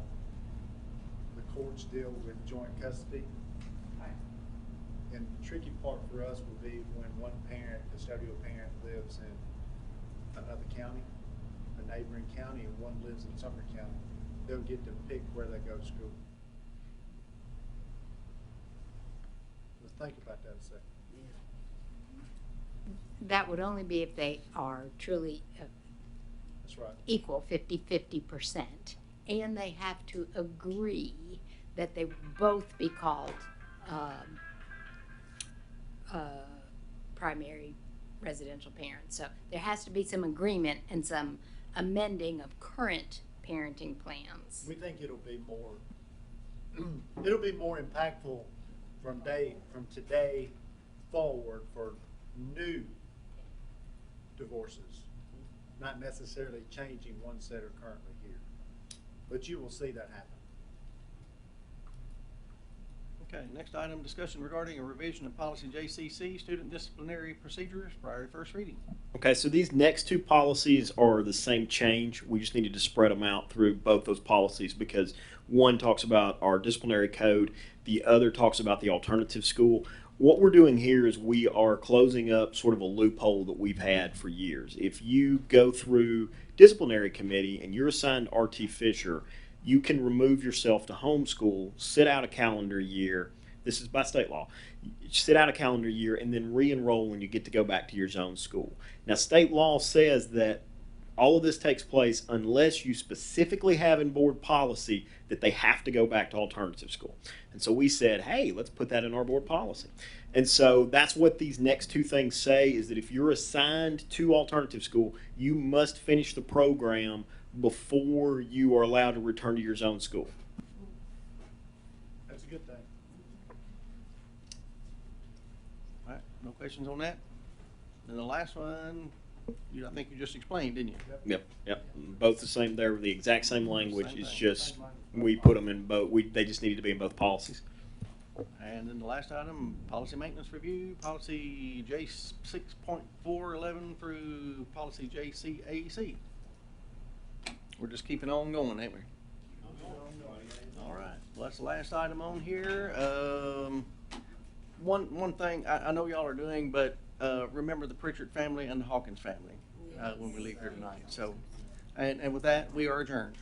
the courts deal with joint custody. And the tricky part for us will be when one parent, custodial parent, lives in another county, a neighboring county, and one lives in Sumner County. They'll get to pick where they go to school. Let's think about that a second. That would only be if they are truly That's right. equal 50-50%. And they have to agree that they both be called primary residential parents. So there has to be some agreement and some amending of current parenting plans. We think it'll be more impactful from today forward for new divorces, not necessarily changing ones that are currently here. But you will see that happen. Okay, next item, discussion regarding a revision of policy JCC, student disciplinary procedures prior to first reading. Okay, so these next 2 policies are the same change. We just needed to spread them out through both those policies because one talks about our disciplinary code, the other talks about the alternative school. What we're doing here is we are closing up sort of a loophole that we've had for years. If you go through disciplinary committee and you're assigned RT Fisher, you can remove yourself to homeschool, sit out a calendar year. This is by state law. Sit out a calendar year and then re-enroll when you get to go back to your zone school. Now, state law says that all of this takes place unless you specifically have in board policy that they have to go back to alternative school. And so we said, hey, let's put that in our board policy. And so that's what these next 2 things say, is that if you're assigned to alternative school, you must finish the program before you are allowed to return to your zone school. That's a good thing. All right, no questions on that? And the last one, I think you just explained, didn't you? Yep. Both the same. They're the exact same language. Same It's thing. just we put them in both. They just needed to be in both policies. And then the last item, policy maintenance review, policy J6.411 through policy JCAC. We're just keeping on going, ain't we? All right, well, that's the last item on here. One thing I know y'all are doing, but remember the Pritchard family and the Hawkins family when we leave here tonight. So, and with that, we are adjourned.